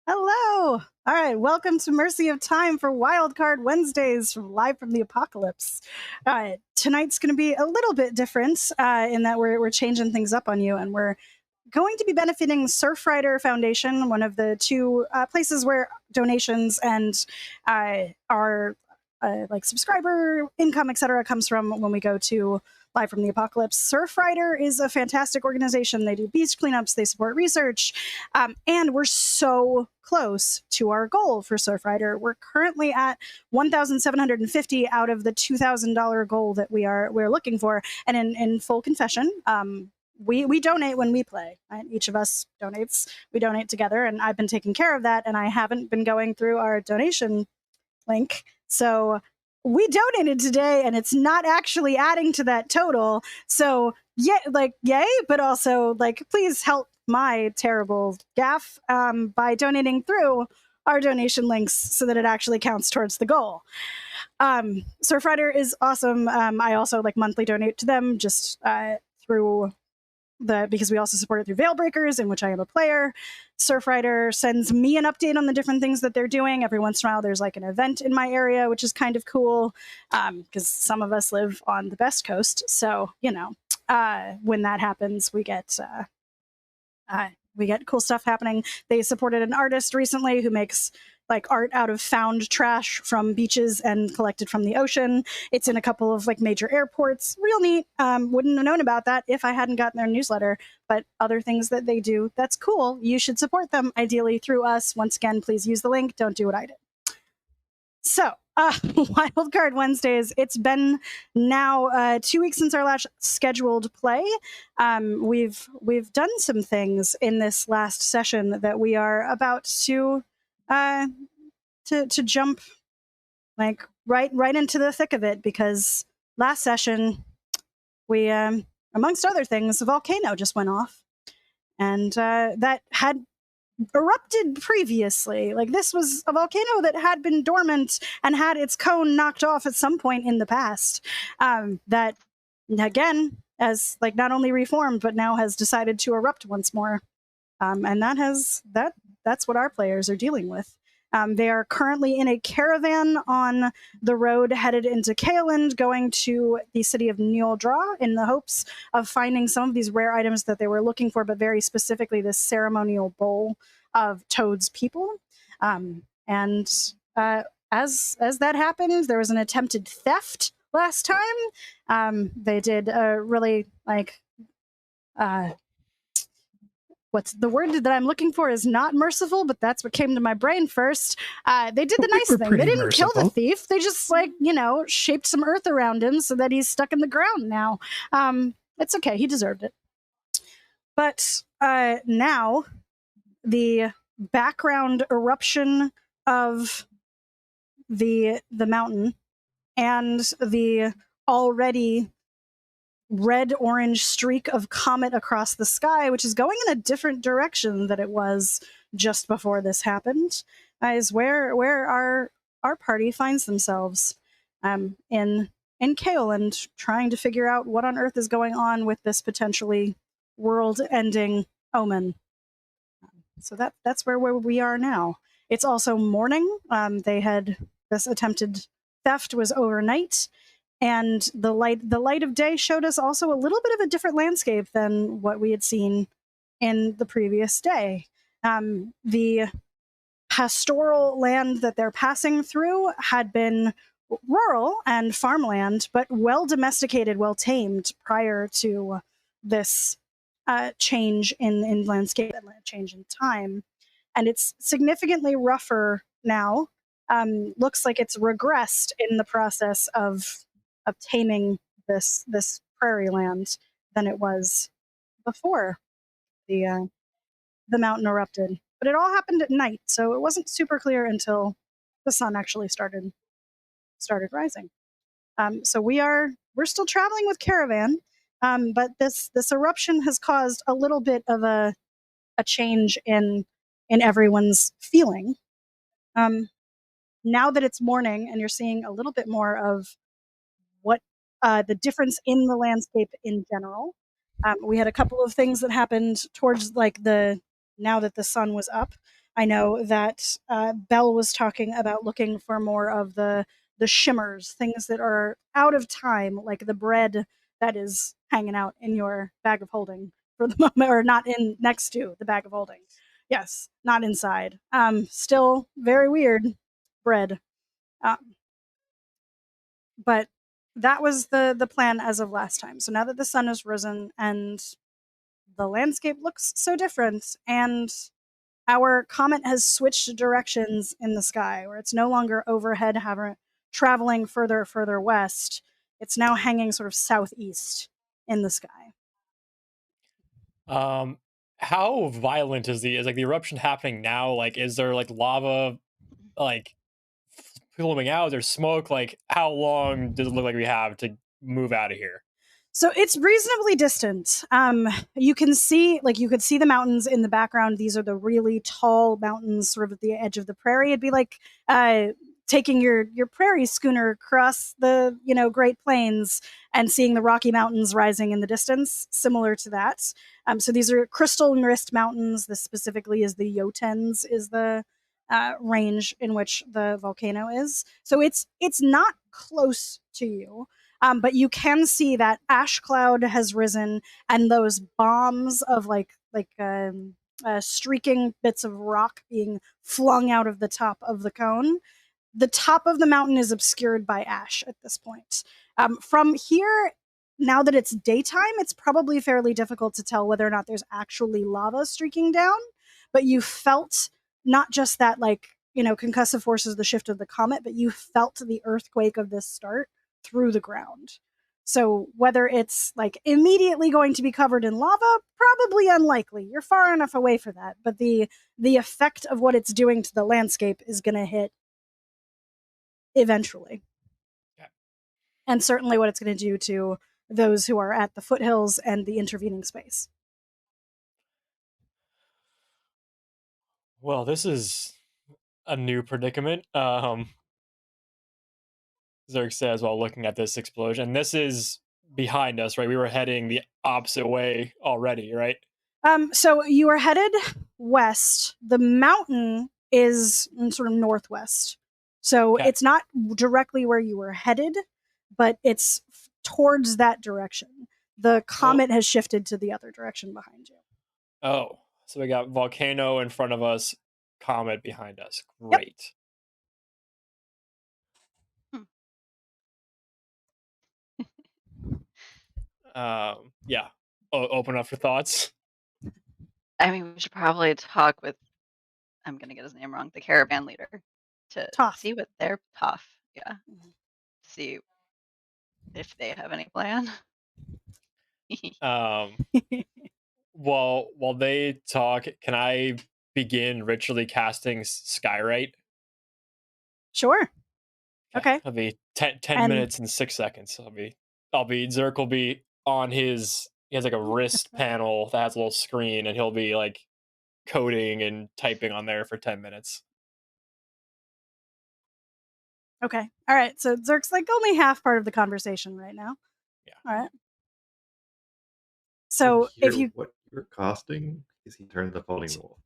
Hello. All right. Welcome to Mercy of Time for Wildcard Wednesdays live from the apocalypse. Tonight's going to be a little bit different in that we're changing things up on you, and we're going to be benefiting Surfrider Foundation, one of the two places where donations and our like subscriber income, etc., comes from when we go to Live from the Apocalypse. Surfrider is a fantastic organization. They do beach cleanups, they support research, and we're so close to our goal for Surfrider. We're currently at 1,750 out of the $2,000 goal that we're looking for. And in full confession, we donate when we play. Right? Each of us donates. We donate together, and I've been taking care of that, and I haven't been going through our donation link. So we donated today, and it's not actually adding to that total. So yeah, yay, but also please help my terrible gaffe by donating through our donation links so that it actually counts towards the goal. Surfrider is awesome. I also monthly donate to them just through because we also support it through Veilbreakers, in which I am a player. Surfrider sends me an update on the different things that they're doing. Every once in a while, there's an event in my area, which is kind of cool because some of us live on the best coast. So, when that happens, we get cool stuff happening. They supported an artist recently who makes art out of found trash from beaches and collected from the ocean. It's in a couple of major airports. Real neat. Wouldn't have known about that if I hadn't gotten their newsletter. But other things that they do, that's cool. You should support them, ideally through us. Once again, please use the link. Don't do what I did. So, Wildcard Wednesdays. It's been now 2 weeks since our last scheduled play. We've done some things in this last session that we are about to jump right into the thick of it, because last session we amongst other things, a volcano just went off, and that had erupted previously. This was a volcano that had been dormant and had its cone knocked off at some point in the past, that again has not only reformed but now has decided to erupt once more, and that's what our players are dealing with. They are currently in a caravan on the road headed into Kaeland, going to the city of Neoldra in the hopes of finding some of these rare items that they were looking for, but very specifically this ceremonial bowl of Toad's people. And as that happened, there was an attempted theft last time. They did really what's the word that I'm looking for is not merciful, but that's what came to my brain first. They did the nice thing. They didn't kill the thief. They just shaped some earth around him so that he's stuck in the ground now. It's okay. He deserved it. But now the background eruption of the mountain and the already red-orange streak of comet across the sky, which is going in a different direction than it was just before this happened, is where our party finds themselves in Kaeland, trying to figure out what on earth is going on with this potentially world-ending omen. So that's where we are now. It's also morning. This attempted theft was overnight, and the light of day showed us also a little bit of a different landscape than what we had seen in the previous day. The pastoral land that they're passing through had been rural and farmland, but well domesticated, well tamed prior to this change in landscape and change in time. And it's significantly rougher now. Looks like it's regressed in the process of taming this prairie land than it was before the mountain erupted. But it all happened at night, so it wasn't super clear until the sun actually started rising. So we're still traveling with caravan, but this eruption has caused a little bit of a change in everyone's feeling. Now that it's morning and you're seeing a little bit more of what the difference in the landscape in general. We had a couple of things that happened towards the now that the sun was up. I know that Belle was talking about looking for more of the shimmers, things that are out of time, like the bread that is hanging out in your bag of holding for the moment, or not in next to the bag of holding. Yes, not inside. Still very weird bread. Um, but that was the plan as of last time. So now that the sun has risen and the landscape looks so different, and our comet has switched directions in the sky, where it's no longer overhead, traveling further west. It's now hanging sort of southeast in the sky. How violent is the eruption happening now? Like, is there like lava like flowing out? There's smoke. Like, how long does it look like we have to move out of here? So it's reasonably distant. You can see, like, you could see the mountains in the background. These are the really tall mountains, sort of at the edge of the prairie. It'd be like taking your prairie schooner across the Great Plains and seeing the Rocky Mountains rising in the distance, similar to that. So these are Crystal Mist Mountains. This specifically is the Jotens, is the range in which the volcano is. So it's not close to you. But you can see that ash cloud has risen, and those bombs of streaking bits of rock being flung out of the top of the cone. The top of the mountain is obscured by ash at this point. From here, now that it's daytime, it's probably fairly difficult to tell whether or not there's actually lava streaking down. But you felt not just that, concussive forces, the shift of the comet, but you felt the earthquake of this start through the ground. So whether it's like immediately going to be covered in lava, probably unlikely. You're far enough away for that. But the effect of what it's doing to the landscape is going to hit eventually. Yeah. And certainly what it's going to do to those who are at the foothills and the intervening space. Well, this is a new predicament. Zerg says while looking at this explosion. This is behind us, right? We were heading the opposite way already, right? So you are headed west. The mountain is in sort of northwest. So Okay. it's not directly where you were headed, but it's towards that direction. The comet has shifted to the other direction behind you. Oh, so we got volcano in front of us, comet behind us. Great. Yeah. Open up for thoughts. I mean, we should probably talk with, I'm going to get his name wrong, the caravan leader, to Tough. see what they're tough. Yeah. See if they have any plan. While they talk, can I begin ritually casting Skyrite? Sure. Okay. It'll be 10 minutes and 6 seconds. Zerk will be on his, he has like a wrist panel that has a little screen, and he'll be like coding and typing on there for 10 minutes. Okay. All right. So Zerk's like only half part of the conversation right now. Yeah. All right. So if you what you're casting, is he turned the falling wolf?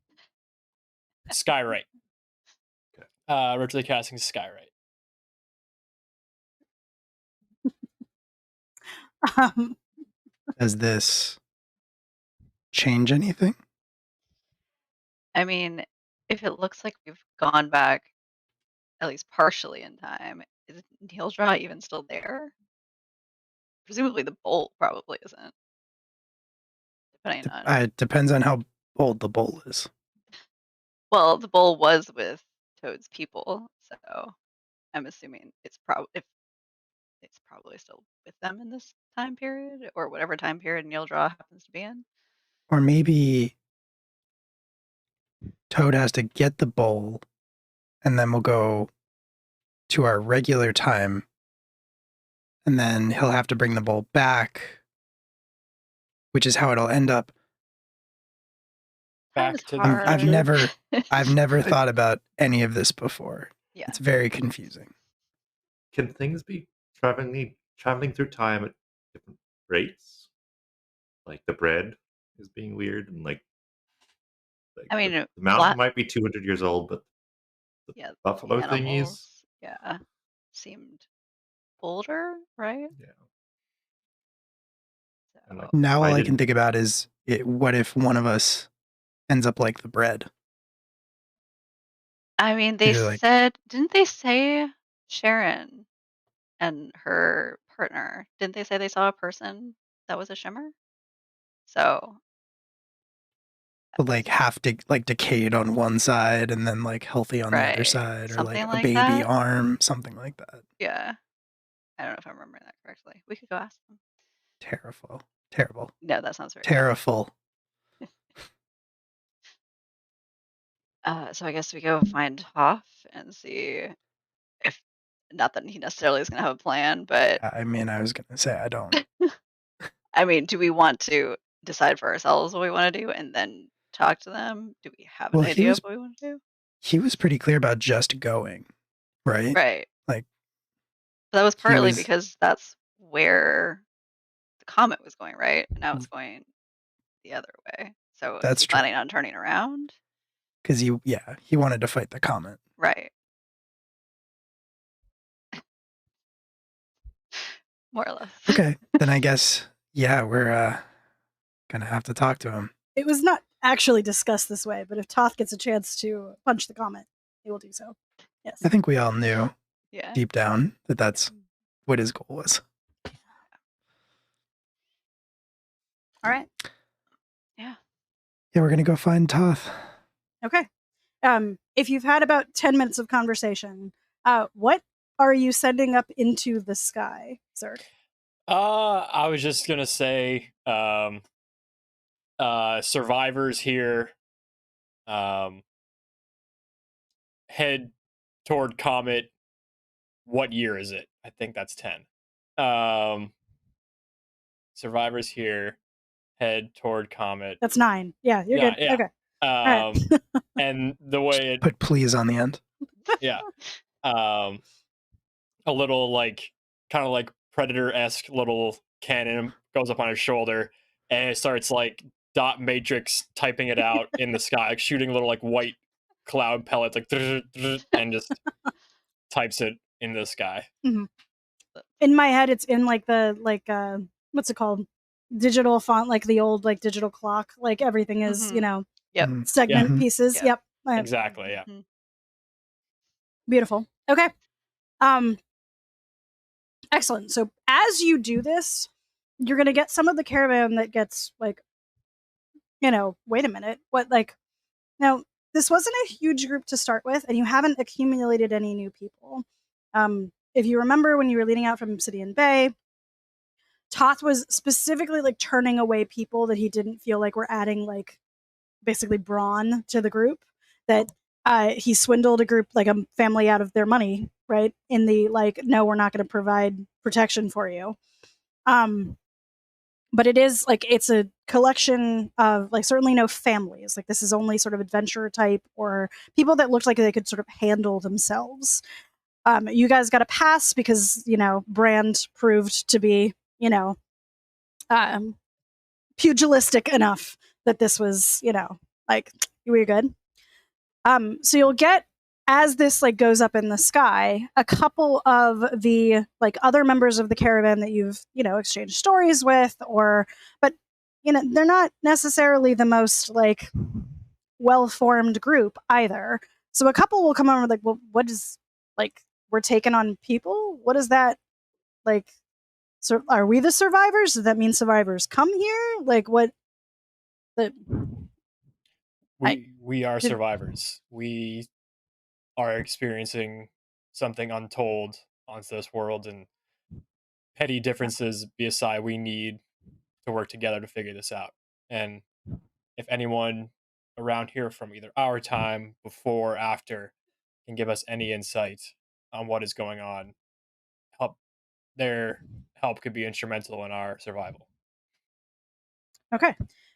Skyrite. Okay. Ritually casting Skyrite. Does this change anything? I mean, if it looks like we've gone back at least partially in time, is Neildraw even still there? Presumably the bolt probably isn't. Depending on. It depends on how bold the bowl is. Well, the bowl was with Toad's people, so I'm assuming it's probably still with them in this time period, or whatever time period Neildraw happens to be in. Or maybe Toad has to get the bowl, and then we'll go to our regular time, and then he'll have to bring the bowl back, which is how it'll end up. Back to I've never thought about any of this before. Yeah. It's very confusing. Can things be traveling through time at different rates? Like the bread is being weird, and like Like, I mean, the mountain might be 200 years old, but the yeah, the buffalo thingies. animals, yeah, seemed older, right? Yeah. So, like, Now all I can didn't- think about is what if one of us ends up like the bread? I mean, they You're like- said, didn't they say Sharon and her partner, didn't they say they saw a person that was a shimmer? So, like like decayed on one side and then like healthy on the other Right, side, or like something a like baby that. arm, something like that. Yeah. I don't know if I'm remembering that correctly. We could go ask them. Terrible. No, that sounds very Terrible. So I guess we go find Hoff and see if, not that he necessarily is going to have a plan, but I mean, I was gonna say I don't. I mean, do we want to decide for ourselves what we want to do and then talk to them? Do we have Well, an idea of what we want to do? He was pretty clear about just going, right? Right. Like, that was partly was- because that's where the comet was going, right? And now it's going the other way. So is That's he true. planning on turning around? Because he wanted to fight the comet. Right. More or less. Okay, then I guess we're gonna have to talk to him. It was not actually discussed this way, but if Toth gets a chance to punch the comet, he will do so. Yes. I think we all knew Yeah. deep down that that's what his goal was. All right. Yeah. Yeah, we're gonna go find Toth. Okay. If you've had about 10 minutes of conversation, what are you sending up into the sky, sir? I was just gonna say, survivors here, head toward comet. What year is it? I think that's 10. Survivors here, head toward comet. That's 9. Yeah, you're good. Yeah. Okay. right. And the way it, Put please on the end. a little like kind of like Predator-esque little cannon goes up on his shoulder, and it starts like dot matrix typing it out in the sky, like shooting little like white cloud pellets, like and just types it in the sky. Mhm. In my head, it's in like the what's it called? Digital font, like the old like digital clock. Like everything is, Mhm. Yep. segment Yeah. pieces. Yeah. Yep. Exactly. Yeah. Mhm. Beautiful. Okay. Excellent. So as you do this, you're gonna get some of the caravan that gets like, wait a minute. What now this wasn't a huge group to start with, and you haven't accumulated any new people. If you remember when you were leading out from Obsidian Bay, Toth was specifically like turning away people that he didn't feel like were adding like basically brawn to the group. That he swindled a group, like a family, out of their money, right? In the like, no, we're not going to provide protection for you. But it is like it's a collection of like certainly no families. Like this is only sort of adventurer type or people that looked like they could sort of handle themselves. You guys got a pass because Brand proved to be pugilistic enough that this was like we're good. So you'll get, as this like goes up in the sky, a couple of the like other members of the caravan that you've exchanged stories with, but they're not necessarily the most like well-formed group either. So a couple will come over like, well, what is like we're taking on people? What is that like? So are we the survivors? Does that mean survivors come here? Like what? We are survivors. We are experiencing something untold onto this world, and petty differences be aside, we need to work together to figure this out. And if anyone around here from either our time, before, after, can give us any insight on what is going on, their help could be instrumental in our survival. Okay.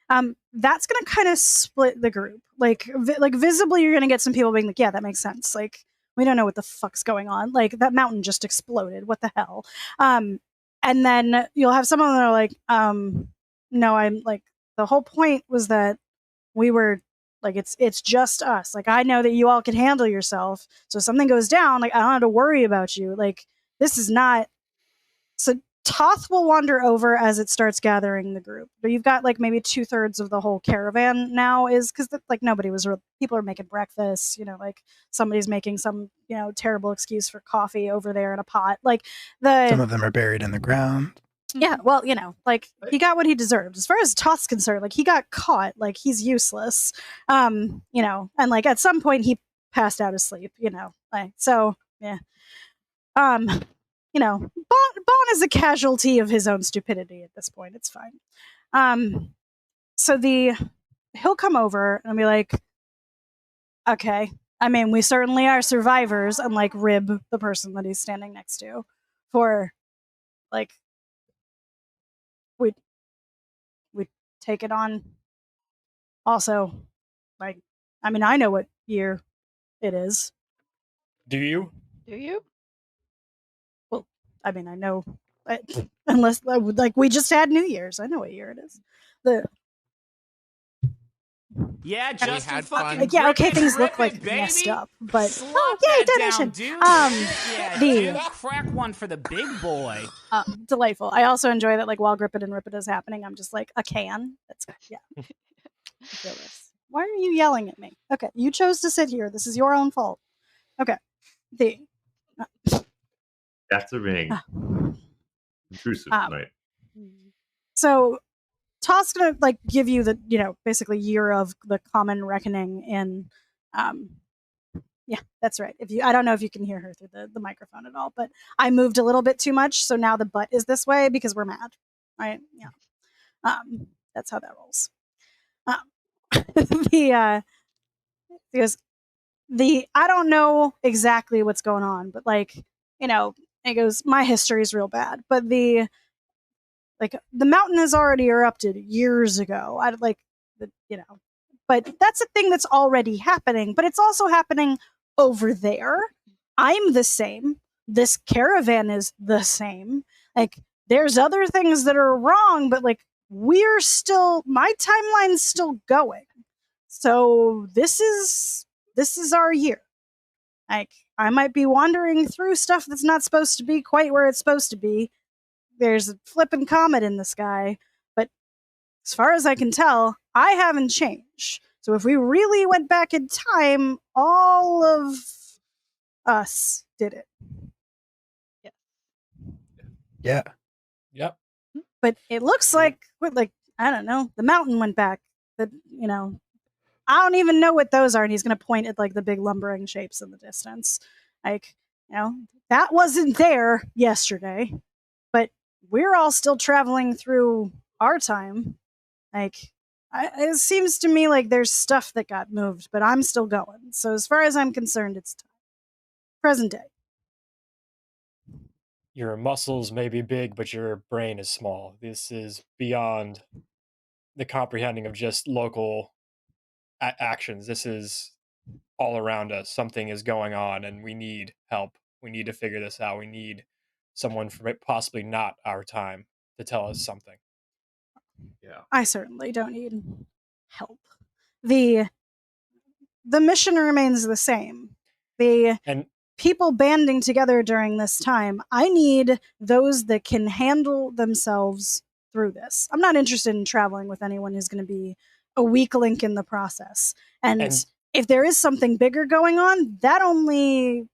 That's gonna kind of split the group. Like visibly, you're gonna get some people being like, "Yeah, that makes sense." Like, we don't know what the fuck's going on. Like, that mountain just exploded. What the hell? And then you'll have some of them that are like, "No, I'm like, the whole point was that we were Like it's just us. Like I know that you all can handle yourself. So if something goes down, like I don't have to worry about you. Like this is not. So Toth will wander over as it starts gathering the group. But you've got like maybe 2/3 of the whole caravan now is because like nobody was people are making breakfast. Like somebody's making some terrible excuse for coffee over there in a pot. Like Some of them are buried in the ground. Yeah, well, like he got what he deserved. As far as Toth's concerned, like he got caught, like he's useless. And like at some point he passed out asleep, like so yeah. Bon is a casualty of his own stupidity at this point. It's fine. So he'll come over and be like, okay, I mean, we certainly are survivors, and like rib the person that he's standing next to for like we take it on. Also, like, I mean, I know what year it is. Do you? Do you? Well, I mean, I know, unless like we just had New Year's. I know what year it is. Yeah, just had fucking fun. Yeah, okay, rip it, things look rip like it, baby. messed up, but Slop yay, that donation. down, dude. Yeah, the- dude, crack one for the big boy. Delightful. I also enjoy that, like, while Grip It and Rip It is happening, I'm just like, a can. That's yeah. I feel this. Why are you yelling at me? Okay, you chose to sit here. This is your own fault. Okay, That's a ring. Intrusive tonight. So Toss gonna like give you the basically year of the common reckoning in yeah, that's right. I don't know if you can hear her through the microphone at all, but I moved a little bit too much, so now the butt is this way because we're mad. Right? Yeah. That's how that rolls. Because I don't know exactly what's going on, but like, it goes, my history is real bad, but the mountain has already erupted years ago. But that's a thing that's already happening, but it's also happening over there. I'm the same. This caravan is the same. Like, there's other things that are wrong, but like, my timeline's still going. So this is our year. Like, I might be wandering through stuff that's not supposed to be quite where it's supposed to be. There's a flippin' comet in the sky, but as far as I can tell, I haven't changed. So if we really went back in time, all of us did it. Yeah. Yep. But it looks like I don't know, the mountain went back. I don't even know what those are, and he's going to point at like the big lumbering shapes in the distance. Like, that wasn't there yesterday, but we're all still traveling through our time. Like, it seems to me like there's stuff that got moved, but I'm still going. So as far as I'm concerned, it's time. Present day. Your muscles may be big, but your brain is small. This is beyond the comprehending of just local actions. This is all around us. Something is going on, and we need help. We need to figure this out. We need someone from possibly not our time to tell us something. Yeah. I certainly don't need help. The mission remains the same. And People banding together during this time, I need those that can handle themselves through this. I'm not interested in traveling with anyone who's going to be a weak link in the process. And if there is something bigger going on, that only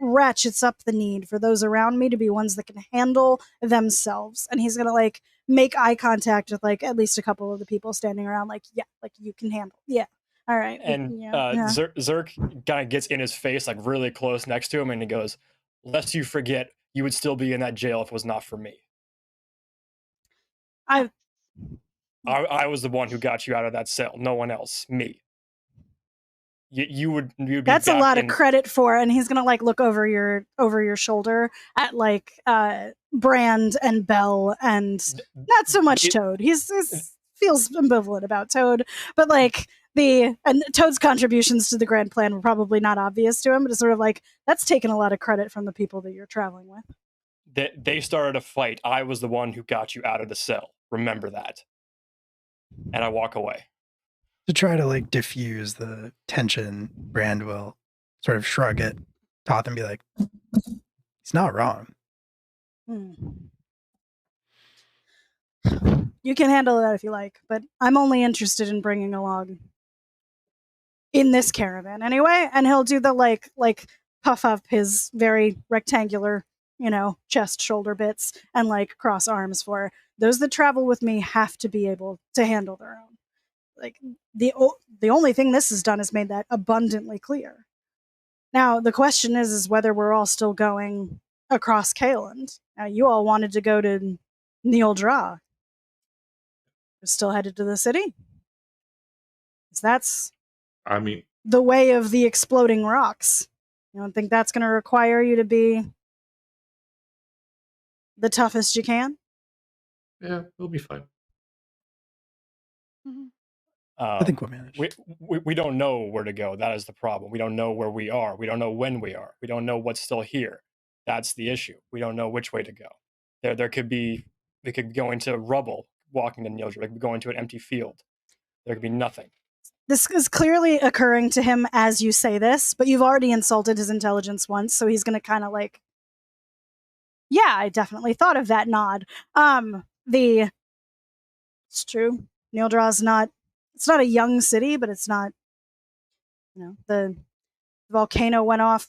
ratchets up the need for those around me to be ones that can handle themselves. And he's going to like make eye contact with like at least a couple of the people standing around, like, yeah, like you can handle. Yeah. All right. And Zerk kind of gets in his face, like really close next to him, and he goes, "Lest you forget, you would still be in that jail if it was not for me. I was the one who got you out of that cell. No one else. Me. You would be That's a lot of credit for, and he's gonna like look over your shoulder at like Brand and Bell, and not so much Toad. He's feels ambivalent about Toad, but like and Toad's contributions to the grand plan were probably not obvious to him, but it's sort of like that's taken a lot of credit from the people that you're traveling with. They started a fight. I was the one who got you out of the cell. Remember that. And I walk away. To try to like diffuse the tension, Brand will sort of shrug at Toth and be like, he's not wrong. Hmm. You can handle that if you like, but I'm only interested in bringing along in this caravan anyway. And he'll do the like puff up his very rectangular, chest, shoulder bits and like cross arms for those that travel with me have to be able to handle their own. Like the only thing this has done is made that abundantly clear. Now the question is whether we're all still going across Kaeland. Now you all wanted to go to Neil Dra. You're still headed to the city. That's I mean, the way of the exploding rocks. You don't think that's going to require you to be the toughest you can? yeah, we'll be fine. I think we'll manage. We don't know where to go. That is the problem. We don't know where we are. We don't know when we are. We don't know what's still here. That's the issue. We don't know which way to go. There could be, we could go into rubble walking to Neildra. We could go into an empty field. There could be nothing. This is clearly occurring to him as you say this, but you've already insulted his intelligence once, so he's going to kind of like, yeah, I definitely thought of that nod. It's true. Neildra's it's not a young city, but it's not, the volcano went off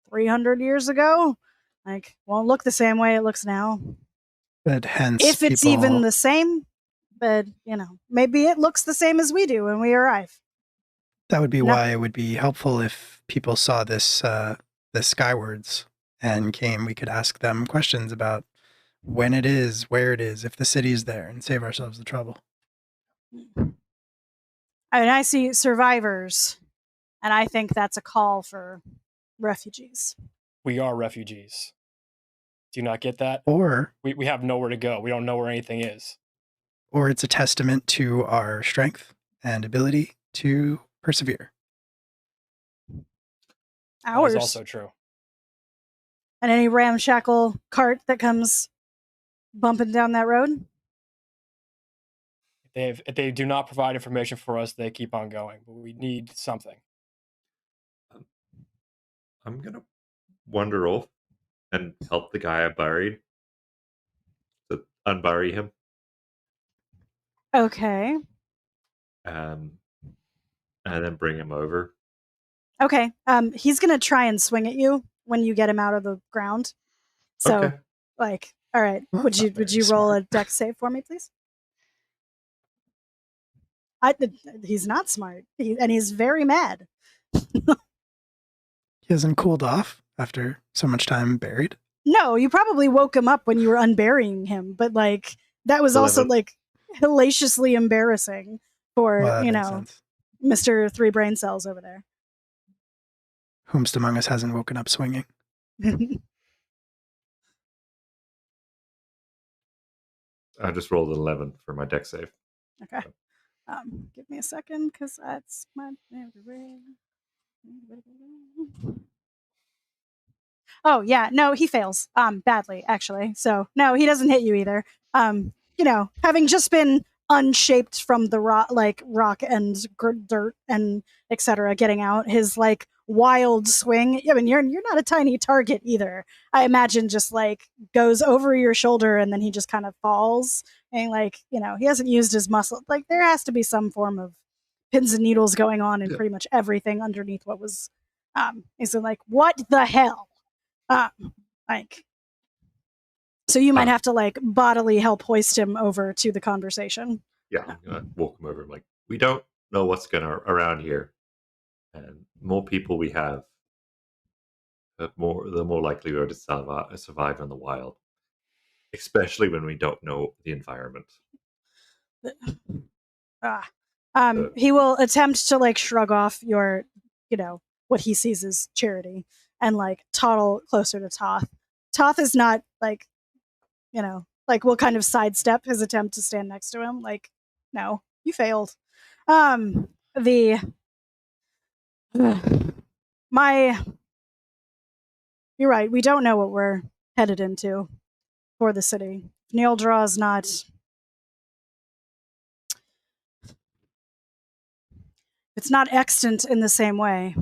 300 years ago. Like, won't look the same way it looks now. But hence, if it's even the same, but maybe it looks the same as we do when we arrive. That would be why it would be helpful if people saw this Skywards and came. We could ask them questions about when it is, where it is, if the city's there, and save ourselves the trouble. I see survivors, and I think that's a call for refugees. We are refugees. Do you not get that? Or we have nowhere to go. We don't know where anything is. Or it's a testament to our strength and ability to persevere. Ours. That is also true. And any ramshackle cart that comes bumping down that road? If they do not provide information for us, they keep on going. But we need something. I'm going to wander off and help the guy I buried to unbury him. Okay. And then bring him over. Okay. He's going to try and swing at you when you get him out of the ground. So, okay. All right. Well, would you roll a dex save for me, please? He's not smart, and he's very mad. He hasn't cooled off after so much time buried. No, you probably woke him up when you were unburying him, but that was also hellaciously embarrassing for Mr. Three Brain Cells over there. Whomst among us hasn't woken up swinging? I just rolled an 11 for my dex save. Okay. Give me a second, because that's my... Oh, yeah. No, he fails. Badly, actually. So, no, he doesn't hit you either. Having just been unshaped from the rock and dirt and etc. getting out, his wild swing. I mean, you're not a tiny target either. I imagine just goes over your shoulder and then he just kind of falls. And he hasn't used his muscle. There has to be some form of pins and needles going on in pretty much everything underneath what was. He's what the hell? So you might have to bodily help hoist him over to the conversation. Yeah, I'm gonna walk him over. I'm we don't know what's going around here, and more people we have, the more likely we are to survive in the wild, especially when we don't know the environment. He will attempt to shrug off your, what he sees as charity, and toddle closer to Toth. Toth is not will kind of sidestep his attempt to stand next to him. No, you failed. You're right. We don't know what we're headed into for the city. Neildra is not It's not extant in the same way.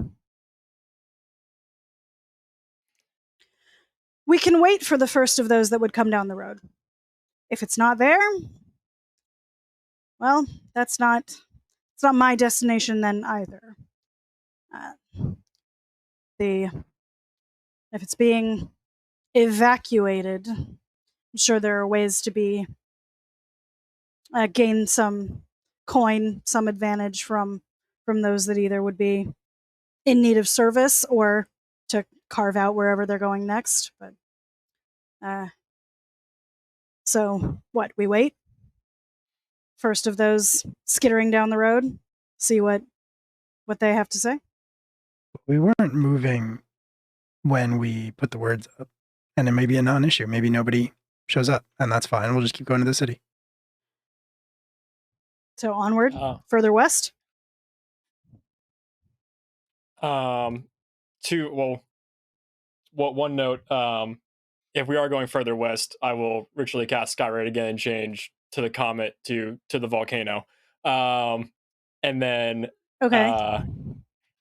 We can wait for the first of those that would come down the road. If it's not there, well, it's not my destination then either. If it's being evacuated, I'm sure there are ways to gain some coin, some advantage from those that either would be in need of service or to carve out wherever they're going next. But so what? We wait. First of those skittering down the road, see what they have to say. We weren't moving when we put the words up, and it may be a non-issue. Maybe nobody shows up, and that's fine. We'll just keep going to the city. So onward, further west. One note. If we are going further west, I will ritually cast Skyrite again and change to the comet to the volcano. And then okay.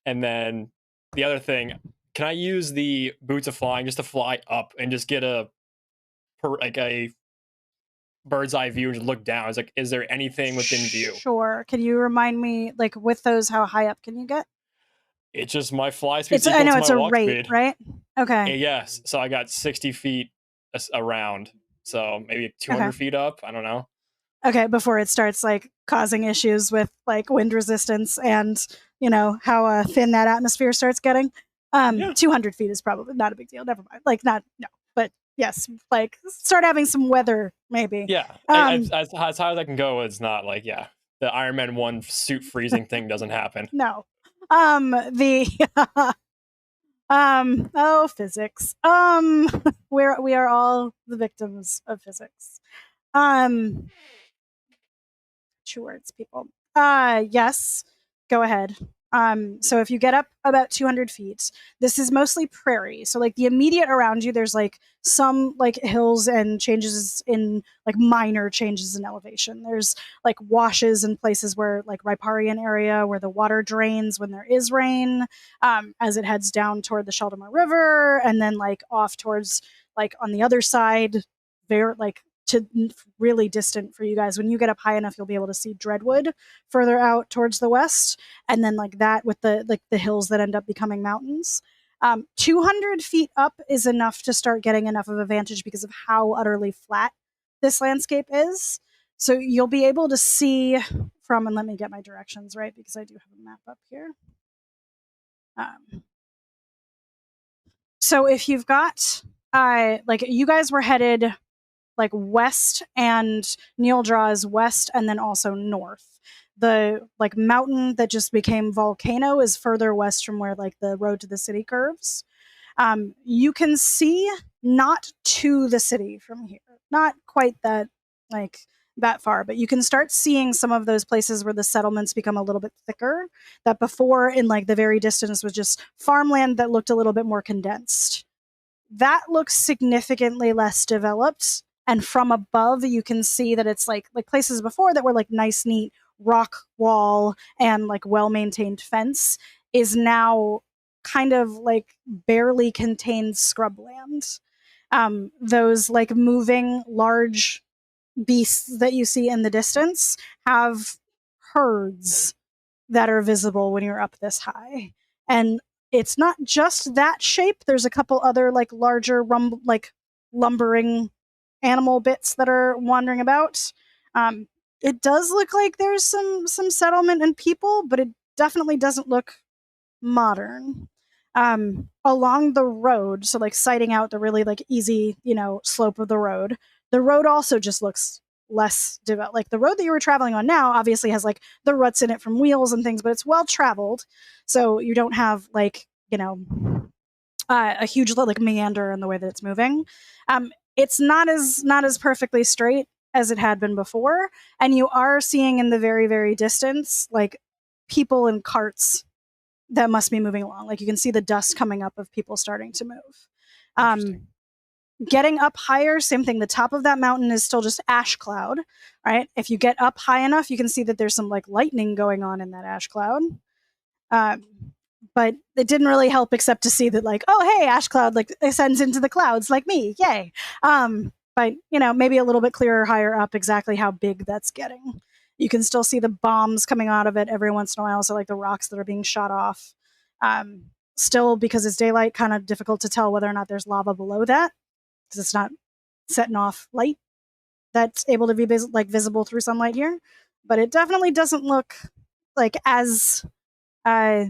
And then the other thing, can I use the boots of flying just to fly up and just get a bird's eye view and just look down? It's like, is there anything within view? Sure. Can you remind me, like, with those, how high up can you get? It's just my fly speed. I know it's a rate, speed. Right? Okay. Yes. So I got 60 feet around. So maybe 200 feet up. I don't know. Okay. Before it starts like causing issues with like wind resistance and how thin that atmosphere starts getting. 200 feet is probably not a big deal. Never mind. Like but yes, like start having some weather maybe. Yeah. As high as I can go, it's not like, the Iron Man 1 suit freezing thing doesn't happen. No. Physics. We are all the victims of physics. Two words, people. Yes, go ahead. So if you get up about 200 feet, this is mostly prairie. So like the immediate around you, there's like some like hills and changes in like minor changes in elevation. There's like washes and places where like Riparian area where the water drains when there is rain, as it heads down toward the Sheldamore River, and then like off towards like on the other side, very like to really distant for you guys. When you get up high enough, you'll be able to see Dreadwood further out towards the west, and then like that with the hills that end up becoming mountains. 200 feet up is enough to start getting enough of a vantage because of how utterly flat this landscape is. So you'll be able to see from, and let me get my directions right because I do have a map up here. So if you've got, like you guys were headed like west, and Neildraw is west and then also north. The like mountain that just became volcano is further west from where like the road to the city curves. You can see not to the city from here, not quite that far, but you can start seeing some of those places where the settlements become a little bit thicker, that before in like the very distance was just farmland that looked a little bit more condensed. That looks significantly less developed. And from above, you can see that it's like places before that were like nice, neat rock wall and like well-maintained fence is now kind of like barely contained scrubland. Those like moving large beasts that you see in the distance have herds that are visible when you're up this high. And it's not just that shape. There's a couple other like larger lumbering animal bits that are wandering about. It does look like there's some settlement and people, but it definitely doesn't look modern. Along the road, so like sighting out the really like easy, slope of the road also just looks less developed. Like the road that you were traveling on now obviously has like the ruts in it from wheels and things, but it's well traveled, so you don't have like a huge like meander in the way that it's moving. It's not as perfectly straight as it had been before, and you are seeing in the very, very distance like people in carts that must be moving along. Like you can see the dust coming up of people starting to move. Getting up higher, same thing. The top of that mountain is still just ash cloud, right? If you get up high enough, you can see that there's some like lightning going on in that ash cloud. But it didn't really help except to see that, like, oh, hey, ash cloud like ascends into the clouds like me, yay. But maybe a little bit clearer higher up exactly how big that's getting. You can still see the bombs coming out of it every once in a while, so like the rocks that are being shot off. Still, because it's daylight, kind of difficult to tell whether or not there's lava below that, because it's not setting off light that's able to be visible through sunlight here. But it definitely doesn't look like as far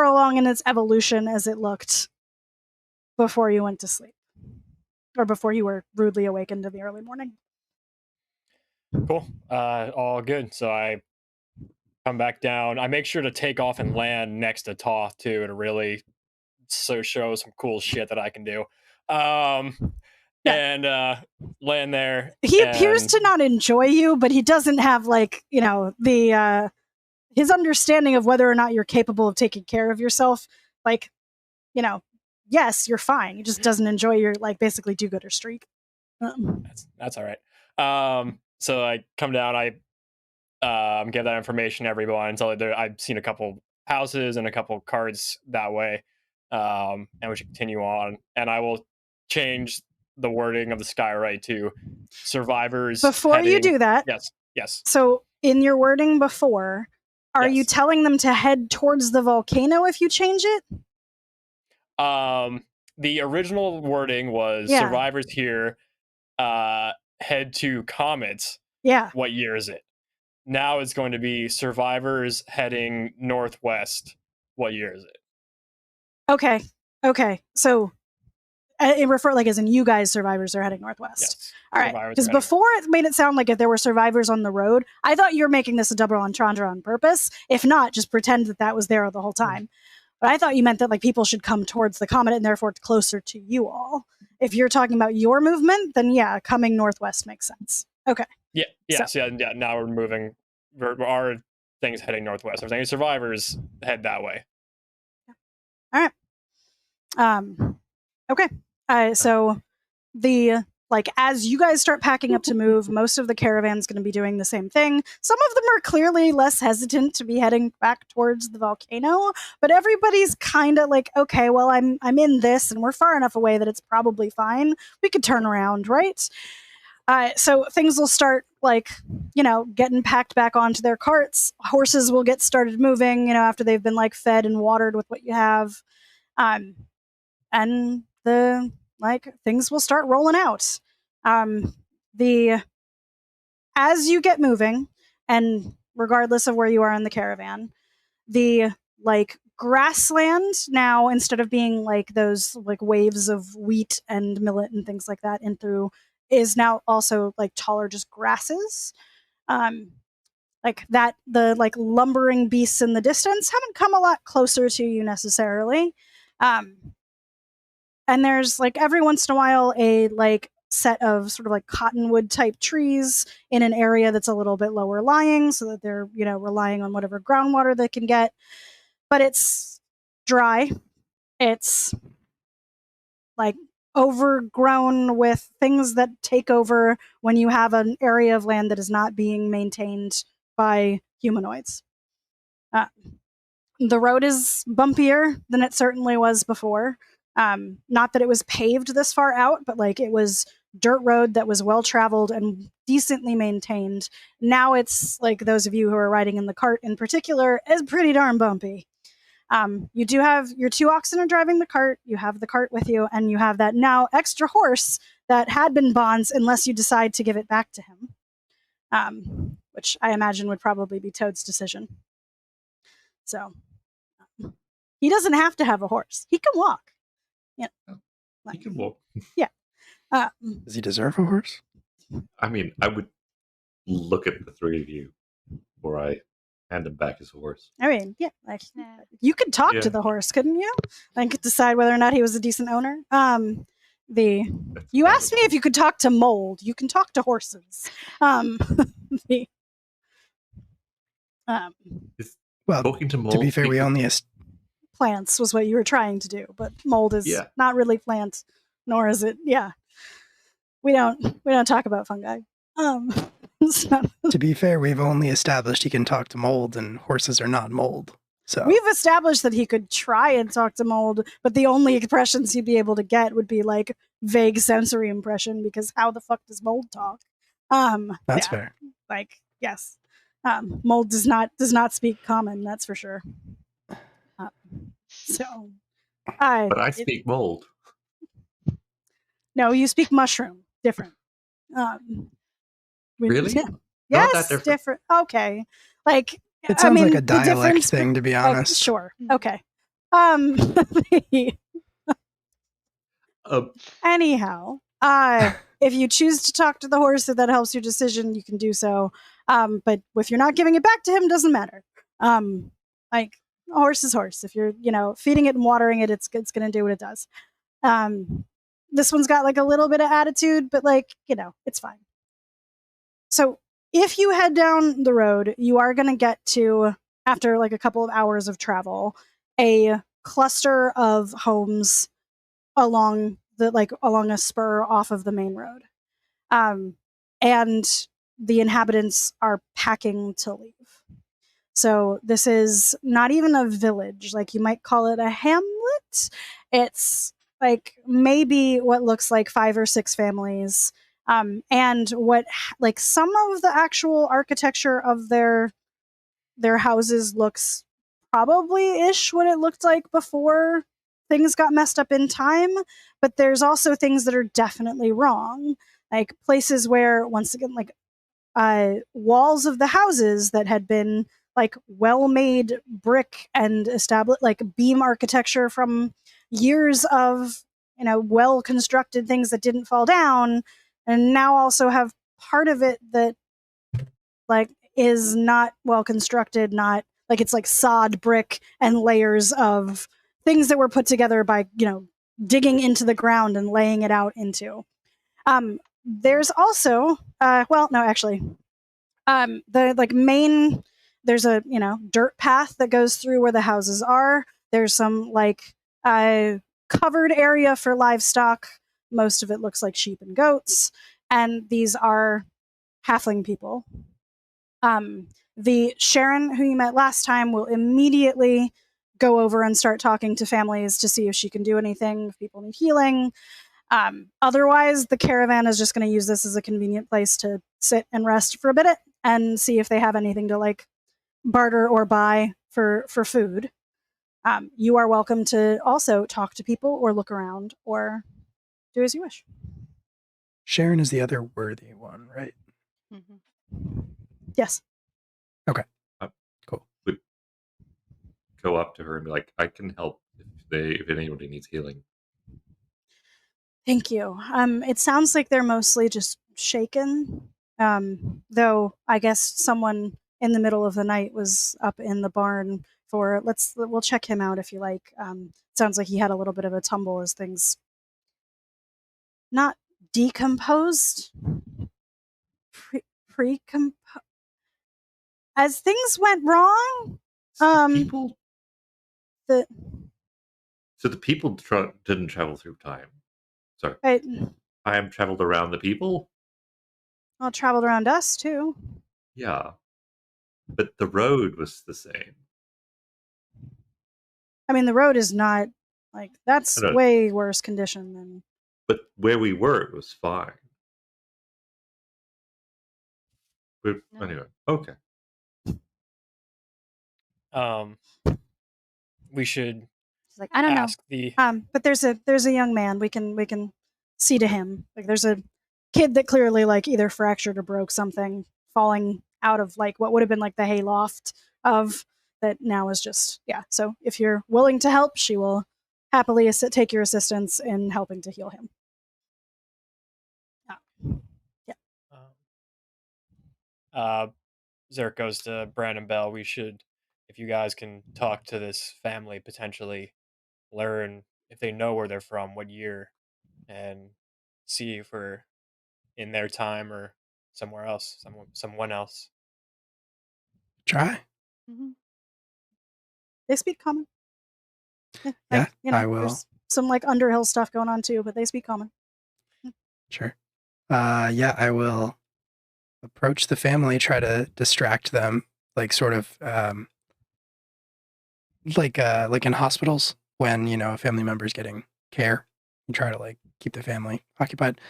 along in its evolution as it looked before you went to sleep, or before you were rudely awakened in the early morning. Cool. All good. So I come back down. I make sure to take off and land next to Toth too, to really show some cool shit that I can do. And land there. He appears to not enjoy you, but he doesn't have the his understanding of whether or not you're capable of taking care of yourself. Yes, you're fine. He just doesn't enjoy your basically do-gooder streak. That's all right. So I come down, I give that information to everyone. So I've seen a couple houses and a couple carts that way, and we should continue on. And I will change the wording of the skywrite to survivors. Before you do that, yes. So in your wording before, are you telling them to head towards the volcano if you change it? The original wording was survivors here. Head to Comets. Yeah. What year is it? Now it's going to be survivors heading northwest. What year is it? Okay. So it refer as in you guys survivors are heading northwest. Yes. All right. Because before it made it sound like if there were survivors on the road, I thought you were making this a double entendre on purpose. If not, just pretend that was there the whole time. But I thought you meant that people should come towards the comet and therefore closer to you all. If you're talking about your movement, then coming northwest makes sense. Okay. Yeah. Now we're moving. Our thing's heading northwest. I'm saying survivors head that way. All right. Okay. So the as you guys start packing up to move, most of the caravan's going to be doing the same thing. Some of them are clearly less hesitant to be heading back towards the volcano, but everybody's kind of okay, well, I'm in this, and we're far enough away that it's probably fine. We could turn around, right? So things will start getting packed back onto their carts. Horses will get started moving, after they've been fed and watered with what you have, and the things will start rolling out. As you get moving, and regardless of where you are in the caravan, the grassland now, instead of being those waves of wheat and millet and things like that in through, is now also taller just grasses. That the lumbering beasts in the distance haven't come a lot closer to you necessarily. And there's every once in a while a set of sort of cottonwood type trees in an area that's a little bit lower lying, so that they're relying on whatever groundwater they can get. But it's dry. It's overgrown with things that take over when you have an area of land that is not being maintained by humanoids. The road is bumpier than it certainly was before. Not that it was paved this far out, but it was dirt road that was well traveled and decently maintained. Now it's those of you who are riding in the cart in particular is pretty darn bumpy. You do have your 2 oxen are driving the cart. You have the cart with you, and you have that now extra horse that had been Bond's, unless you decide to give it back to him, which I imagine would probably be Toad's decision. So he doesn't have to have a horse. He can walk. He can walk. Yeah. Does he deserve a horse? I mean, I would look at the 3 of you before I hand him back his horse. I mean, you could talk to the horse, couldn't you? And could decide whether or not he was a decent owner. You asked me if you could talk to mold. You can talk to horses. Well, Talking to mold, to be fair, we only plants was what you were trying to do, but mold is not really plant, nor is it. Yeah, we don't talk about fungi. It's not- To be fair, we've only established he can talk to mold, and horses are not mold. So We've established that he could try and talk to mold, but the only impressions he'd be able to get would be like vague sensory impression, because how the fuck does mold talk? that's Yeah, fair. like yes. Mold does not speak common, that's for sure. So But I speak mold. no, you speak mushroom. Different. Really? Yeah. Not Yes, that different. different. Okay. Like It sounds like a the dialect difference- thing, to be Oh, honest. sure. Mhm. Okay. Um, Anyhow, if you choose to talk to the horse, if that helps your decision, you can do so. But if you're not giving it back to him, doesn't matter. Like a horse is horse. If you're, feeding it and watering it, it's going to do what it does. This one's got like a little bit of attitude, but like, it's fine. So if you head down the road, you are going to get to, after like a couple of hours of travel, a cluster of homes along a spur off of the main road. And the inhabitants are packing to leave. So this is not even a village. Like you might call it a hamlet. It's like maybe what looks like 5 or 6 families. And what like some of the actual architecture of their houses looks probably ish what it looked like before things got messed up in time, but there's also things that are definitely wrong, like places where, once again, like walls of the houses that had been like well-made brick and established, like beam architecture from years of well-constructed things that didn't fall down, and now also have part of it that like is not well constructed, not like it's like sod brick and layers of things that were put together by digging into the ground and laying it out into. There's also the like main, there's a dirt path that goes through where the houses are. There's some like covered area for livestock. Most of it looks like sheep and goats, and these are halfling people. The Sharon who you met last time will immediately go over and start talking to families to see if she can do anything, if people need healing. Otherwise, the caravan is just going to use this as a convenient place to sit and rest for a bit and see if they have anything to like barter or buy for food. You are welcome to also talk to people or look around or do as you wish. Sharon is the other worthy one, right? Mhm. Yes. go up to her and be like, I can help if anybody needs healing. Thank you. It sounds like they're mostly just shaken. Though I guess someone in the middle of the night was up in the barn for we'll check him out if you like. Sounds like he had a little bit of a tumble as things not decomposed, pre-composed. As things went wrong, People. the So the people didn't travel through time. Sorry, I time traveled around the people. well, traveled around us too. Yeah, but the road was the same. I mean, the road is not like that's I don't- way worse condition than. But where we were, it was fine. But No. anyway, okay. We should It's like I don't know. ask the But there's a young man. We can see to him. Like there's a kid that clearly like either fractured or broke something, falling out of like what would have been like the hayloft of that now is just So if you're willing to help, she will happily take your assistance in helping to heal him. Zerk goes to Brandon Bell. We should, if you guys can talk to this family, potentially learn if they know where they're from, what year, and see if we're in their time or somewhere else, someone else. Try. Mhm. They speak common. Yeah, I will. There's some like Underhill stuff going on too, but they speak common. Sure. Yeah, I will approach the family, try to distract them, like sort of like in hospitals when, you know, a family member is getting care. You try to like keep the family occupied.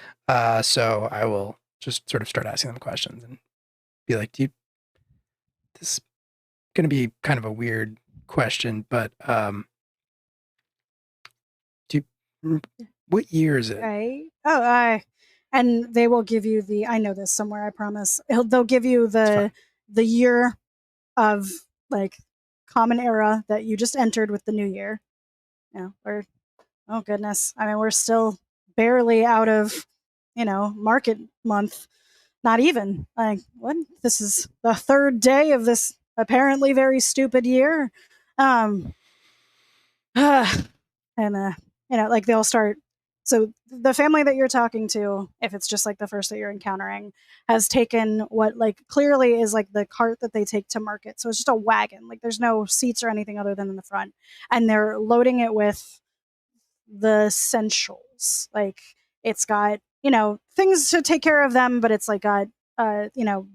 So I will just sort of start asking them questions and be like, this is going to be kind of a weird question, but what year is it? Okay. Oh, and they will give you I know this somewhere, I promise. They'll give you the year of like common era that you just entered with the new year. Yeah, oh goodness. I mean, we're still barely out of, you know, market month. Not even. Like, what? This is the third day of this apparently very stupid year. And you know, like they'll start. So the family that you're talking to, if it's just like the first that you're encountering, has taken what like clearly is like the cart that they take to market. So it's just a wagon. Like there's no seats or anything other than in the front, and they're loading it with the essentials. Like it's got, you know, things to take care of them, but it's like got you know,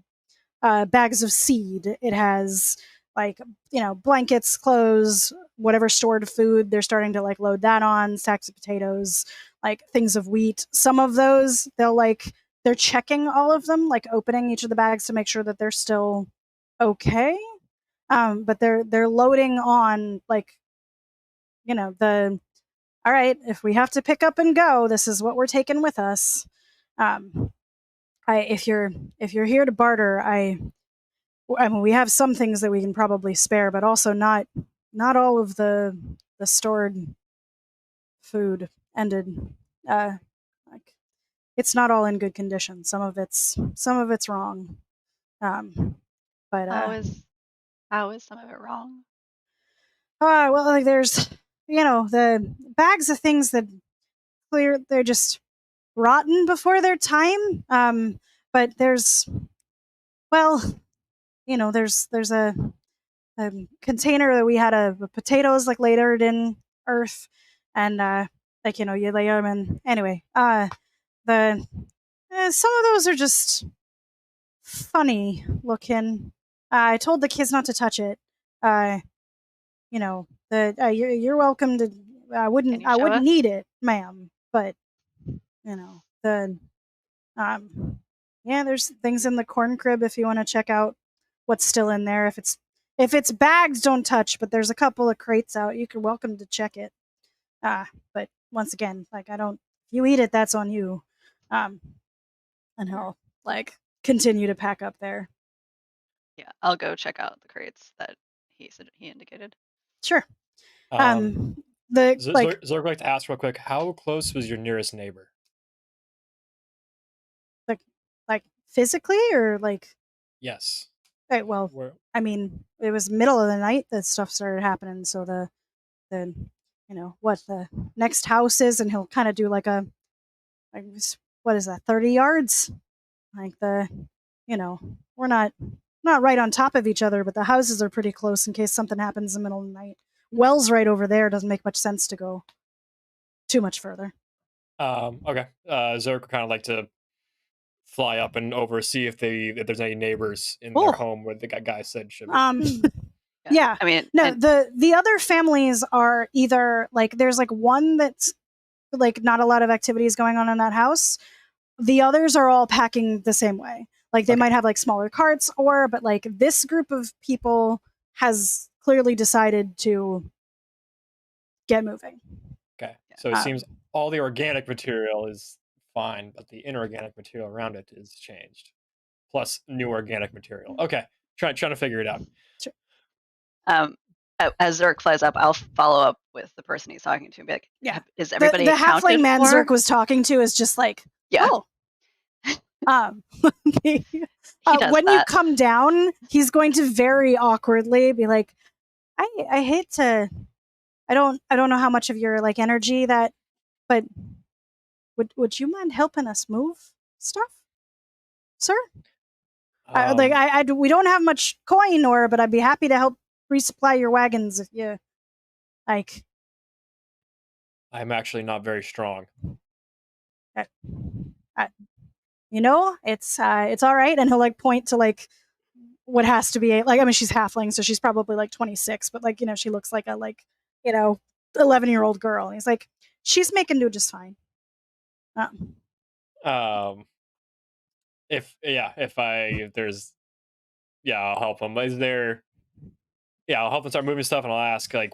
bags of seed. It has like, you know, blankets, clothes, whatever stored food. They're starting to like load that on, sacks of potatoes, like things of wheat. Some of those they're checking all of them, like opening each of the bags to make sure that they're still okay. But they're loading on like, you know, all right, if we have to pick up and go, this is what we're taking with us. If you're here to barter, I mean, we have some things that we can probably spare, but also not all of the stored food ended. Like it's not all in good condition. Some of it's wrong. But how is some of it wrong? Well, like there's, you know, the bags of things that they're just rotten before their time. But there's, well, you know, there's a container that we had of potatoes like layered in earth, and like, you know, you lay them in. Anyway, the some of those are just funny looking. I told the kids not to touch it. You know, you're welcome to. I wouldn't need it, ma'am. But you know, yeah, there's things in the corn crib if you want to check out what's still in there. If it's bags, don't touch. But there's a couple of crates out. You're welcome to check it. But once again, like I don't. If you eat it, that's on you. And he'll like continue to pack up there. Yeah, I'll go check out the crates that he indicated. Sure. Zork would like to ask real quick, how close was your nearest neighbor? Like physically or like? Yes. Right, well, I mean, it was middle of the night that stuff started happening. So the you know what the next house is, and he'll kind of do like what is that, 30 yards? Like you know, we're not right on top of each other, but the houses are pretty close in case something happens in the middle of the night. Well's right over there. Doesn't make much sense to go too much further. Okay. Zerk would kind of like to fly up and oversee if there's any neighbors in their home where the guy said should be. Yeah. I mean, no, the other families are either like there's like one that's like not a lot of activities going on in that house. The others are all packing the same way. Like they might have like smaller carts but like this group of people has clearly decided to get moving. Okay. So it seems all the organic material is fine, but the inorganic material around it is changed. Plus new organic material. Okay. Trying to figure it out. Sure. As Zerk flies up, I'll follow up with the person he's talking to and be like, yeah, is everybody the halfling man for? Zerk was talking to is just like, yeah. Oh. When you come down, he's going to very awkwardly be like, I hate to, I don't know how much of your like energy that, but would you mind helping us move stuff, sir? We don't have much coin but I'd be happy to help resupply your wagons if you like. I'm actually not very strong. it's all right. And he'll like point to like what has to be like, I mean, she's halfling, so she's probably like 26, but like, she looks like a 11-year-old girl. And he's like, she's making do just fine. Um, if there's, I'll help him. I'll help him start moving stuff, and I'll ask like,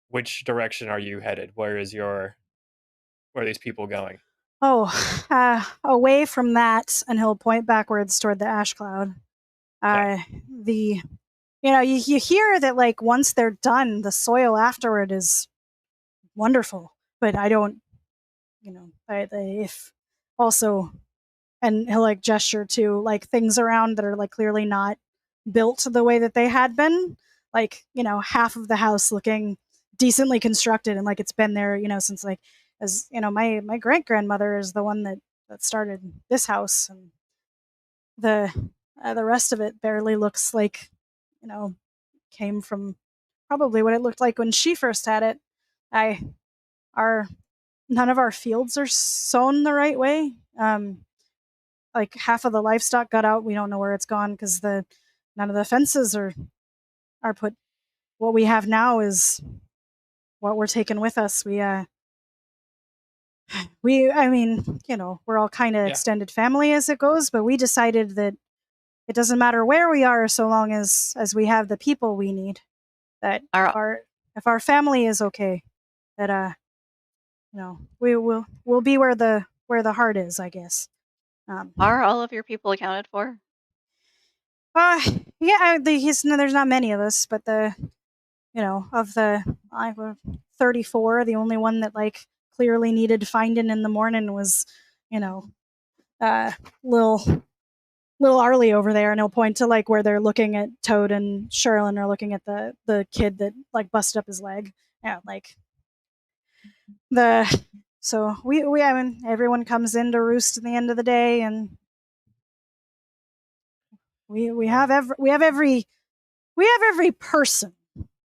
which direction are you headed? Where are these people going? Away from that, and he'll point backwards toward the ash cloud. Okay. You hear that like once they're done, the soil afterward is wonderful, but I don't, if also, and he'll like gesture to like things around that are like clearly not built the way that they had been, like half of the house looking decently constructed and like it's been there since like, as my great grandmother is the one that started this house, and the rest of it barely looks like came from probably what it looked like when she first had it. None of our fields are sown the right way. Like half of the livestock got out. We don't know where it's gone because none of the fences are put. What we have now is what we're taking with us. I mean, we're all kind of extended family as it goes, but we decided that it doesn't matter where we are so long as we have the people we need. That if our family is okay, that we'll be where the heart is, I guess. Are all of your people accounted for? There's not many of us, but of the 34, the only one that like clearly needed finding in the morning was, little Arlie over there, and he'll point to like where they're looking at Toad and Sherlin are looking at the kid that like busted up his leg. Yeah, like so we I mean everyone comes in to roost at the end of the day, and we have every person.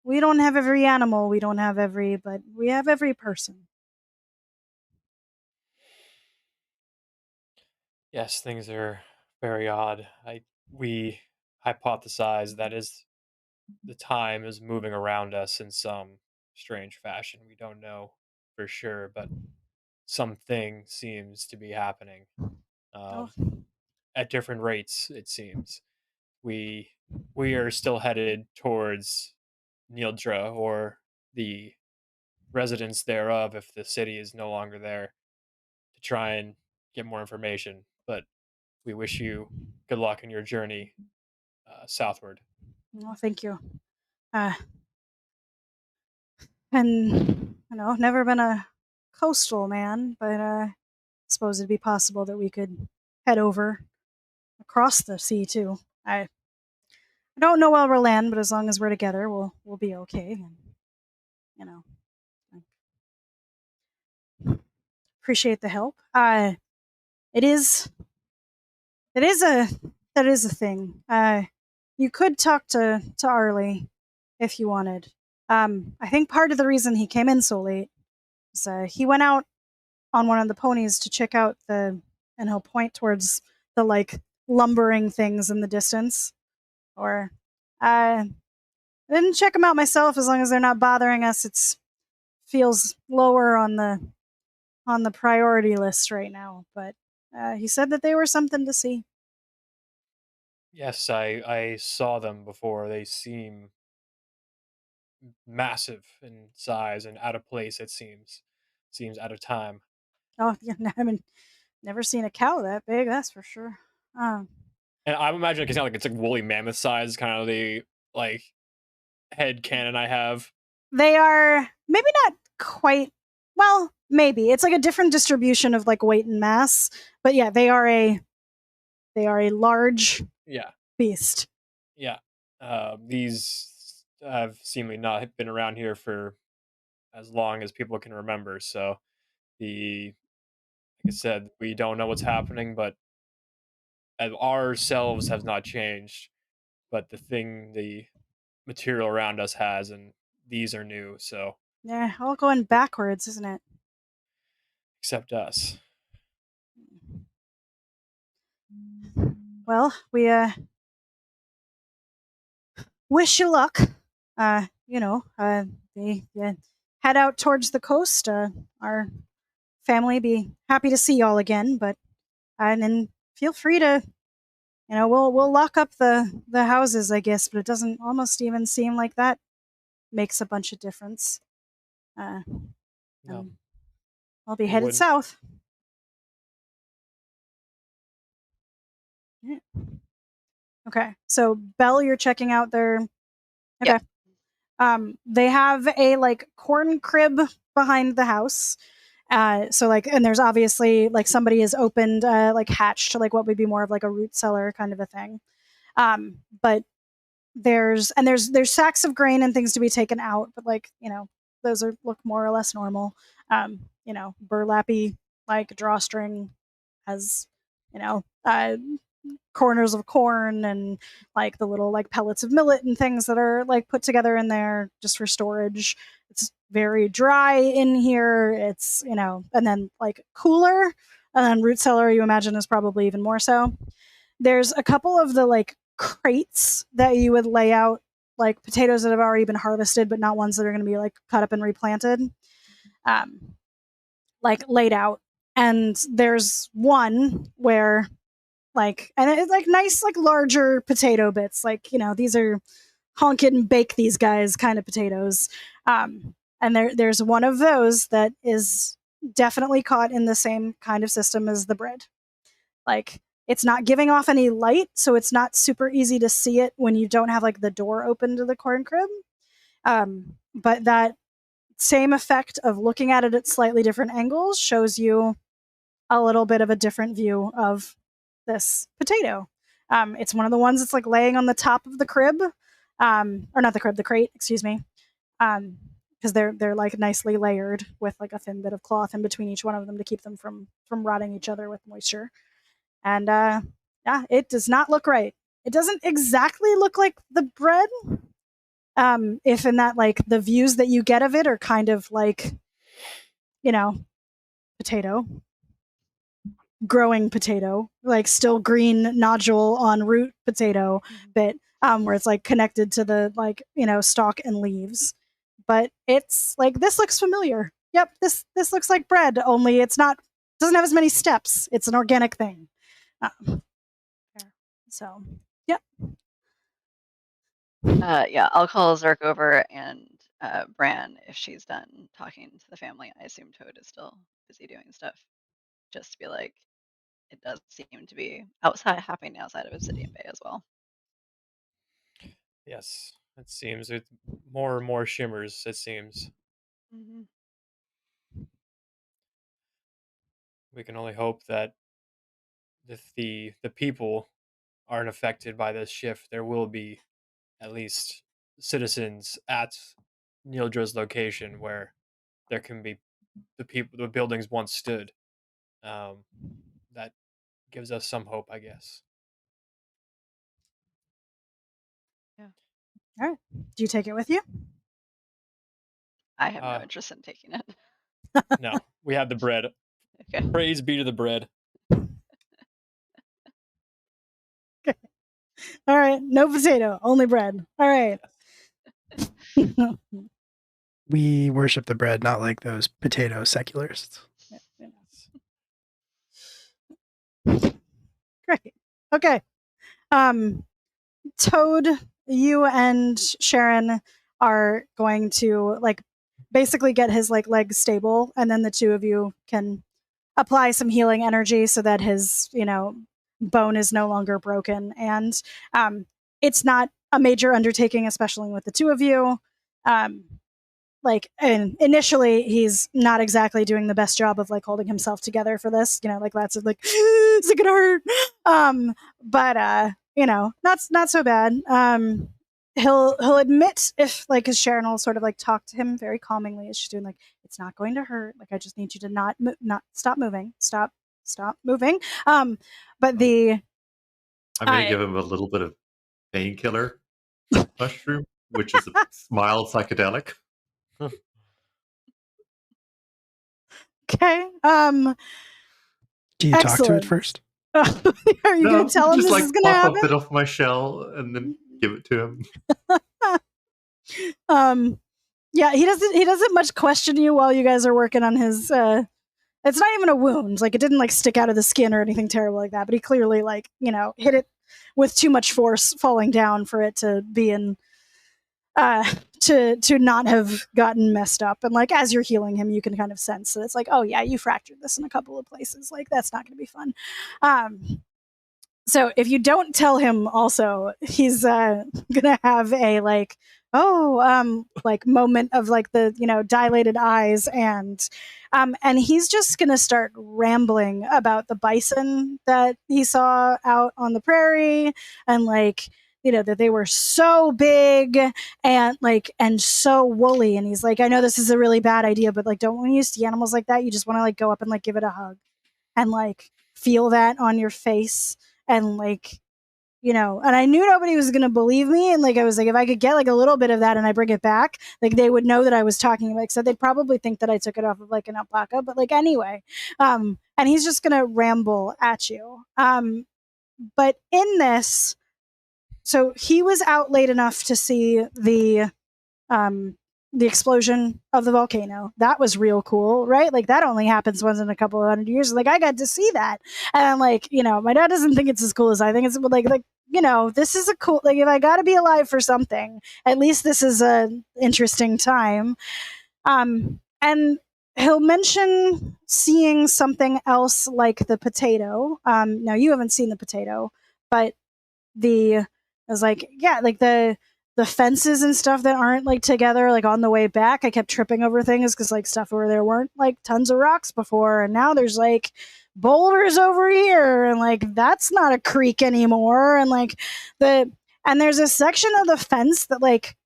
We don't have every animal, we don't have but we have every person. Yes, things are very odd. We hypothesize that is the time is moving around us in some strange fashion. We don't know for sure, but something seems to be happening at different rates. It seems we are still headed towards Nildra, or the residents thereof, if the city is no longer there, to try and get more information. But we wish you good luck in your journey southward. Oh, thank you. And never been a coastal man, but I suppose it'd be possible that we could head over across the sea too. I don't know where we'll land, but as long as we're together, we'll be okay. And appreciate the help. It is a thing. You could talk to Arlie if you wanted. I think part of the reason he came in so late is he went out on one of the ponies to check out and he'll point towards the like lumbering things in the distance. Or I didn't check them out myself. As long as they're not bothering us, it feels lower on the priority list right now. But he said that they were something to see. Yes, I saw them before. They seem massive in size and out of place. It seems out of time. Oh yeah, I mean, never seen a cow that big. That's for sure. And I'm imagining it's like woolly mammoth size, kind of the like head canon I have. They are maybe not quite. Well, maybe it's like a different distribution of like weight and mass, but yeah, they are a large beast. Yeah, these have seemingly not been around here for as long as people can remember. So like I said, we don't know what's happening, but ourselves have not changed. But the material around us has, and these are new. So yeah, all going backwards, isn't it? Except us. Well, we wish you luck. They head out towards the coast. Our family be happy to see y'all again, but and then feel free to, we'll lock up the houses, I guess, but it doesn't almost even seem like that makes a bunch of difference. No. I'll be It headed wouldn't. south. Yeah. Okay, so Belle, you're checking out their. Okay. Yeah. They have a like corn crib behind the house. So like, and there's obviously like somebody has opened like hatched like what would be more of like a root cellar kind of a thing. But there's sacks of grain and things to be taken out, but like, those look more or less normal. Burlappy like drawstring has, corners of corn and like the little like pellets of millet and things that are like put together in there just for storage. It's very dry in here. It's, and then like cooler, and then root cellar, you imagine, is probably even more so. There's a couple of the like crates that you would lay out like potatoes that have already been harvested, but not ones that are going to be like cut up and replanted, like laid out. And there's one where and it's like nice, like larger potato bits. Like, these are honk it and bake these guys kind of potatoes. And there's one of those that is definitely caught in the same kind of system as the bread. Like, it's not giving off any light, so it's not super easy to see it when you don't have like the door open to the corn crib. But that same effect of looking at it at slightly different angles shows you a little bit of a different view of this potato. It's one of the ones that's like laying on the top of the crib, or not the crib, the crate, excuse me, because they're like nicely layered with like a thin bit of cloth in between each one of them to keep them from rotting each other with moisture. And yeah, it does not look right. It doesn't exactly look like the bread. If in that like the views that you get of it are kind of like, potato, growing potato, like still green nodule on root potato bit, where it's like connected to the like, stalk and leaves. But it's like, this looks familiar. Yep, this looks like bread, only it's not, doesn't have as many steps. It's an organic thing. So, yep. Yeah, I'll call Zerk over and Bran if she's done talking to the family. I assume Toad is still busy doing stuff. Just to be like, it does seem to be happening outside of Obsidian Bay as well. Yes, it seems with more and more shimmers. It seems. Mm-hmm. We can only hope that if the people aren't affected by this shift, there will be at least citizens at Neildra's location where there can be the buildings once stood. That gives us some hope, I guess. Yeah. All right. Do you take it with you? I have no interest in taking it. No, we have the bread. Okay. Praise be to the bread. Okay. All right. No potato, only bread. All right. We worship the bread, not like those potato secularists. Great. Okay. Toad, you and Sharon are going to like basically get his like legs stable, and then the two of you can apply some healing energy so that his, bone is no longer broken. And it's not a major undertaking, especially with the two of you. And initially he's not exactly doing the best job of like holding himself together for this, like lots of like, is it gonna hurt? But not so bad. He'll admit if like, cause Sharon will sort of like talk to him very calmingly as she's doing like, it's not going to hurt. Like, I just need you to not stop moving. Stop moving. But I'm going to give him a little bit of painkiller mushroom, which is a mild psychedelic. Okay. Do you talk to it first? Are you No, going to tell him just this like is going to pop a happen? bit off my shell and then give it to him. Yeah, he doesn't much question you while you guys are working on his it's not even a wound. Like, it didn't like stick out of the skin or anything terrible like that, but he clearly like, hit it with too much force falling down for it to be in to not have gotten messed up. And like, as you're healing him, you can kind of sense that it's like, oh yeah, you fractured this in a couple of places. Like, that's not going to be fun. So if you don't tell him also, he's gonna have a like moment of like the dilated eyes, and he's just gonna start rambling about the bison that he saw out on the prairie, and like that they were so big and so woolly. And he's like, I know this is a really bad idea, but like, don't when you see animals like that, you just want to like go up and like give it a hug and like feel that on your face. And like, and I knew nobody was going to believe me. And like, I was like, if I could get like a little bit of that and I bring it back, like they would know that I was talking about, so they'd probably think that I took it off of like an alpaca, but like, anyway, and he's just going to ramble at you. But in this, so he was out late enough to see the explosion of the volcano. That was real cool, right? Like, that only happens once in a couple of 100 years. Like, I got to see that. And I'm like, my dad doesn't think it's as cool as I think. It's like, this is a cool, like, if I got to be alive for something, at least this is an interesting time. And he'll mention seeing something else like the potato. Now, you haven't seen the potato, but I was like, yeah, like the fences and stuff that aren't like together, like on the way back, I kept tripping over things because like stuff where there weren't like tons of rocks before, and now there's like boulders over here, and like that's not a creek anymore, and like and there's a section of the fence that like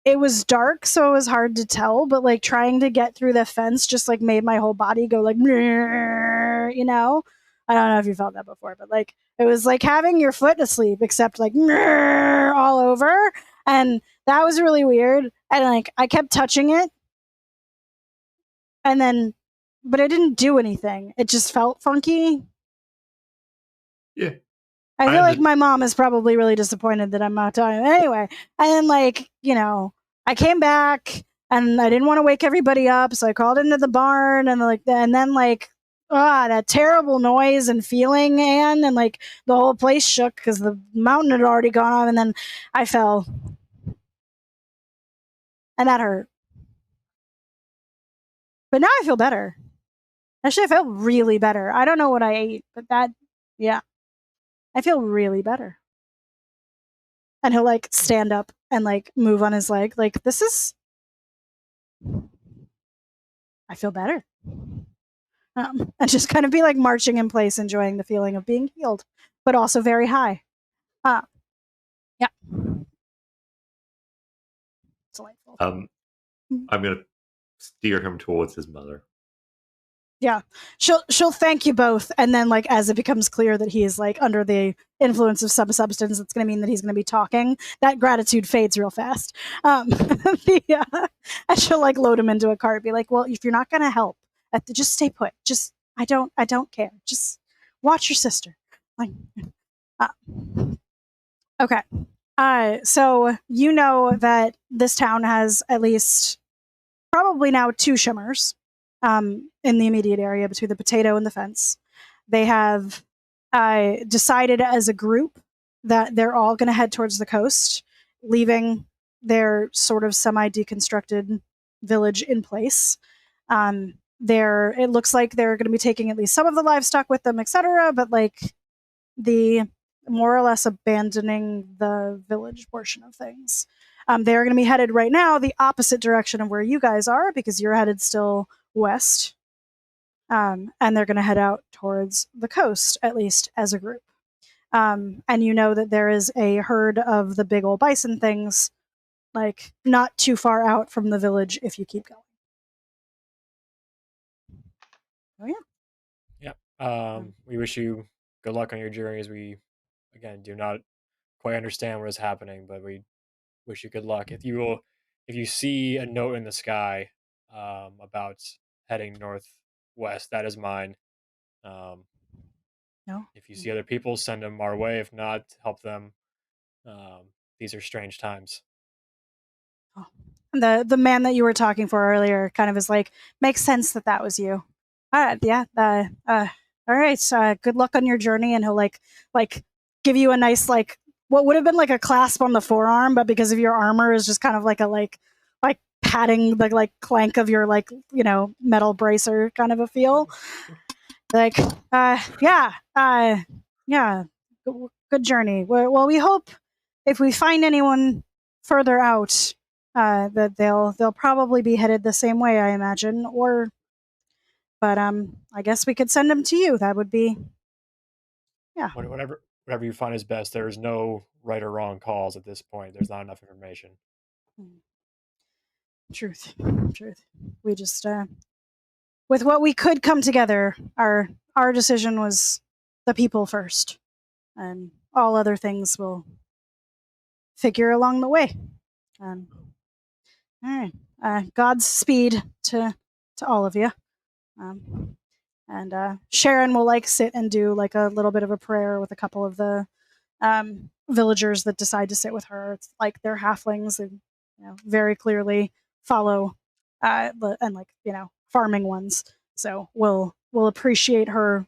it was dark, so it was hard to tell, but like trying to get through the fence just like made my whole body go like, I don't know if you felt that before, but like it was like having your foot asleep, except like all over. And that was really weird. And like I kept touching it. And then, but it didn't do anything. It just felt funky. Yeah. I feel like my mom is probably really disappointed that I'm not talking. Anyway, and then like, I came back and I didn't want to wake everybody up. So I called into the barn and then that terrible noise and feeling, Anne, and like the whole place shook because the mountain had already gone off, and then I fell. And that hurt. But now I feel better. Actually, I felt really better. I don't know what I ate, but yeah. I feel really better. And he'll like stand up and like move on his leg. Like, I feel better. And just kind of be like marching in place, enjoying the feeling of being healed, but also very high. Yeah. It's delightful. I'm going to steer him towards his mother. Yeah, she'll thank you both, and then like as it becomes clear that he is like under the influence of some substance, it's going to mean that he's going to be talking. That gratitude fades real fast. And she'll like load him into a cart, be like, "Well, if you're not going to help, just stay put. Just I don't care. Just watch your sister." Like, okay. So you know that this town has at least probably now 2 shimmers. In the immediate area between the potato and the fence. They have decided as a group that they're all going to head towards the coast, leaving their sort of semi-deconstructed village in place. It looks like they're going to be taking at least some of the livestock with them, etc., but like the more or less abandoning the village portion of things. They're going to be headed right now the opposite direction of where you guys are, because you're headed still west, and they're going to head out towards the coast, at least as a group. And you know that there is a herd of the big old bison things, like not too far out from the village if you keep going. Oh yeah. Yep. We wish you good luck on your journey, as we again do not quite understand what is happening, but we wish you good luck. If you see a note in the sky about heading northwest, that is mine. No. If you see other people, send them our way. If not, help them. These are strange times. Oh. The man that you were talking for earlier kind of is like, makes sense that was you. All right, yeah. All right. Good luck on your journey, and he'll like give you a nice like what would have been like a clasp on the forearm, but because of your armor is just kind of like a like patting the like clank of your like metal bracer kind of a feel. Like yeah. Good journey. Well, we hope if we find anyone further out, that they'll probably be headed the same way, I imagine. But I guess we could send them to you. That would be, yeah. Whatever you find is best. There is no right or wrong calls at this point. There's not enough information. Truth. We just with what we could come together. Our decision was the people first, and all other things will figure along the way. All right. Godspeed to all of you. And Sharon will like sit and do like a little bit of a prayer with a couple of the villagers that decide to sit with her. It's like they're halflings and very clearly follow and like farming ones. So we'll appreciate her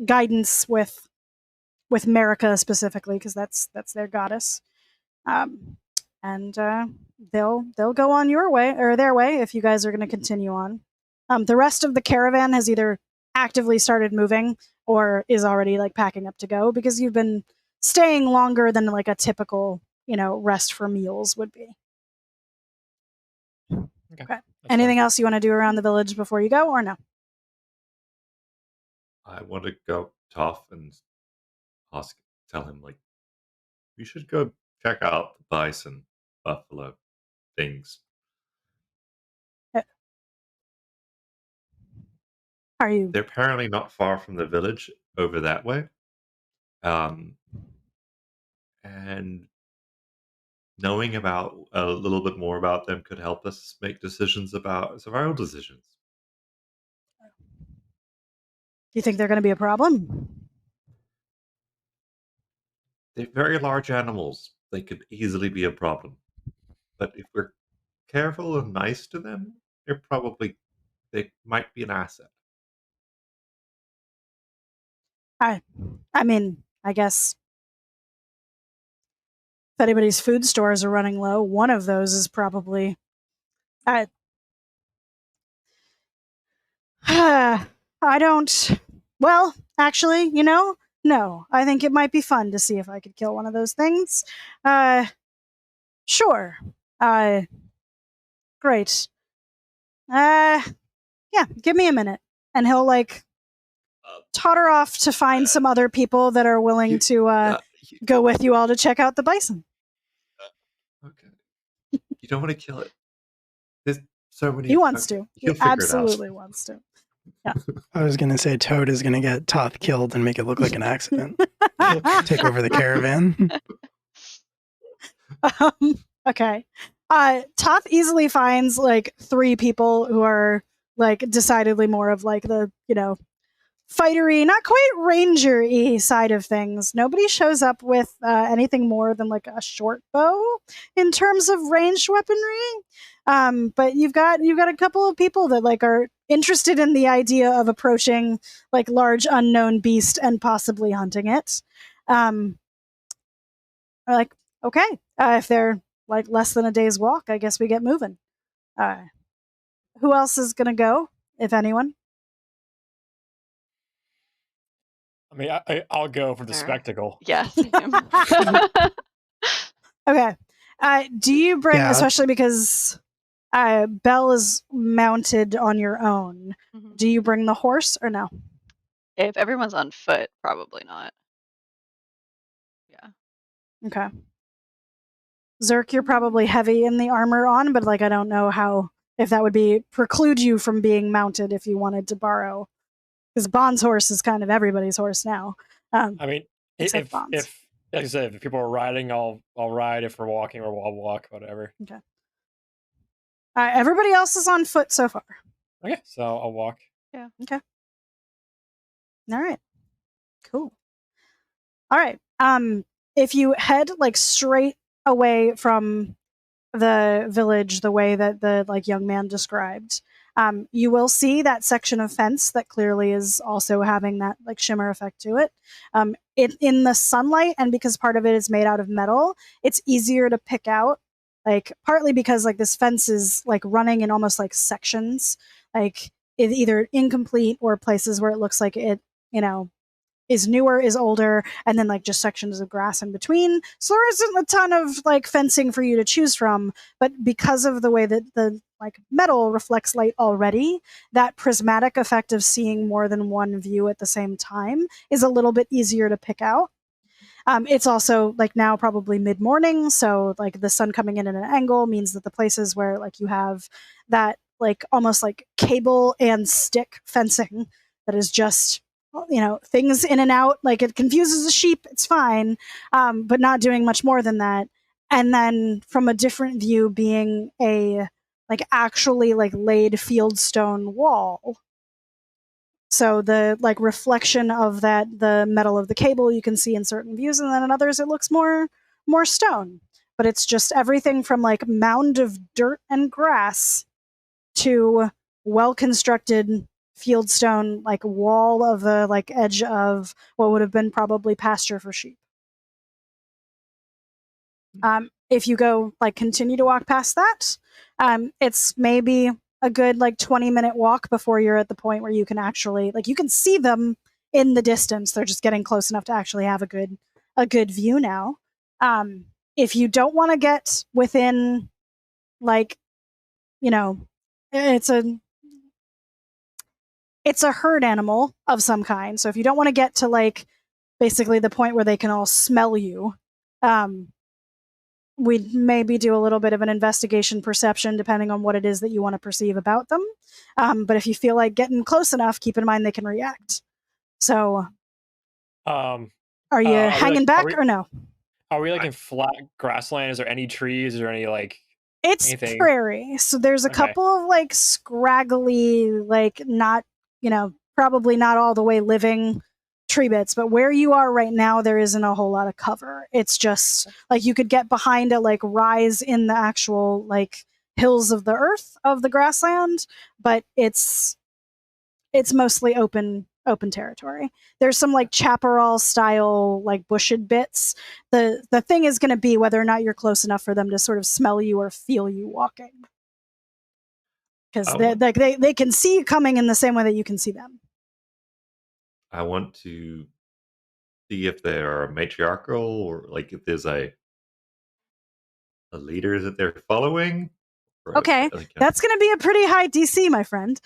guidance with Marika specifically, because that's their goddess. And they'll go on your way or their way if you guys are going to continue on. The rest of the caravan has either actively started moving or is already like packing up to go, because you've been staying longer than like a typical rest for meals would be. Okay. Anything else you want to do around the village before you go, or no? I want to go Toph and tell him like we should go check out the bison, buffalo things. Are you? They're apparently not far from the village over that way. And knowing about a little bit more about them could help us make decisions about survival decisions. Do you think they're going to be a problem? They're very large animals. They could easily be a problem. But if we're careful and nice to them, they might be an asset. I mean, I guess if anybody's food stores are running low, one of those is probably. I don't. Well, actually, no. I think it might be fun to see if I could kill one of those things. Sure. Great. Yeah, give me a minute. And he'll like totter off to find some other people that are willing to go with you all to check out the bison. Okay. You don't want to kill it. There's so many. He wants to. He absolutely wants to. Yeah. I was going to say Toad is going to get Toph killed and make it look like an accident. Take over the caravan. Okay. Toph easily finds like 3 people who are like decidedly more of like the, fightery, not quite ranger-y side of things. Nobody shows up with anything more than like a short bow in terms of ranged weaponry. But you've got a couple of people that like are interested in the idea of approaching like large unknown beast and possibly hunting it. Like, okay, if they're like less than a day's walk, I guess we get moving. Who else is gonna go, if anyone? I mean, I'll go for the spectacle. Yes. Okay. Do you bring, especially because Belle is mounted on your own, do you bring the horse or no? If everyone's on foot, probably not. Yeah. Okay. Zerk, you're probably heavy in the armor on, but like I don't know if that would preclude you from being mounted if you wanted to borrow. Because Bond's horse is kind of everybody's horse now. I mean, if like I said, if people are riding, I'll ride. If we're walking, I'll walk. Whatever. Okay. Everybody else is on foot so far. Okay, so I'll walk. Yeah. Okay. All right. Cool. All right. If you head like straight away from the village, the way that the like young man described, you will see that section of fence that clearly is also having that like shimmer effect to it. In the sunlight, and because part of it is made out of metal, it's easier to pick out. Like partly because like this fence is like running in almost like sections, like either incomplete or places where it looks like it, is newer, is older, and then like just sections of grass in between. So there isn't a ton of like fencing for you to choose from, but because of the way that the like metal reflects light already, that prismatic effect of seeing more than one view at the same time is a little bit easier to pick out. It's also like now probably mid-morning, so like the sun coming in at an angle means that the places where like you have that like almost like cable and stick fencing that is just things in and out, like it confuses the sheep, it's fine, but not doing much more than that. And then from a different view being a like actually like laid fieldstone wall. So the like reflection of that, the metal of the cable you can see in certain views, and then in others it looks more stone. But it's just everything from like mound of dirt and grass to well-constructed fieldstone like wall of the like edge of what would have been probably pasture for sheep. If you go like continue to walk past that, it's maybe a good like 20-minute walk before you're at the point where you can actually like you can see them in the distance. They're just getting close enough to actually have a good view now. If you don't want to get within like it's a herd animal of some kind. So if you don't want to get to like basically the point where they can all smell you, we'd maybe do a little bit of an investigation perception depending on what it is that you want to perceive about them. But if you feel like getting close enough, keep in mind they can react. So are you hanging back or no? Are we like in flat grassland? Is there any trees? Is there any like it's anything? Prairie. So there's a couple of like scraggly, like not, probably not all the way living tree bits, but where you are right now, there isn't a whole lot of cover. It's just like you could get behind a like rise in the actual like hills of the earth of the grassland, but it's mostly open territory. There's some like chaparral style like bushed bits. The thing is going to be whether or not you're close enough for them to sort of smell you or feel you walking, because they can see you coming in the same way that you can see them. I want to see if they are matriarchal or like if there's a leader that they're following. Okay, that's going to be a pretty high DC, my friend.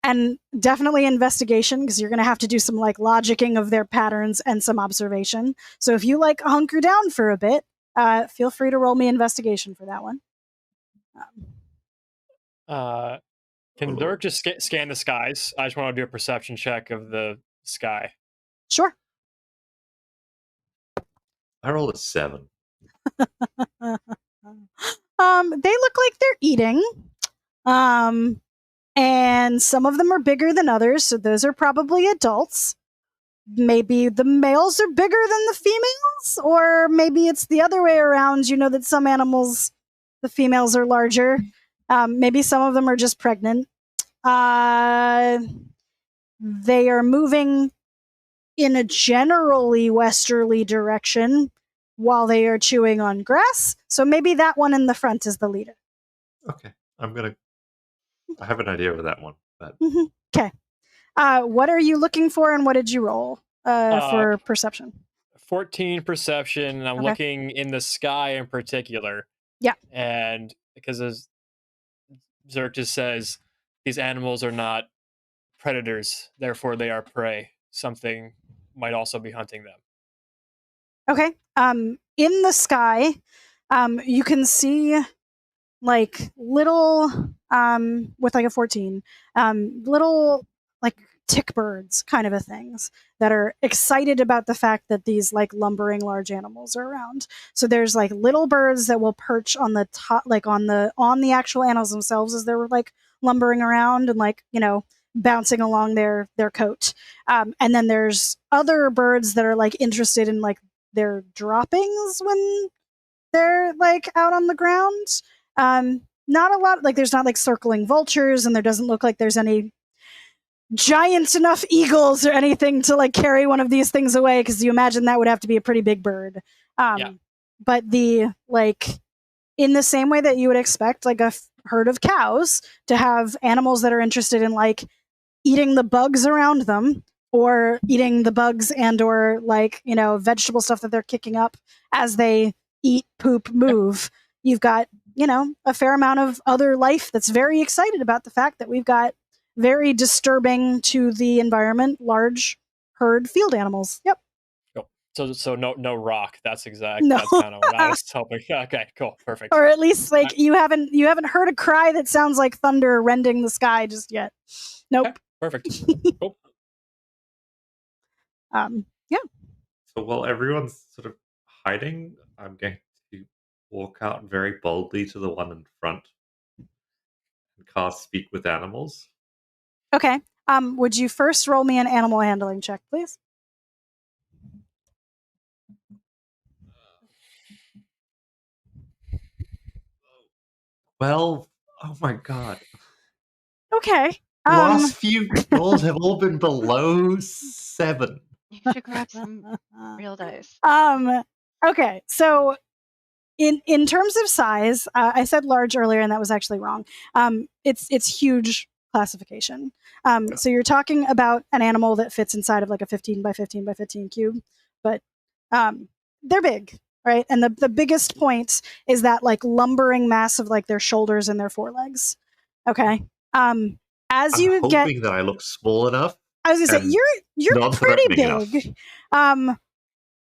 And definitely investigation, because you're going to have to do some like logicking of their patterns and some observation. So if you like hunker down for a bit, feel free to roll me investigation for that one. Can Dirk just scan the skies? I just want to do a perception check of the sky. Sure. I rolled a 7. They look like they're eating. And some of them are bigger than others, so those are probably adults. Maybe the males are bigger than the females, or maybe it's the other way around. You know that some animals, the females are larger. Maybe some of them are just pregnant. They are moving in a generally westerly direction while they are chewing on grass. So maybe that one in the front is the leader. Okay. I have an idea of that one. But... Okay. What are you looking for, and what did you roll for perception? 14 perception, and I'm looking in the sky in particular. Yeah. And because as Zerk just says, these animals are not predators, therefore they are prey. Something might also be hunting them. Okay. In the sky, you can see like little, with like a 14, little like tick birds kind of a things that are excited about the fact that these like lumbering large animals are around. So there's like little birds that will perch on the top, like on the actual animals themselves as they're like lumbering around and like, bouncing along their coat. And then there's other birds that are like interested in like their droppings when they're like out on the ground. Not a lot, like there's not like circling vultures, and there doesn't look like there's any giant enough eagles or anything to like carry one of these things away, because you imagine that would have to be a pretty big bird. But the like, in the same way that you would expect like a herd of cows to have animals that are interested in like eating the bugs around them, or eating the bugs and or like, you know, vegetable stuff that they're kicking up as they eat, poop, move. You've got, you know, a fair amount of other life that's very excited about the fact that we've got very disturbing to the environment large herd field animals. Yep. So no rock. That's exact. No. That's kind of what I was hoping. Okay, cool, perfect. Or at least like you haven't heard a cry that sounds like thunder rending the sky just yet. Nope. Okay, perfect. Cool. Yeah. So while everyone's sort of hiding, I'm going to walk out very boldly to the one in front and cast Speak with Animals. Okay. Would you first roll me an animal handling check, please? Well, oh my god. Okay. The last few rolls have all been below 7. You should grab some real dice. Okay. So in terms of size, I said large earlier, and that was actually wrong. It's huge classification. So you're talking about an animal that fits inside of like a 15 by 15 by 15 cube, but they're big, right? And the biggest point is that like lumbering mass of like their shoulders and their forelegs. Okay. As you I'm get, hoping that I look small enough. I was gonna say you're pretty big.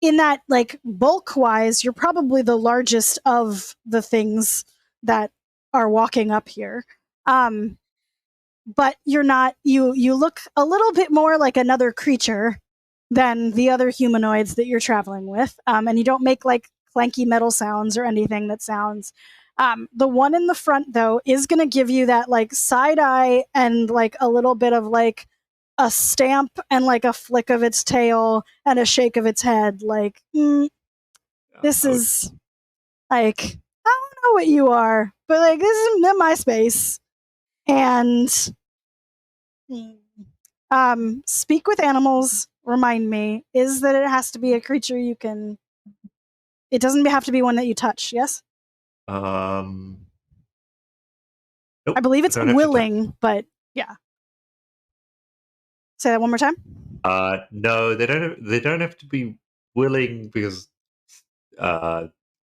In that like bulk wise, you're probably the largest of the things that are walking up here. But you're not. You look a little bit more like another creature than the other humanoids that you're traveling with, and you don't make like clanky metal sounds or anything that sounds. The one in the front, though, is going to give you that like side eye and like a little bit of like a stamp and like a flick of its tail and a shake of its head. Like, this is like, I don't know what you are, but like, this is my space. And Speak with Animals, remind me, is that it has to be a creature you can. It doesn't have to be one that you touch, yes? Nope, I believe it's willing, but yeah. Say that one more time. No, they don't have to be willing, because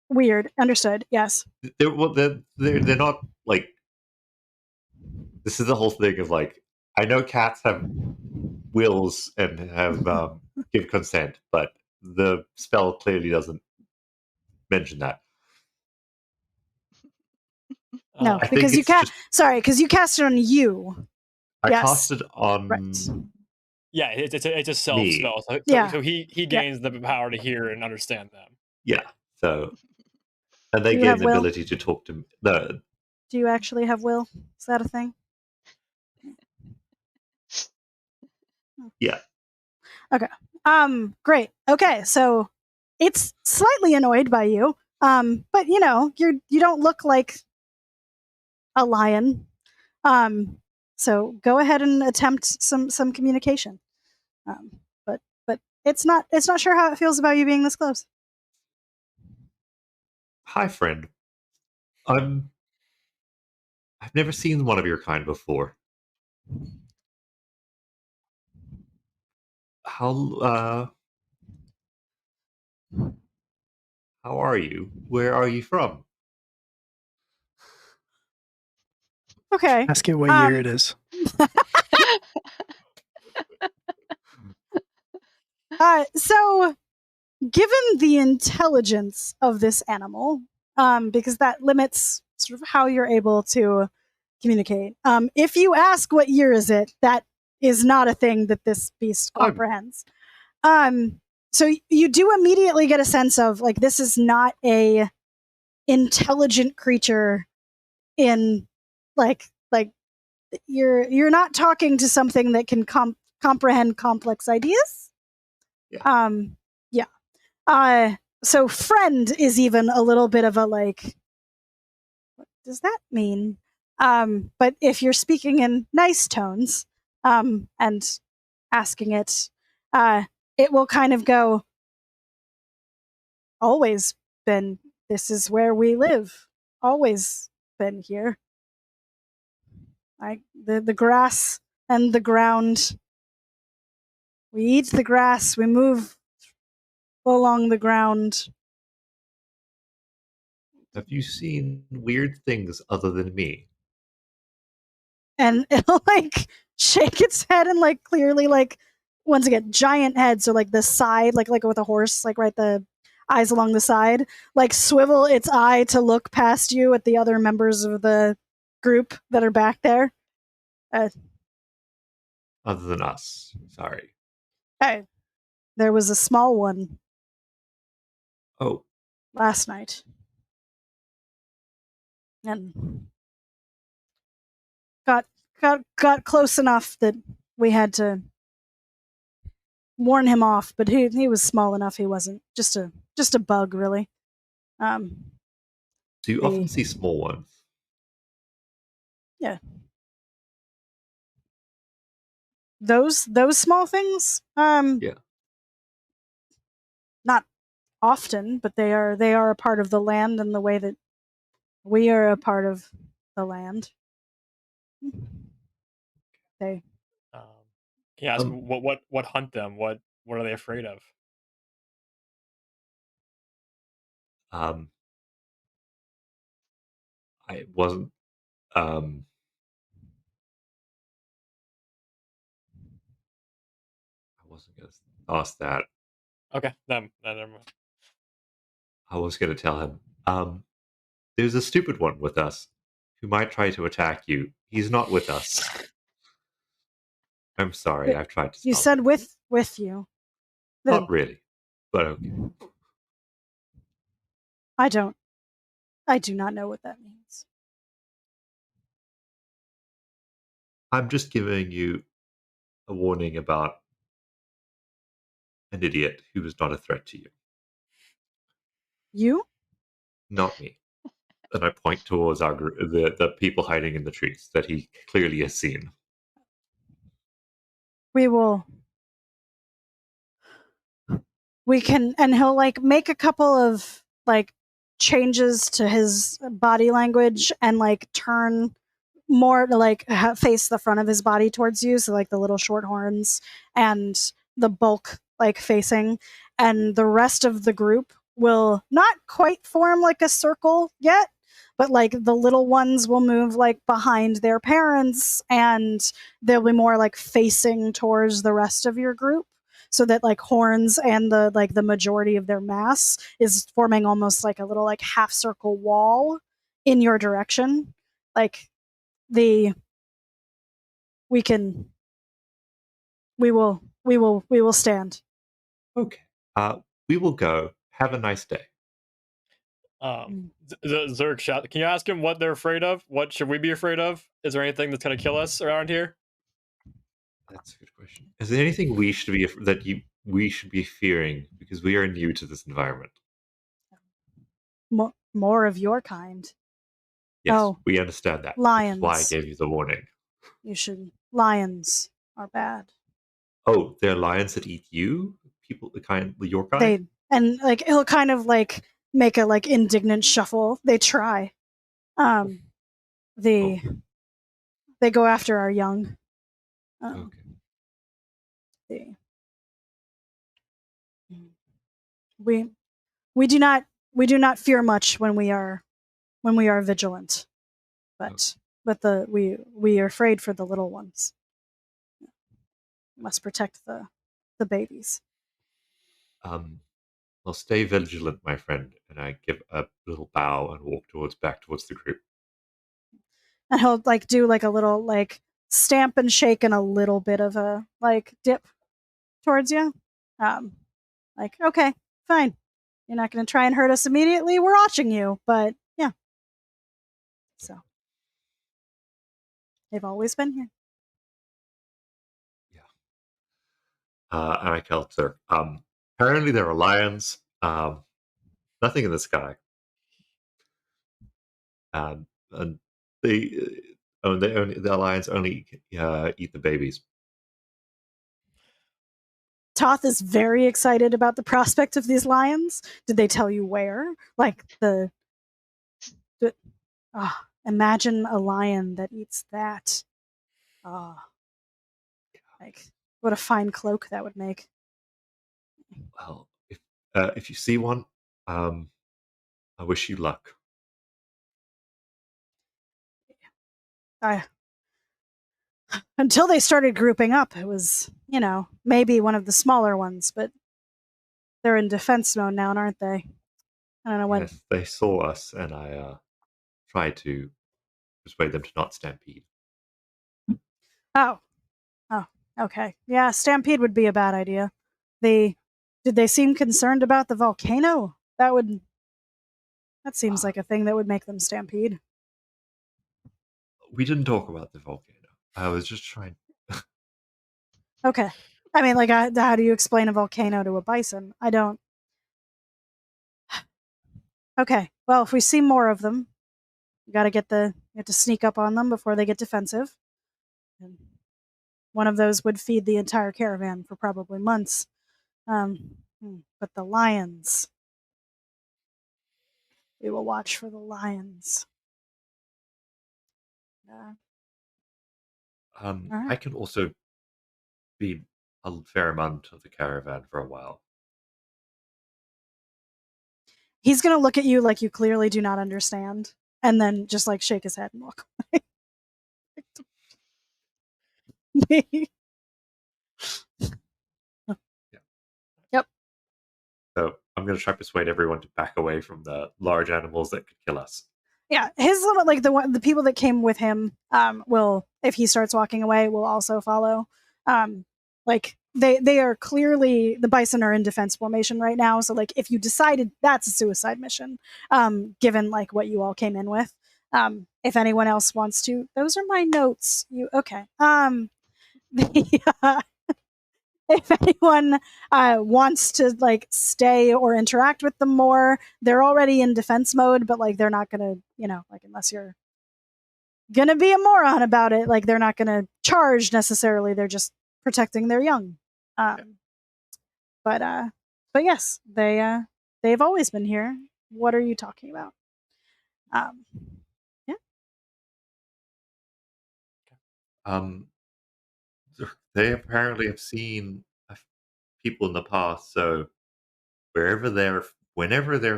weird. Understood. Yes. They're not like. This is the whole thing of like, I know cats have wills and have give consent, but the spell clearly doesn't mention that. No, because you can't. Sorry, because you cast it on you. I cast it on. Right. Yeah, it's a self spell. So he gains the power to hear and understand them. Yeah. So, and they gain the ability to talk to me. No. Do you actually have will? Is that a thing? Yeah. Okay. Great. Okay, so it's slightly annoyed by you. But you know, you don't look like a lion. So go ahead and attempt some communication. But it's not sure how it feels about you being this close. Hi, friend. I've never seen one of your kind before. How are you? Where are you from? Okay. Ask it what year it is. So, given the intelligence of this animal, because that limits sort of how you're able to communicate. If you ask what year is it, that is not a thing that this beast comprehends. So you do immediately get a sense of like, this is not a intelligent creature in like you're not talking to something that can comprehend complex ideas. Yeah. So friend is even a little bit of a like, what does that mean? But if you're speaking in nice tones, and asking it, it will kind of go, always been, this is where we live, always been here. Like the grass and the ground. We eat the grass, we move along the ground. Have you seen weird things other than me? And it'll like shake its head and like clearly like, once again, giant heads, so like the side, like with a horse, like right, the eyes along the side, like swivel its eye to look past you at the other members of the group that are back there. Other than us. Sorry. Hey, there was a small one Oh, last night. And got close enough that we had to warn him off, but he was small enough, he wasn't just a bug, really. do you often see small ones? Yeah. Those small things? Yeah. Not often, but they are a part of the land in the way that we are a part of the land. They Can you ask what hunt them? What are they afraid of? I wasn't I wasn't gonna ask that. Okay, never mind. I was gonna tell him. There's a stupid one with us who might try to attack you. He's not with us. I'm sorry, I've tried to stop you said him. with you. Not really, but okay. I do not know what that means. I'm just giving you a warning about an idiot who is not a threat to you. You? Not me. And I point towards the people hiding in the trees that he clearly has seen. We can, and he'll like make a couple of like changes to his body language and like turn more to like face the front of his body towards you, so like the little short horns and the bulk like facing, and the rest of the group will not quite form like a circle yet, but like the little ones will move like behind their parents, and they'll be more like facing towards the rest of your group, so that like horns and the majority of their mass is forming almost like a little like half circle wall in your direction. Like we will stand. Okay. We will go. Have a nice day. Zerk shout. Can you ask him what they're afraid of? What should we be afraid of? Is there anything that's going to kill us around here? That's a good question. Is there anything we should be fearing because we are new to this environment? More of your kind. Yes, we understand that. Lions. That's why I gave you the warning. Lions are bad. Oh, they're lions that eat you? People, your kind? And like he'll kind of like make a like indignant shuffle. They try. They go after our young. Okay. We do not fear much when we are vigilant, but we are afraid for the little ones. Must protect the babies. Well, stay vigilant, my friend. And I give a little bow and walk back towards the group. And he'll like do like a little like stamp and shake and a little bit of a like dip towards you. Like, okay, fine. You're not going to try and hurt us immediately. We're watching you, but yeah. So They've always been here. And I tell Zerk, apparently there are lions. Nothing in the sky. And the lions only eat the babies. Toth is very excited about the prospect of these lions. Did they tell you where? Like imagine a lion that eats that. Like what a fine cloak that would make. Well, if you see one, I wish you luck. Until they started grouping up, it was, maybe one of the smaller ones, but they're in defense mode now, aren't they? I don't know what. Yes, they saw us, and I tried to persuade them to not stampede. Oh, okay. Yeah, stampede would be a bad idea. Did they seem concerned about the volcano? That seems like a thing that would make them stampede. We didn't talk about the volcano. I was just trying. Okay. I mean, like, how do you explain a volcano to a bison? I don't. Okay. Well, if we see more of them, you have to sneak up on them before they get defensive. And one of those would feed the entire caravan for probably months. But the lions. We will watch for the lions. Right. I can also feed a fair amount of the caravan for a while. He's going to look at you like you clearly do not understand, and then just like shake his head and walk away. Yep. So I'm going to try to persuade everyone to back away from the large animals that could kill us. Yeah, his little the people that came with him will, if he starts walking away, will also follow. They are clearly, the bison are in defense formation right now. So like if you decided that's a suicide mission, given like what you all came in with, if anyone else wants to, those are my notes. Okay. If anyone wants to like stay or interact with them more, they're already in defense mode, but like they're not gonna, like unless you're gonna be a moron about it, like they're not gonna charge necessarily. They're just protecting their young. But yes, they've always been here. What are you talking about? They apparently have seen people in the past, so whenever they're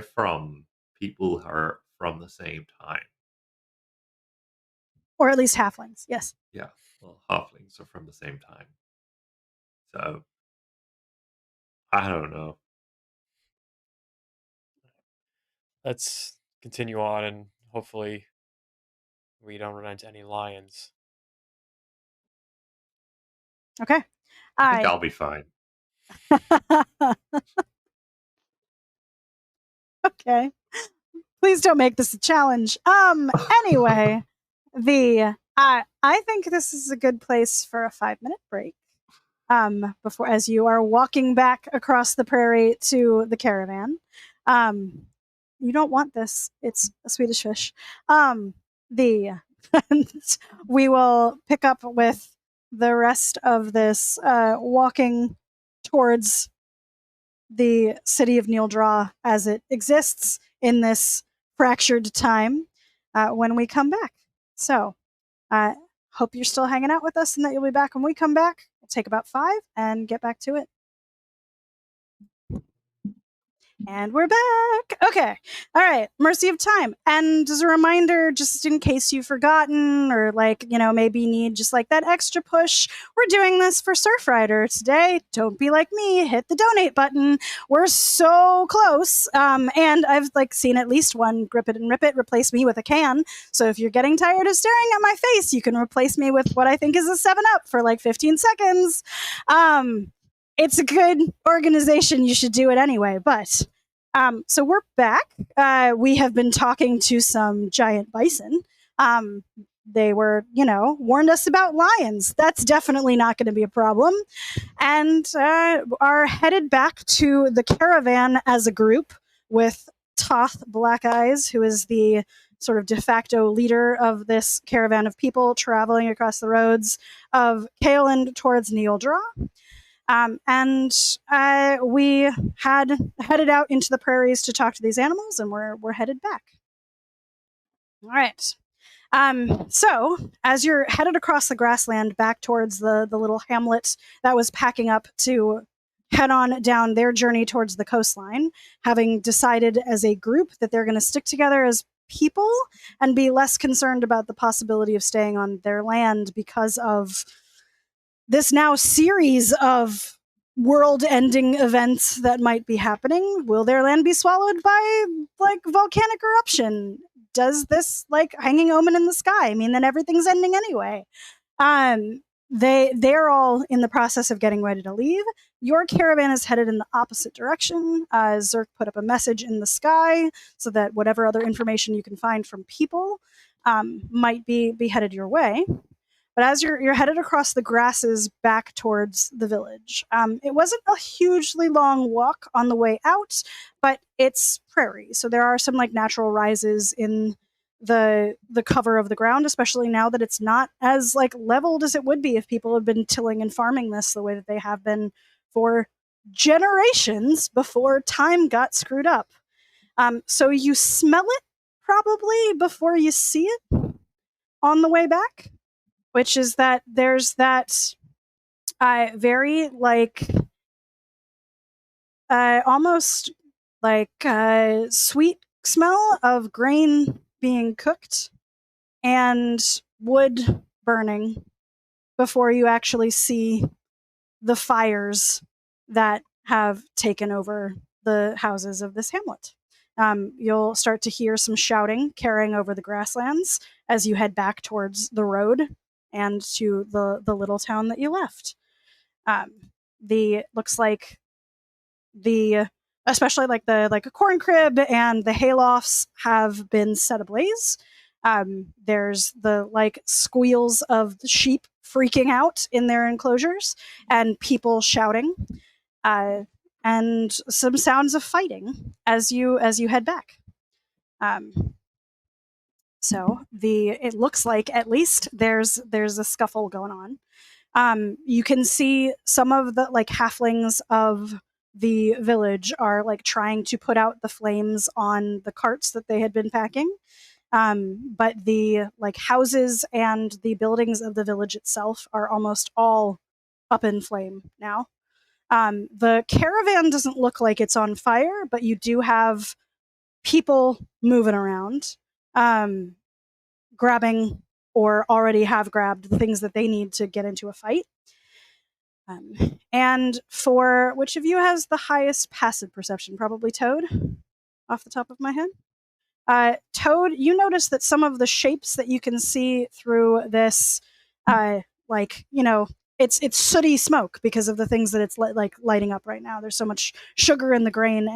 from, people are from the same time. Or at least halflings, yes. Yeah, well, halflings are from the same time. So, I don't know. Let's continue on, and hopefully we don't run into any lions. Okay. I think I'll be fine. Okay. Please don't make this a challenge. Anyway, I think this is a good place for a 5-minute break. Before, as you are walking back across the prairie to the caravan. You don't want this. It's a Swedish fish. We will pick up with the rest of this walking towards the city of Neildraw as it exists in this fractured time when we come back. So, hope you're still hanging out with us and that you'll be back when we come back. We'll take about 5 and get back to it. And we're back. Okay. All right. Mercy of time. And as a reminder, just in case you've forgotten or maybe need just like that extra push, we're doing this for Surfrider today. Don't be like me. Hit the donate button. We're so close. And I've seen at least one Grip It and Rip It replace me with a can. So if you're getting tired of staring at my face, you can replace me with what I think is a 7-Up for 15 seconds. It's a good organization. You should do it anyway. But so we're back. We have been talking to some giant bison. they were, warned us about lions. That's definitely not going to be a problem. And are headed back to the caravan as a group with Toth Black Eyes, who is the sort of de facto leader of this caravan of people traveling across the roads of Kaeland towards Neildra. And we had headed out into the prairies to talk to these animals, and we're headed back. All right. So as you're headed across the grassland back towards the little hamlet that was packing up to head on down their journey towards the coastline, having decided as a group that they're going to stick together as people and be less concerned about the possibility of staying on their land because of this now series of world-ending events that might be happening. Will their land be swallowed by volcanic eruption? Does this hanging omen in the sky mean that everything's ending anyway? They're all in the process of getting ready to leave. Your caravan is headed in the opposite direction. Zerk put up a message in the sky so that whatever other information you can find from people might be headed your way. But as you're headed across the grasses back towards the village, it wasn't a hugely long walk on the way out, but it's prairie. So there are some natural rises in the cover of the ground, especially now that it's not as leveled as it would be if people had been tilling and farming this the way that they have been for generations before time got screwed up. So you smell it probably before you see it on the way back, which is that there's that very almost sweet smell of grain being cooked and wood burning before you actually see the fires that have taken over the houses of this hamlet. You'll start to hear some shouting carrying over the grasslands as you head back towards the road and to the little town that you left. Looks like especially the corn crib and the haylofts have been set ablaze. There's the squeals of the sheep freaking out in their enclosures and people shouting, and some sounds of fighting as you head back. So it looks like at least there's a scuffle going on. You can see some of the halflings of the village are trying to put out the flames on the carts that they had been packing. But the houses and the buildings of the village itself are almost all up in flame now. The caravan doesn't look like it's on fire, but you do have people moving around, grabbing or already have grabbed the things that they need to get into a fight. And for which of you has the highest passive perception? Probably Toad, off the top of my head. Toad, you notice that some of the shapes that you can see through this, it's sooty smoke because of the things that it's lighting up right now. There's so much sugar in the grain,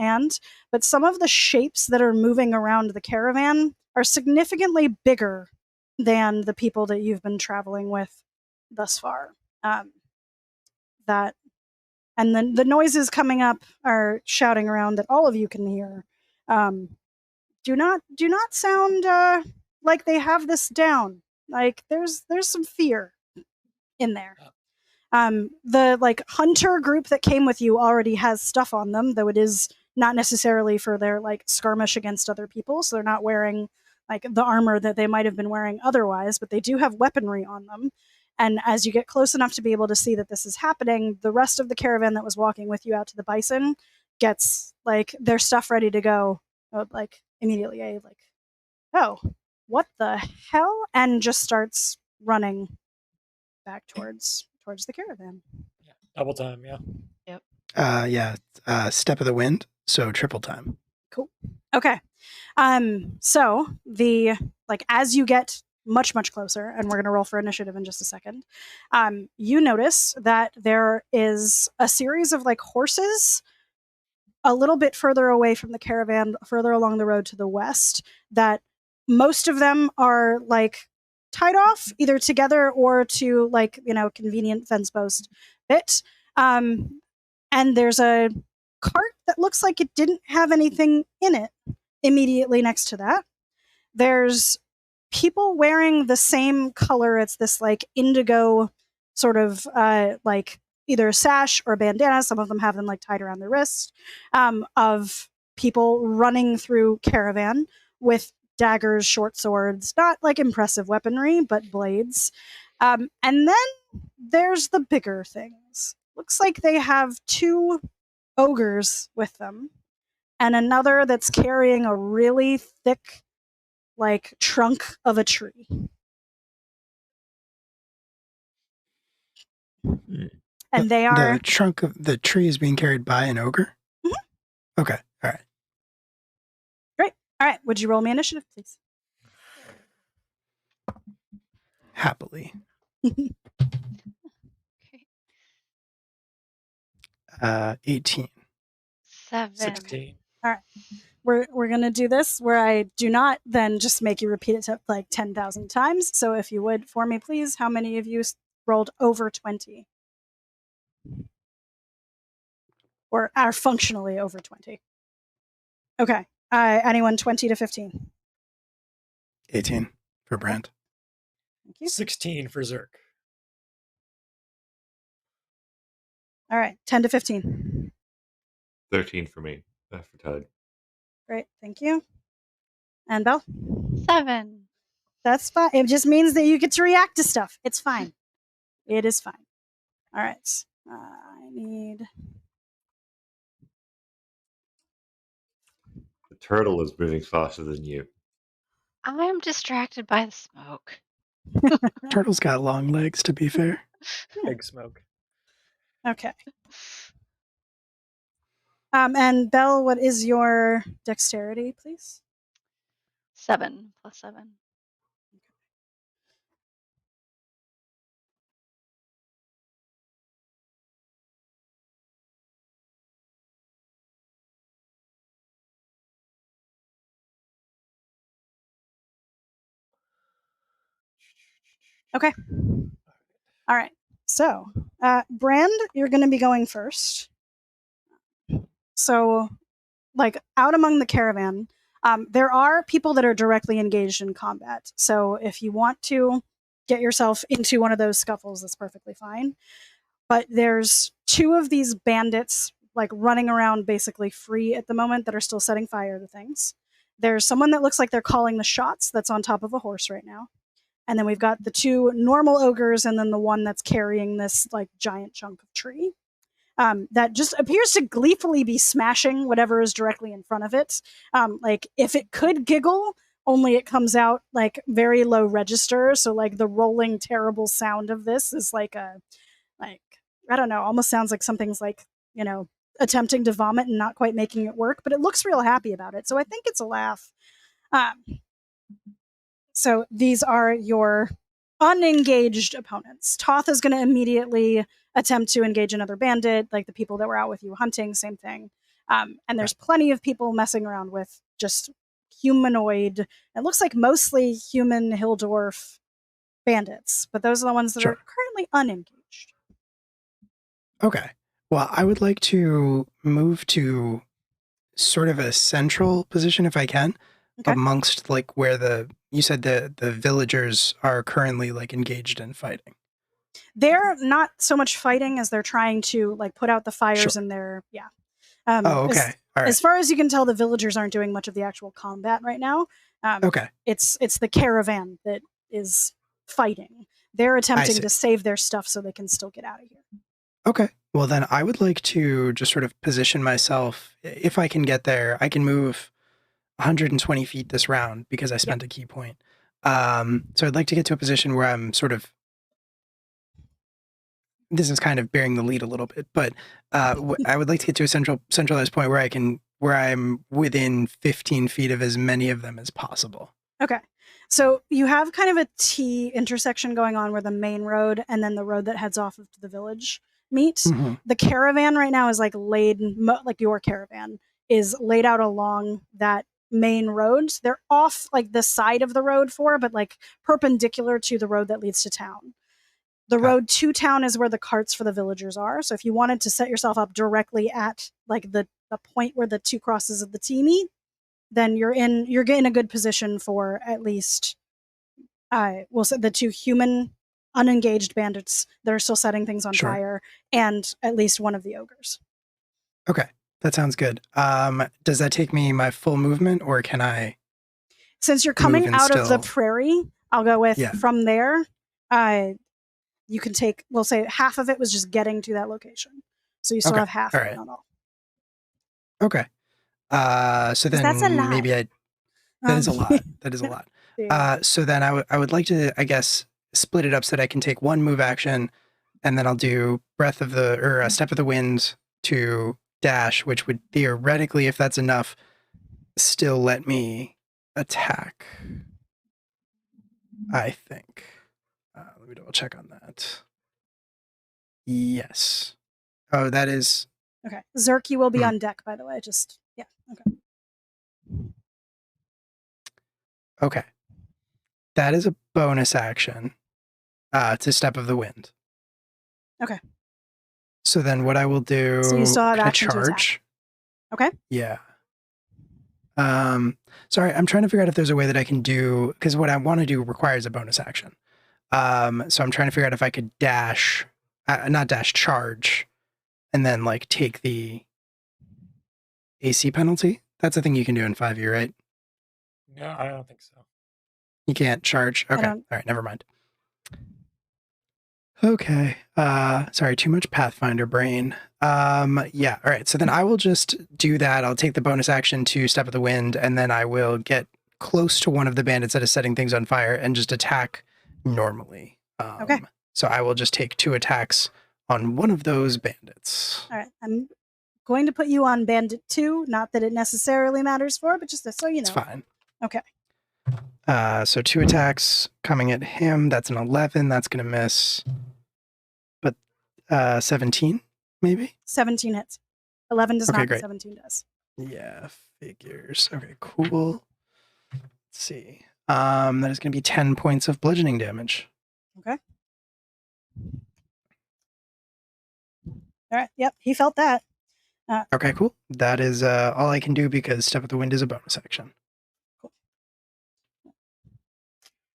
but some of the shapes that are moving around the caravan are significantly bigger than the people that you've been traveling with thus far. And then the noises coming up are shouting around that all of you can hear. Do not sound like they have this down. There's some fear in there. The hunter group that came with you already has stuff on them, though it is not necessarily for their skirmish against other people. So they're not wearing the armor that they might have been wearing otherwise, but they do have weaponry on them. And as you get close enough to be able to see that this is happening, the rest of the caravan that was walking with you out to the bison gets their stuff ready to go. Immediately, oh, what the hell? And just starts running back towards the caravan. Yeah, double time, yeah. Yep. Step of the wind, so triple time. Cool. Okay. So as you get much, much closer, and we're going to roll for initiative in just a second, you notice that there is a series of horses a little bit further away from the caravan, further along the road to the west, that most of them are tied off, either together or to like, convenient fence post bit. And there's a cart that looks like it didn't have anything in it immediately next to that. There's people wearing the same color. It's this like indigo sort of like either a sash or a bandana. Some of them have them like tied around their wrist, of people running through caravan with daggers, short swords, not like impressive weaponry, but blades. And then there's the bigger things. Looks like they have 2 ogres with them and another that's carrying a really thick like trunk of a tree. And they are the trunk of the tree is being carried by an ogre. Mm-hmm. Okay, all right, great. All right, would you roll me initiative, please? happily. Okay. 18. 7. 16. We're gonna do this where I do not then just make you repeat it to like 10,000 times. So if you would for me, please, how many of you rolled over 20? Or are functionally over 20? Okay. Anyone 20 to 15? 18 for Brand. Thank you. 16 for Zerk. All right. 10 to 15. 13 for me. For Toad. Great. Thank you. And Belle? 7. That's fine. It just means that you get to react to stuff. It's fine. It is fine. All right. I need... The turtle is moving faster than you. I'm distracted by the smoke. Turtle's got long legs, to be fair. Big smoke. Okay. And Belle, what is your dexterity, please? 7 plus 7. Okay. All right. So, Brand, you're going to be going first. So, like, out among the caravan, there are people that are directly engaged in combat. So, if you want to get yourself into one of those scuffles, that's perfectly fine. But there's 2 of these bandits, like, running around basically free at the moment that are still setting fire to things. There's someone that looks like they're calling the shots that's on top of a horse right now. And then we've got the 2 normal ogres and then the one that's carrying this like giant chunk of tree that just appears to gleefully be smashing whatever is directly in front of it. Like if it could giggle, only it comes out like very low register. So like the rolling terrible sound of this is like I don't know, almost sounds like something's like, attempting to vomit and not quite making it work, but it looks real happy about it. So I think it's a laugh. So these are your unengaged opponents. Toth is going to immediately attempt to engage another bandit, like the people that were out with you hunting, same thing. And there's plenty of people messing around with just humanoid, it looks like mostly human hill dwarf bandits, but those are the ones that are currently unengaged. Okay. Well, I would like to move to sort of a central position if I can, amongst like where you said the villagers are currently like engaged in fighting. They're not so much fighting as they're trying to like put out the fires in their okay. All right. As far as you can tell, the villagers aren't doing much of the actual combat right now. Okay. It's the caravan that is fighting. They're attempting to save their stuff so they can still get out of here. Okay. Well, then I would like to just sort of position myself. If I can get there, I can move 120 feet this round because I spent a key point. So I'd like to get to a position where I'm sort of, this is kind of bearing the lead a little bit, but I would like to get to a centralized point where I'm within 15 feet of as many of them as possible. Okay. So you have kind of a T intersection going on where the main road and then the road that heads off of the village meet. Mm-hmm. The caravan right now is like laid, like your caravan is laid out along that main roads. They're off like the side of the road but like perpendicular to the road that leads to town. The road to town is where the carts for the villagers are. So if you wanted to set yourself up directly at like the point where the two crosses of the T meet, then you're in a good position for at least we'll say the two human unengaged bandits that are still setting things on fire, and at least one of the ogres. Okay, that sounds good. Does that take me my full movement, or can I? Since you're coming out of the prairie, I'll go with from there. You can take, we'll say half of it was just getting to that location. So you still have half of it on all. Okay. So then that's a lot. maybe that is a lot. That is a lot. So then I would like to, I guess, split it up so that I can take one move action, and then I'll do Step of the Wind to dash, which would theoretically, if that's enough, still let me attack. I think. Let me double check on that. Yes. Oh, that is... Okay. Zerk, you will be on deck, by the way. Just, yeah. Okay. Okay. That is a bonus action to Step of the Wind. Okay. So then what I will do... So you still have action charge. To attack. Okay. Yeah. Sorry, I'm trying to figure out if there's a way that I can do... Because what I want to do requires a bonus action. So I'm trying to figure out if I could dash... not dash, charge. And then, like, take the AC penalty. That's a thing you can do in 5e, right? No, I don't think so. You can't charge? Okay. All right, never mind. Okay. Sorry, too much Pathfinder brain. Yeah, all right. So then I will just do that. I'll take the bonus action to Step of the Wind, and then I will get close to one of the bandits that is setting things on fire and just attack normally. Okay. So I will just take 2 attacks on one of those bandits. All right. I'm going to put you on bandit 2. Not that it necessarily matters for, but just so you know. It's fine. Okay. So 2 attacks coming at him. That's an 11. That's going to miss. But 17, maybe? 17 hits. 11 does not, great. 17 does. Yeah, figures. Okay, cool. Let's see. That is going to be 10 points of bludgeoning damage. Okay. All right. Yep, he felt that. Okay, cool. That is all I can do because Step of the Wind is a bonus action. Cool.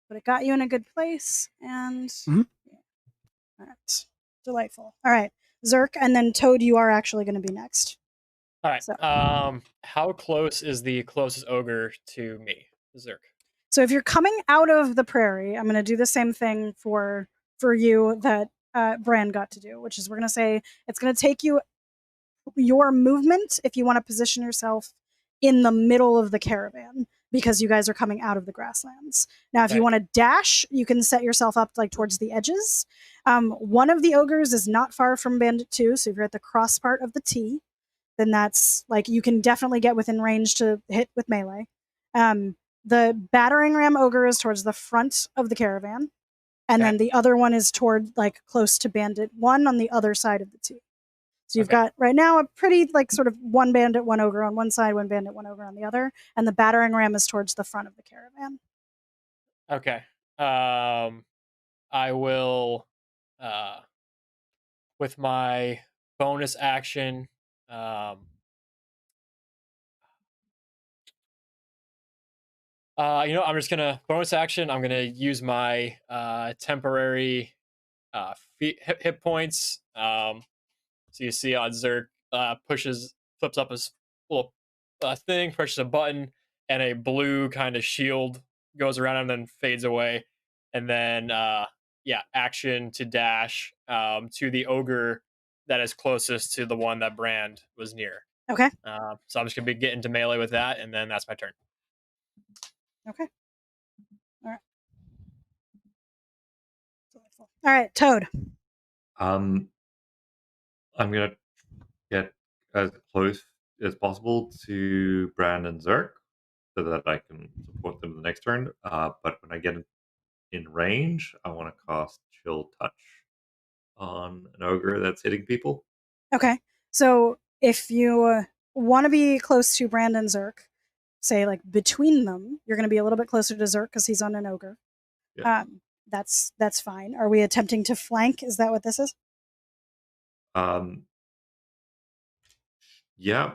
But it got you in a good place, and all right, delightful. All right, Zerk, and then Toad, you are actually going to be next. All right. So. How close is the closest ogre to me, Zerk? So if you're coming out of the prairie, I'm going to do the same thing for you that Bran got to do, which is we're going to say it's going to take you your movement if you want to position yourself in the middle of the caravan because you guys are coming out of the grasslands. Now, if you want to dash, you can set yourself up like towards the edges. One of the ogres is not far from Bandit 2, so if you're at the cross part of the T, then that's like you can definitely get within range to hit with melee. The battering ram ogre is towards the front of the caravan. And then the other one is toward like close to Bandit 1 on the other side of the T. So you've got right now a pretty like sort of one bandit, one ogre on one side, one bandit, one ogre on the other. And the battering ram is towards the front of the caravan. Okay. I will with my bonus action I'm just gonna bonus action. I'm gonna use my temporary hit points. So you see on Zerk flips up his little thing, pushes a button, and a blue kind of shield goes around him, and then fades away. And then action to dash to the ogre that is closest to the one that Brand was near. Okay. So I'm just gonna be getting to melee with that, and then that's my turn. Okay. All right. All right, Toad. I'm gonna get as close as possible to Bran and Zerk so that I can support them the next turn. But when I get in range, I want to cast Chill Touch on an ogre that's hitting people. Okay. So if you want to be close to Bran and Zerk, say like between them, you're going to be a little bit closer to Zerk because he's on an ogre. Yeah. That's fine. Are we attempting to flank? Is that what this is? Yeah,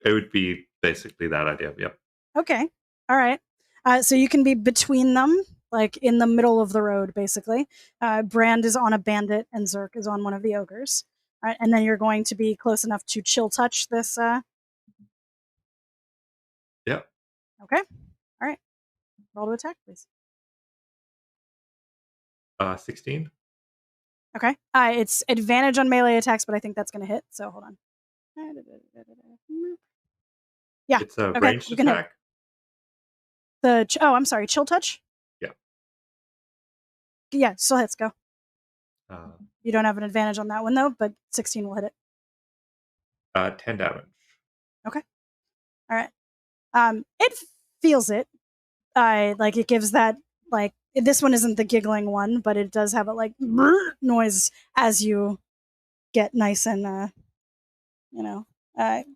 it would be basically that idea. Yep. Okay. All right. So you can be between them, like in the middle of the road, basically. Brand is on a bandit and Zerk is on one of the ogres. All right. And then you're going to be close enough to chill touch this. Yep. Okay. All right. Roll to attack, please. 16. Okay. It's advantage on melee attacks, but I think that's going to hit. So hold on. Yeah. It's a okay, ranged you can hit. attack. I'm sorry, chill touch? Yeah. Yeah, still hits, go. Uh, You don't have an advantage on that one though, but 16 will hit it. 10 damage. Okay. All right. It feels it. Like it gives that like this one isn't the giggling one, but it does have a like noise as you get nice and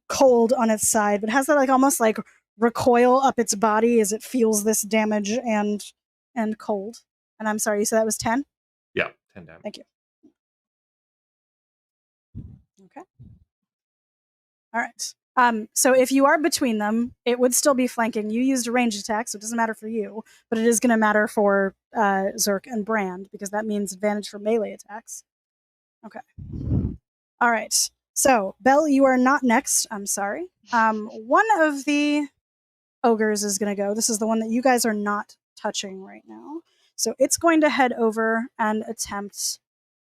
cold on its side, but it has that like almost like recoil up its body as it feels this damage and cold. And I'm sorry, you said that was 10? Yeah, 10 damage. Thank you. Okay. All right. So if you are between them, it would still be flanking. You used a ranged attack, so it doesn't matter for you, but it is going to matter for Zerk and Brand because that means advantage for melee attacks. Okay. All right. So, Belle, you are not next. I'm sorry. One of the ogres is going to go. This is the one that you guys are not touching right now. So it's going to head over and attempt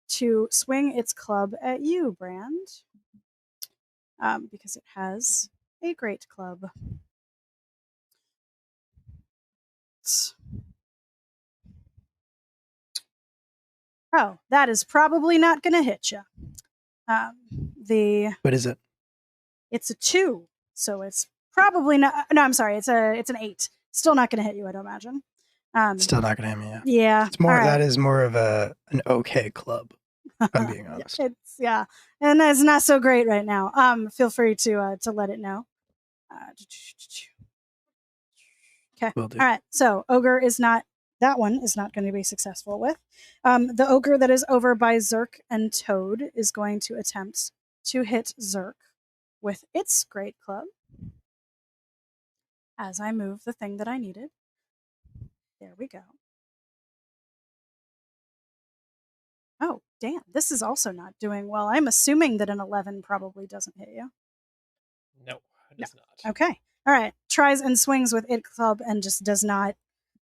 to swing its club at you, Brand, because it has a great club. Oh, that is probably not going to hit you. What is it? It's a 2, so it's probably not. No, I'm sorry. It's an 8. Still not going to hit you, I don't imagine. Still not gonna hit me. Yeah. It's more. All right. That is more of an okay club. If I'm being honest. It's and it's not so great right now. Feel free to let it know. Okay. Will do. All right. So ogre is not. That one is not going to be successful with. The ogre that is over by Zerk and Toad is going to attempt to hit Zerk with its great club. As I move the thing that I needed. There we go. Oh, damn. This is also not doing well. I'm assuming that an 11 probably doesn't hit you. No, it does not. Okay. All right. Tries and swings with it club and just does not.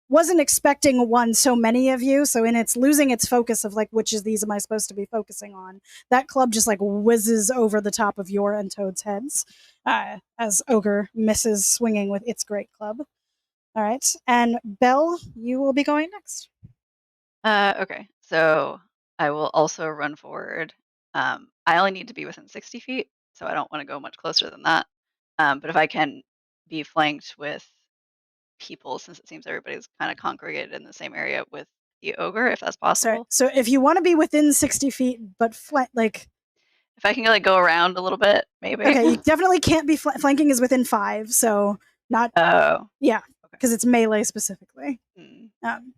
Wasn't expecting one so many of you, so in its losing its focus of like which of these am I supposed to be focusing on, that club just like whizzes over the top of your and Toad's heads as Ogre misses swinging with its great club. All right, and Belle, you will be going next. Okay, so I will also run forward. I only need to be within 60 feet, so I don't want to go much closer than that. But if I can be flanked with people, since it seems everybody's kind of congregated in the same area with the ogre, if that's possible. So if you want to be within 60 feet, but like if I can like go around a little bit, maybe. Okay, you definitely can't be flanking is within 5, so not. Oh. Yeah, because it's melee specifically.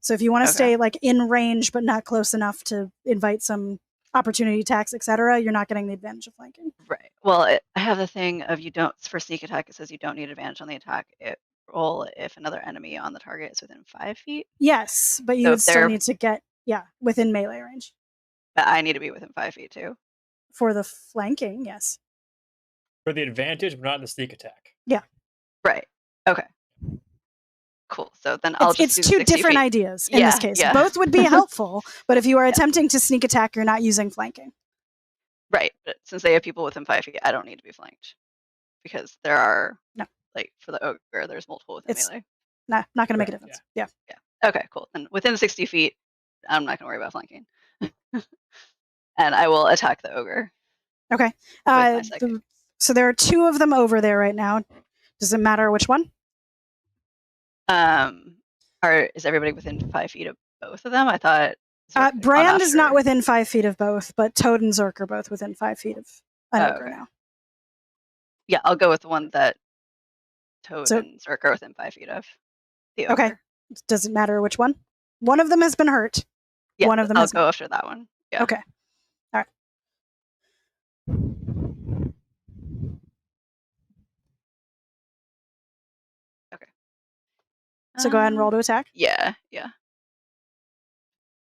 So if you want to stay like in range but not close enough to invite some opportunity attacks, etc., you're not getting the advantage of flanking. Right. Well, I have the thing of you don't for sneak attack. It says you don't need advantage on the attack. It roll if another enemy on the target is within 5 feet. Yes, but you would still need to get within melee range. But I need to be within 5 feet too. For the flanking, yes. For the advantage, but not the sneak attack. Yeah. Right. Okay. Cool. So then I'll just. It's 2 different ideas in this case. Both would be helpful, but if you are attempting to sneak attack, you're not using flanking. Right. But since they have people within 5 feet, I don't need to be flanked because there are like for the ogre, there's multiple within melee. Not going to make a difference. Yeah. Okay. Cool. And within 60 feet, I'm not going to worry about flanking. And I will attack the ogre. Okay. So there are 2 of them over there right now. Does it matter which one? Is everybody within 5 feet of both of them? I thought Brand is not within 5 feet of both, but Toad and Zerk are both within 5 feet of an ogre now. Yeah, I'll go with the one that Toad So- and Zerk are within 5 feet of the Okay. ogre. Doesn't matter which one. One of them has been hurt. Yeah, One of them I'll has go after that one. Yeah. Okay. All right. So go ahead and roll to attack. Yeah.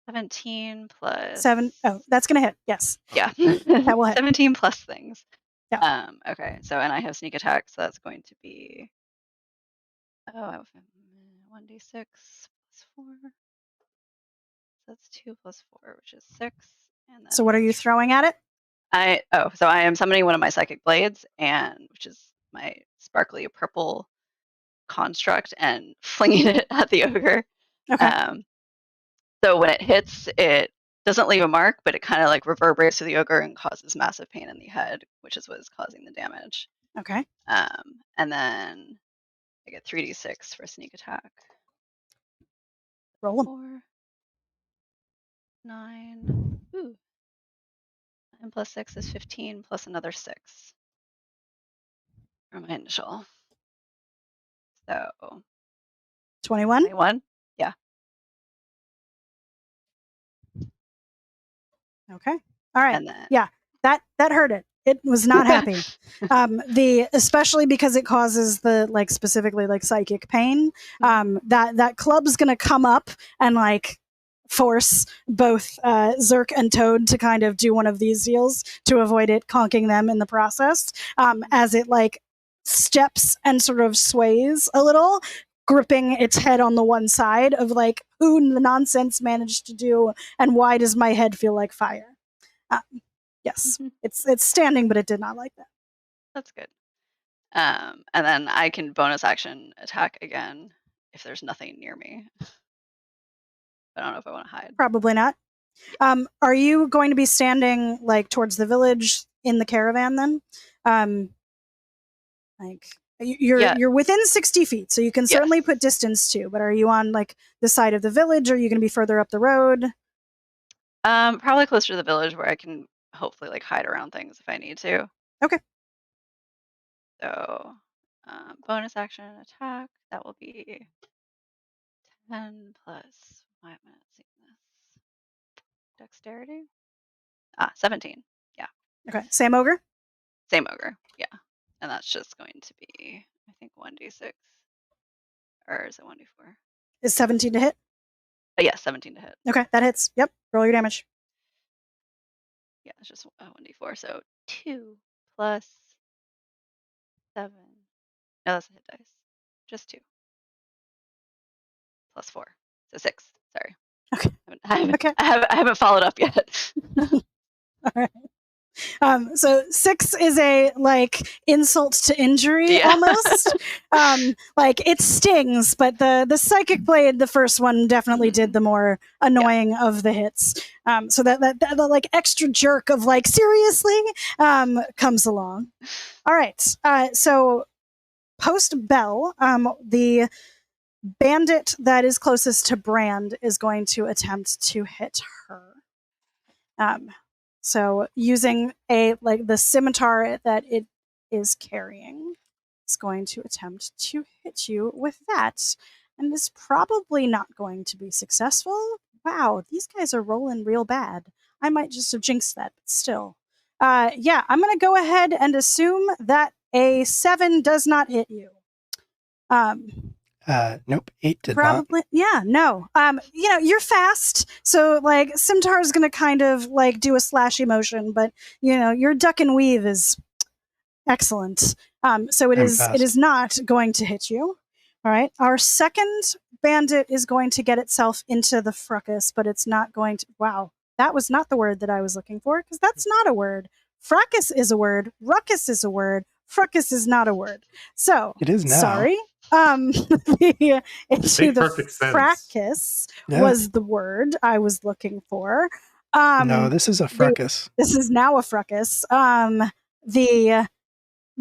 17 plus 7. Oh, that's going to hit. Yes. Yeah. That will hit. 17 plus things. Yeah. Okay. So, and I have sneak attack, so that's going to be 1d6 plus 4. That's 2 plus 4, which is 6. And then So what are you throwing at it? so I am summoning one of my psychic blades, which is my sparkly purple construct, and flinging it at the ogre. Okay. So when it hits, it doesn't leave a mark, but it kind of like reverberates through the ogre and causes massive pain in the head, which is what is causing the damage. Okay. And then I get 3d6 for sneak attack. Roll them. 4, 9. Ooh. 9 plus 6 is 15, plus another 6 for my initial. So 21. 21. Okay. All right. And then Yeah. That hurt it. It was not happy. Especially because it causes the like specifically like psychic pain. That club's gonna come up and like force both Zerk and Toad to kind of do one of these deals to avoid it conking them in the process. As it like steps and sort of sways a little, gripping its head on the one side of like, who in the nonsense managed to do, and why does my head feel like fire? Yes, it's standing, but it did not like that. that's good. And then I can bonus action attack again if there's nothing near me. I don't know if I want to hide. Probably not. Are you going to be standing like towards the village in the caravan then? Like you're within 60 feet, so you can certainly put distance too. But are you on like the side of the village, or are you going to be further up the road? Probably closer to the village where I can hopefully like hide around things if I need to. Okay. So bonus action attack, that will be 10 plus, why am I not seeing this? Dexterity? 17. Okay. Same ogre? Same ogre, yeah. And that's just going to be, I think, 1d6. Or is it 1d4? Is 17 to hit? Yeah, 17 to hit. Okay, that hits. Yep. Roll your damage. Yeah, it's just 1d4. So 2 plus 7. No, that's a hit dice. Just 2. Plus 4. So 6. Sorry. Okay. I haven't followed up yet. All right. So 6 is a like insult to injury almost. Like it stings, but the psychic blade, the first one, definitely did the more annoying of the hits. So that like extra jerk of like seriously comes along. All right. So post Bell, the bandit that is closest to Brand is going to attempt to hit her. So using the scimitar that it is carrying, it's going to attempt to hit you with that, and is probably not going to be successful. Wow, these guys are rolling real bad. I might just have jinxed that, but still. Yeah, I'm going to go ahead and assume that a 7 does not hit you. Nope, 8 did Probably, not. yeah, no. You're fast, so like scimitar is gonna kind of like do a slashy motion, but your duck and weave is excellent. So it is not going to hit you. All right. Our second bandit is going to get itself into the fracas, but it's not going to. Wow, that was not the word that I was looking for, because that's not a word. Fracas is a word. Ruckus is a word. Fracas is not a word. So it is now. Sorry. Into perfect sense. Fracas was the word I was looking for. No, this is a fracas. This is now a fracas. The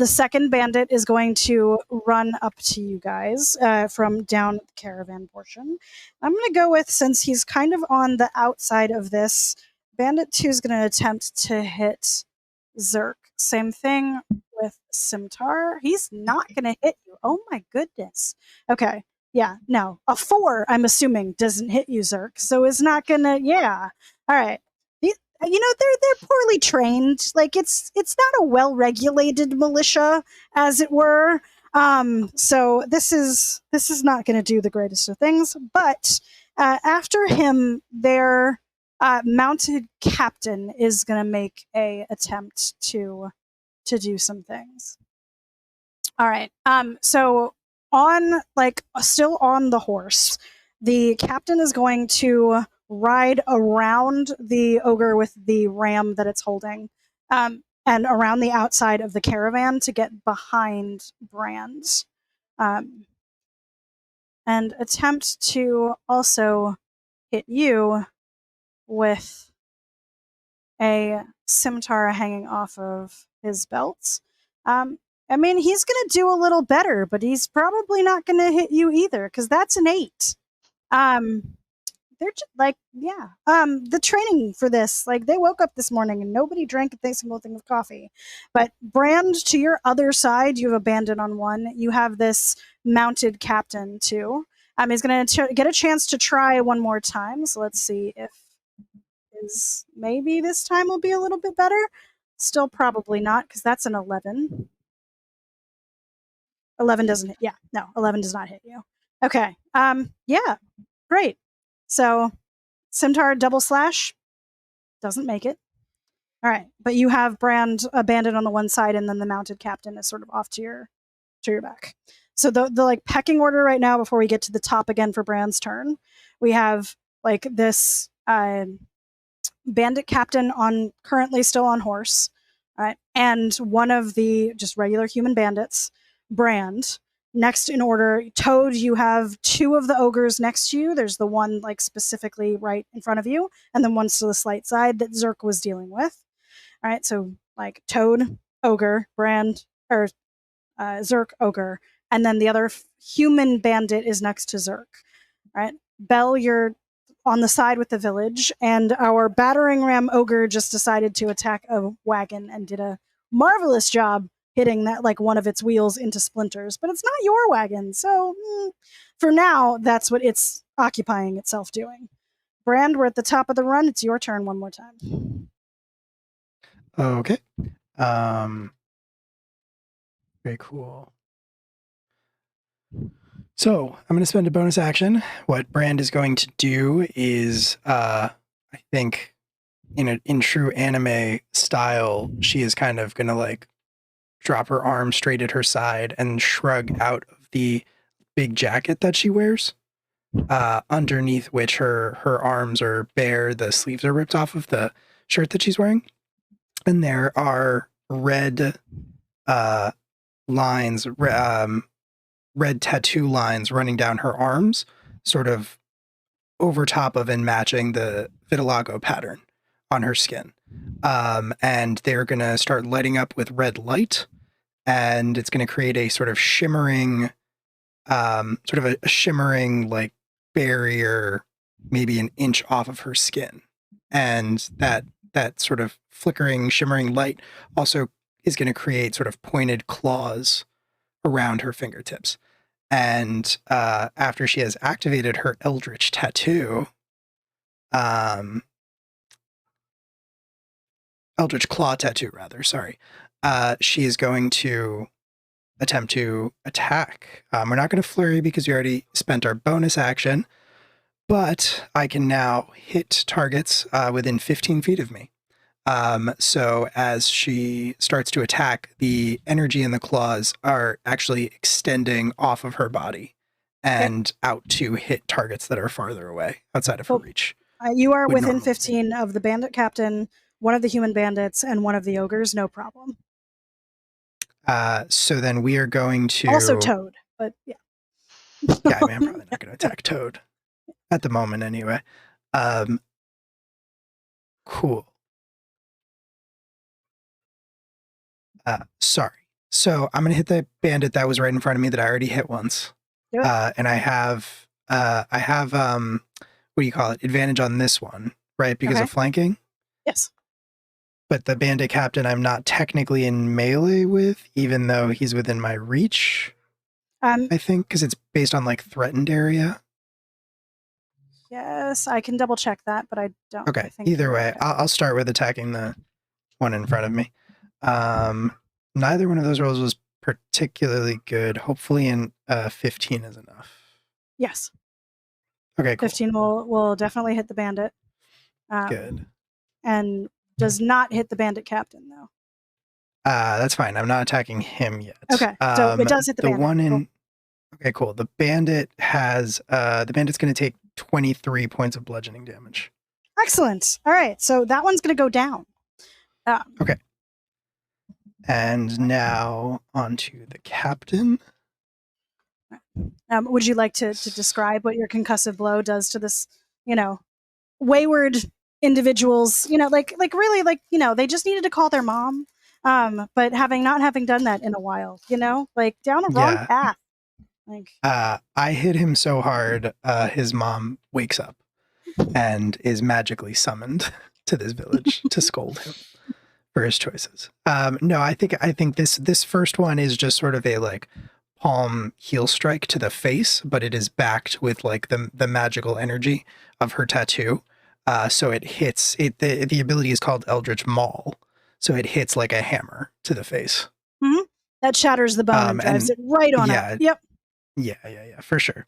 second bandit is going to run up to you guys from down the caravan portion. I'm going to go with, since he's kind of on the outside of this, Bandit 2 is going to attempt to hit Zerk. Same thing. with Simtar. He's not going to hit you. Oh my goodness. Okay. Yeah, no. A 4, I'm assuming, doesn't hit you, Zerk. So it's not going to, yeah. All right. They're poorly trained. Like it's not a well-regulated militia, as it were. So this is not going to do the greatest of things. But after him, their mounted captain is going to make a attempt to do some things. All right. So still on the horse, the captain is going to ride around the ogre with the ram that it's holding, and around the outside of the caravan to get behind Brand, and attempt to also hit you with a scimitar hanging off of his belt. I mean, he's going to do a little better, but he's probably not going to hit you either, because that's an 8. They're just like, yeah. The training for this, like, they woke up this morning and nobody drank a single thing of coffee. But Brand, to your other side, you have a bandit on one. You have this mounted captain too. He's going to get a chance to try one more time. So let's see if maybe this time will be a little bit better. Still probably not, because that's an 11. 11 doesn't hit. Yeah, no, 11 does not hit you. Okay. Yeah, great. So Simtar double slash doesn't make it. All right, but you have Brand a bandit on the one side, and then the mounted captain is sort of off to your back. So the like pecking order right now, before we get to the top again for Brand's turn, we have like this bandit captain currently still on horse, right, and one of the just regular human bandits, Brand. Next in order, Toad, you have 2 of the ogres next to you. There's the one like specifically right in front of you, and then one to the slight side that Zerk was dealing with. All right, so like Toad, ogre, Brand, or Zerk, ogre, and then the other human bandit is next to Zerk. All right, Bell, you're on the side with the village, and our battering ram ogre just decided to attack a wagon and did a marvelous job hitting that like one of its wheels into splinters, but it's not your wagon. So for now, that's what it's occupying itself doing. Brand, we're at the top of the run. It's your turn one more time. Okay. Very cool. So I'm going to spend a bonus action. What Brand is going to do is, I think in true anime style, she is kind of going to like drop her arm straight at her side and shrug out of the big jacket that she wears, underneath which her arms are bare, the sleeves are ripped off of the shirt that she's wearing, and there are red lines, red tattoo lines running down her arms, sort of over top of and matching the vitiligo pattern on her skin. And they're going to start lighting up with red light, and it's going to create a sort of shimmering, a shimmering like barrier, maybe an inch off of her skin. And that sort of flickering, shimmering light also is going to create sort of pointed claws around her fingertips. And after she has activated her Eldritch Tattoo, Eldritch Claw Tattoo, rather, sorry, she is going to attempt to attack. We're not going to flurry because we already spent our bonus action, but I can now hit targets within 15 feet of me. So as she starts to attack, the energy in the claws are actually extending off of her body and out to hit targets that are farther away, outside of her reach. You are within 15 of the bandit captain, one of the human bandits, and one of the ogres, no problem. So then we are going to... Also Toad, but yeah. Yeah, I mean, I'm probably not going to attack Toad. At the moment, anyway. Cool. Sorry. So I'm going to hit the bandit that was right in front of me that I already hit once. And I have, what do you call it? Advantage on this one, right? Because of flanking? Yes. but the bandit captain I'm not technically in melee with, even though he's within my reach. I think because it's based on like threatened area. Yes, I can double check that, but I don't. Okay. Either way, I'll start with attacking the one in front of me. Neither one of those rolls was particularly good. Hopefully, 15 is enough. Yes. Okay. Cool. 15 will definitely hit the bandit. Good. And does not hit the bandit captain though. That's fine. I'm not attacking him yet. Okay. So it does hit the bandit. One in. Cool. Okay, cool. The bandit has the bandit's going to take 23 points of bludgeoning damage. Excellent. All right. So that one's going to go down. Okay. And now onto the captain. Would you like to describe what your concussive blow does to this, wayward individuals? Like really, like, they just needed to call their mom. But not having done that in a while, like down a wrong path. Like, I hit him so hard, his mom wakes up and is magically summoned to this village to scold him for his choices. No, I think this first one is just sort of a like palm heel strike to the face, but it is backed with like the magical energy of her tattoo. So it hits it. The ability is called Eldritch Maul. So it hits like a hammer to the face. Mm-hmm. That shatters the bone and drives it right on out. Yep. Yeah, for sure.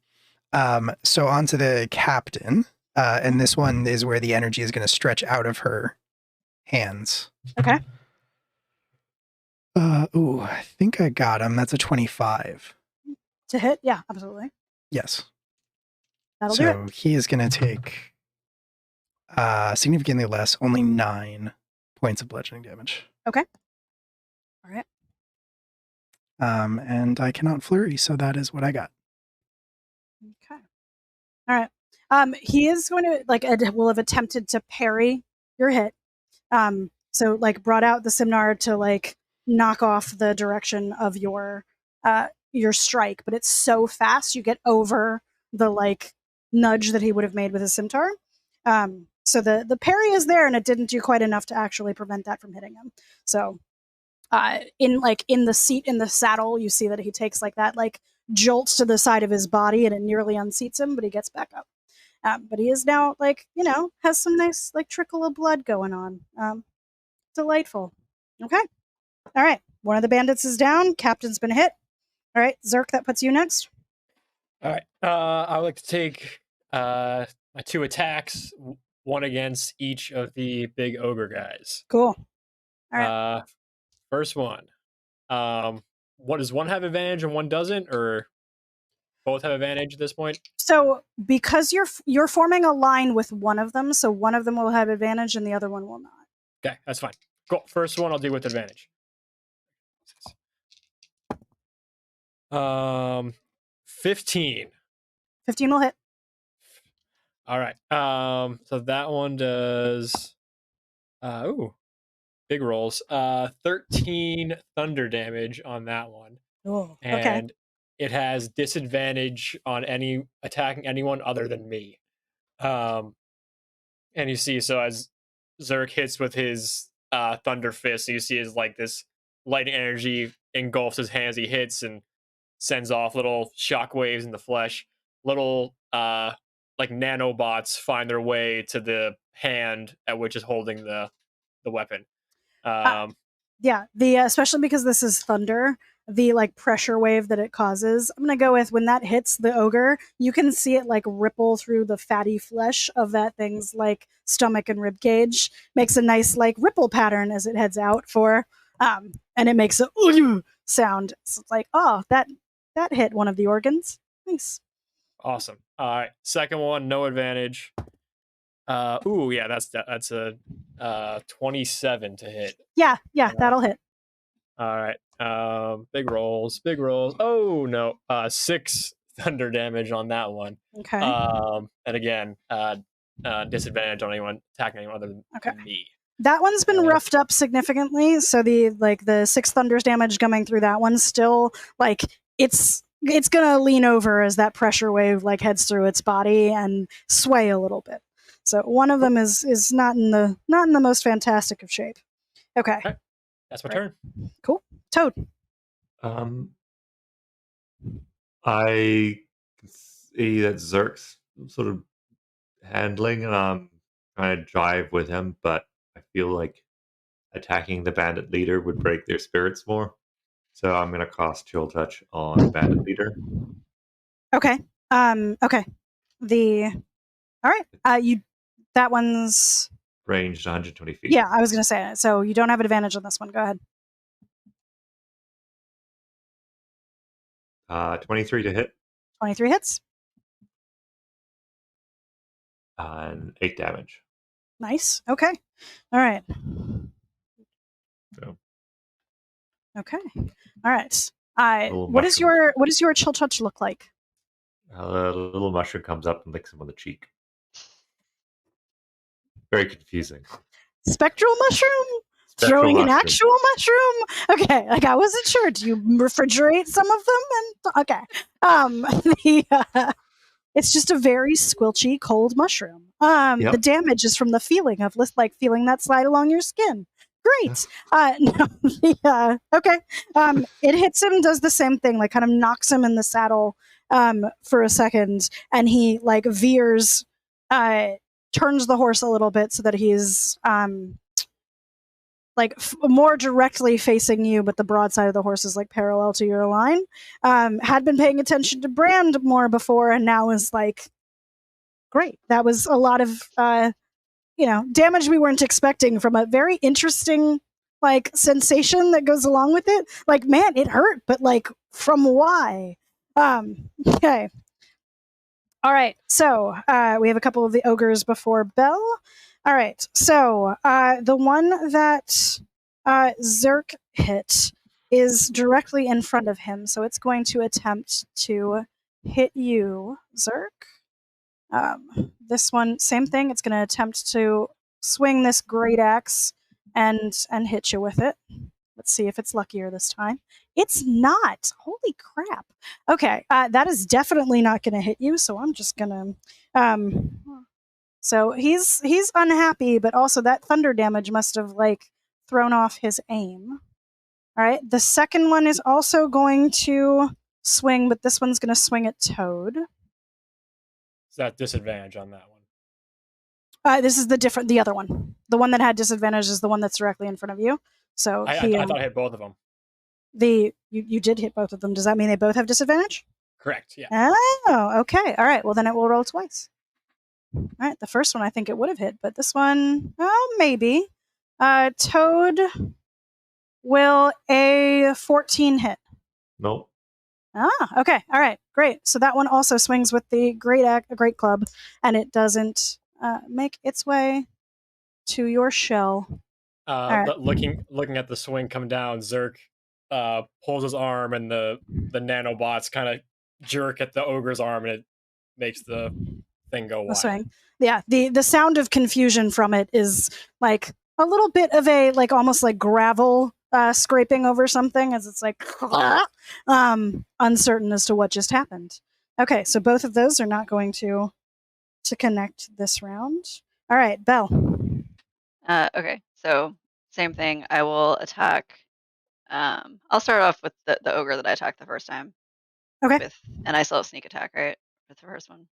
So onto the captain. And this one is where the energy is going to stretch out of her hands. Okay. I think I got him. That's a 25. To hit? Yeah, absolutely. Yes. That'll do it. So he is going to take significantly less, only 9 points of bludgeoning damage. Okay. All right. And I cannot flurry, so that is what I got. Okay. All right. He is going to will have attempted to parry your hit. So like brought out the Simnar to like knock off the direction of your strike, but it's so fast you get over the like nudge that he would have made with his scimitar. So the parry is there, and it didn't do quite enough to actually prevent that from hitting him. So in the seat in the saddle, you see that he takes like that like jolts to the side of his body, and it nearly unseats him, but he gets back up. But he is now like, has some nice like trickle of blood going on. Delightful. Okay. All right. One of the bandits is down. Captain's been hit. All right, Zerk, that puts you next. All right. I would like to take my 2 attacks, one against each of the big ogre guys. Cool. All right. First one. What does one have advantage and one doesn't, or both have advantage at this point? So because you're forming a line with one of them, so one of them will have advantage and the other one will not. Okay, that's fine. Cool. First one I'll do with advantage. 15. 15 will hit. All right. So that one does big rolls. 13 thunder damage on that one. Oh, and okay. It has disadvantage on attacking anyone other than me. And you see, so as Zerk hits with his thunder fist, you see his like this lightning energy engulfs his hands. He hits and sends off little shockwaves in the flesh. Little like nanobots find their way to the hand at which is holding the weapon. Yeah, especially because this is thunder, the like pressure wave that it causes. I'm gonna go with when that hits the ogre, you can see it like ripple through the fatty flesh of that thing's like stomach and rib cage. Makes a nice like ripple pattern as it heads out and it makes a sound. So it's like, oh, that hit one of the organs. Nice. Awesome. All right, second one, no advantage. Yeah, that's a 27 to hit. Yeah, that'll hit. All right. Big rolls. Oh no. 6 thunder damage on that one. Okay. And again, disadvantage on attacking anyone other than me. That one's been roughed up significantly, so the 6 thunders damage coming through that one still like it's gonna lean over as that pressure wave like heads through its body and sway a little bit. So one of them is not in the most fantastic of shape. Okay. That's my Right. turn. Cool. Toad. I can see that Zerk's sort of handling, and I'm trying to drive with him, but I feel like attacking the bandit leader would break their spirits more. So I'm going to cast Chill Touch on the bandit leader. Okay. Okay. All right. That one's Ranged 120 feet. Yeah, I was going to say it. So you don't have an advantage on this one. Go ahead. 23 to hit. 23 hits. And 8 damage. Nice. Okay. All right. So. Okay. All right. Little What does your chill touch look like? A little mushroom comes up and licks him on the cheek. Very confusing. Spectral mushroom? Throwing an actual mushroom? Okay, like I wasn't sure. Do you refrigerate some of them? And okay, it's just a very squelchy, cold mushroom. Yep. The damage is from the feeling of like feeling that slide along your skin. Great. No, okay. It hits him, does the same thing, like kind of knocks him in the saddle for a second, and he like veers, turns the horse a little bit so that he's more directly facing you, but the broadside of the horse is like parallel to your line. Had been paying attention to Brand more before, and now is like, great. That was a lot of damage we weren't expecting from a very interesting like sensation that goes along with it. Like, man, it hurt, but like from why? Okay. All right. So we have a couple of the ogres before Bell. All right. So the one that Zerk hit is directly in front of him. So it's going to attempt to hit you, Zerk. This one, same thing. It's going to attempt to swing this great axe and hit you with it. Let's see if it's luckier this time. It's not. Holy crap. Okay, that is definitely not going to hit you. So I'm just going to. So he's unhappy, but also that thunder damage must have like thrown off his aim. All right. The second one is also going to swing, but this one's going to swing at Toad. That disadvantage on that one? This is the other one. The one that had disadvantage is the one that's directly in front of you. So I thought I hit both of them. You did hit both of them. Does that mean they both have disadvantage? Correct. Yeah. Oh, okay. All right. Well, then it will roll twice. All right. The first one I think it would have hit, but this one, maybe. Toad will a 14 hit. Nope. Okay. All right. Great. So that one also swings with the great club, and it doesn't make its way to your shell. Right. Looking at the swing come down, Zerk pulls his arm, and the nanobots kind of jerk at the ogre's arm, and it makes the thing go wild. Swing. Yeah. The sound of confusion from it is like a little bit of a like almost like gravel scraping over something, as it's like uncertain as to what just happened. Okay, so both of those are not going to connect this round. All right, Belle. Okay, so same thing. I will attack. I'll start off with the ogre that I attacked the first time. Okay. And I still have sneak attack, right? With the first one.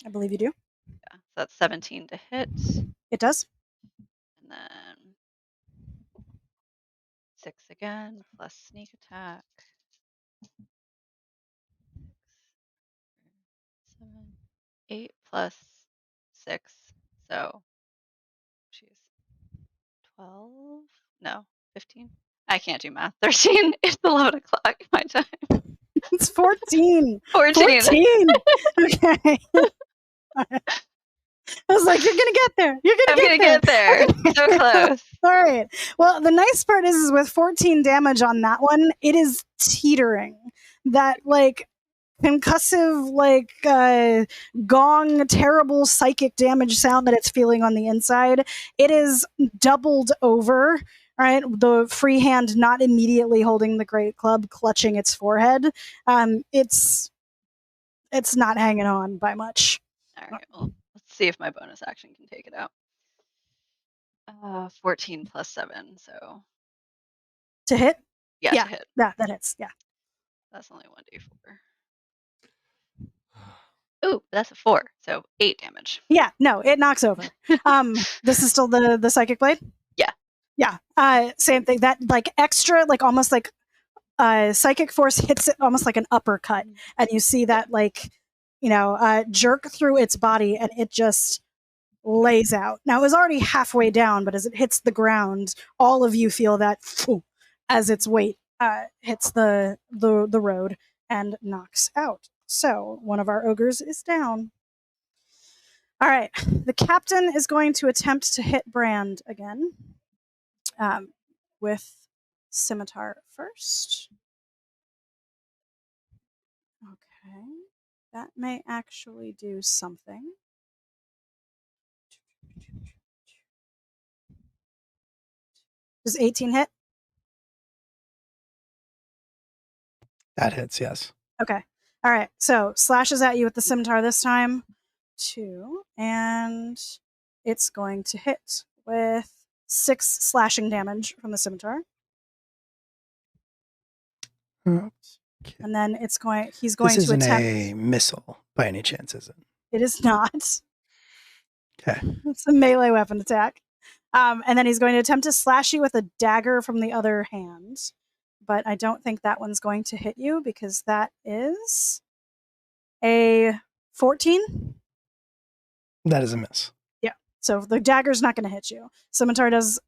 I believe you do. Yeah, so that's 17 to hit. It does. And then 6 again, plus sneak attack. 7, 8 plus 6. So, geez. 12? No, 15? I can't do math. 13. It's 11 o'clock my time. It's 14. 14. 14. Okay. I was like, you're gonna get there. I'm gonna get there. So close. All right. Well, the nice part is with 14 damage on that one, it is teetering. That like concussive, like gong, terrible psychic damage sound that it's feeling on the inside. It is doubled over. Right, the free hand not immediately holding the great club, clutching its forehead. It's not hanging on by much. All right. Well, let's see if my bonus action can take it out. 14 plus 7, so To hit? yeah, Yeah. to hit. Yeah, that hits. Yeah. That's only 1d4. Ooh, that's a 4, so 8 damage. Yeah, no, it knocks over. This is still the psychic blade? Yeah. Yeah. Same thing. That like extra, like almost like psychic force hits it almost like an uppercut, and you see that like, jerk through its body, and it just lays out. Now it was already halfway down, but as it hits the ground, all of you feel that as its weight hits the road and knocks out. So one of our ogres is down. All right, the captain is going to attempt to hit Brand again with scimitar first. Okay, that may actually do something. Does 18 hit? That hits, yes. Okay. All right. So slashes at you with the scimitar this time. 2. And it's going to hit with 6 slashing damage from the scimitar. Okay. And then he's going This to isn't attempt. a missile by any chance, is it? It is not. Okay. It's a melee weapon attack. And then he's going to attempt to slash you with a dagger from the other hand. But I don't think that one's going to hit you because that is a 14. That is a miss. Yeah. So the dagger's not going to hit you. Scimitar does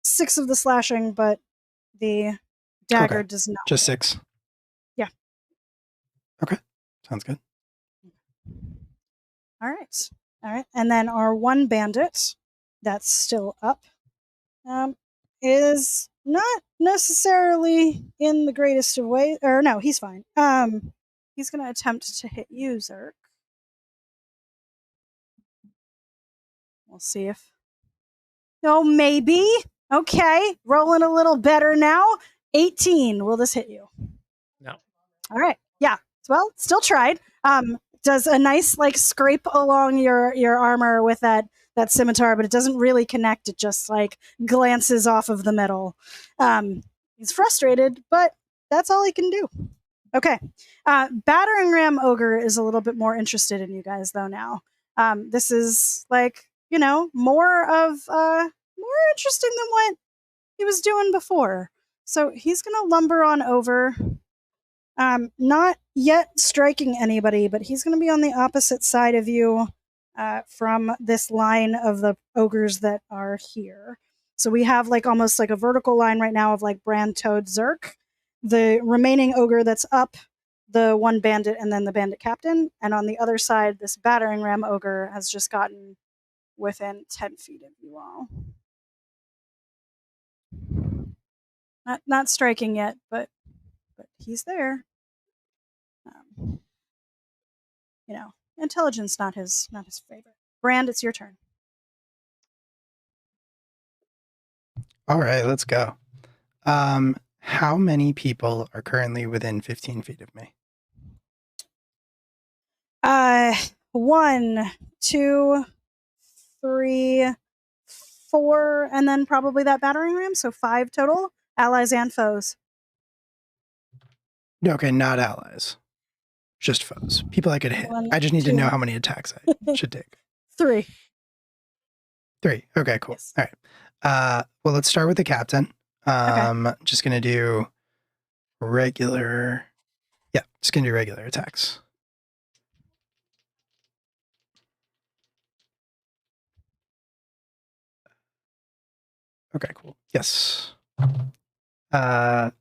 6 of the slashing, but the dagger Okay. does not. Just 6. Yeah. Okay. Sounds good. All right. And then our one bandit that's still up is not necessarily in the greatest of ways. Or no, he's fine. He's going to attempt to hit you, Zerk. We'll see if. Oh, maybe. Okay. Rolling a little better now. 18. Will this hit you? No. All right. Yeah. Well, still tried. Does a nice like scrape along your armor with that scimitar, but it doesn't really connect. It just like glances off of the metal. He's frustrated, but that's all he can do. Okay. Battering Ram Ogre is a little bit more interested in you guys though now. This is like, more interesting than what he was doing before. So he's gonna lumber on over. Not yet striking anybody, but he's going to be on the opposite side of you from this line of the ogres that are here. So we have like almost like a vertical line right now of like Brand, Toad, Zerk, the remaining ogre that's up, the one bandit, and then the bandit captain. And on the other side, this battering ram ogre has just gotten within 10 feet of you all. Not striking yet, but he's there. Intelligence not his favorite. Brand, it's your turn. All right, let's go. How many people are currently within 15 feet of me? 1, 2, 3, 4, and then probably that battering ram. So 5 total, allies and foes. Okay, not allies. Just foes. People I could hit. 1, I just need to 2. know how many attacks I should take. 3. 3. Okay, cool. Yes. All right. Well, let's start with the captain. Okay. Just gonna do regular. Yeah, just gonna do regular attacks. Okay, cool. Yes. Am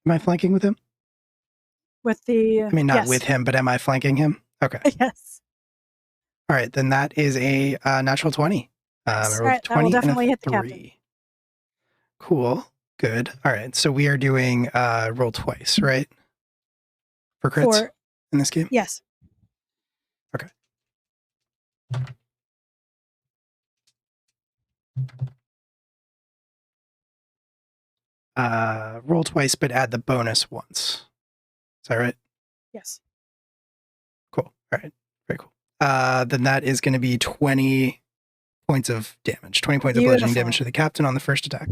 I flanking with him? With the. I mean, not yes. with him, but am I flanking him? Okay. Yes. All right, then that is a natural 20. I rolled All right, that will 20 definitely and a hit the 3. captain. Cool. Good. All right, so we are doing roll twice, right? For crits in this game? Yes. Okay. Roll twice, but add the bonus once. Is that right? Yes. Cool. All right. Very cool. Then that is going to be 20 points of damage. 20 points of bludgeoning Beautiful. damage to the captain on the first attack.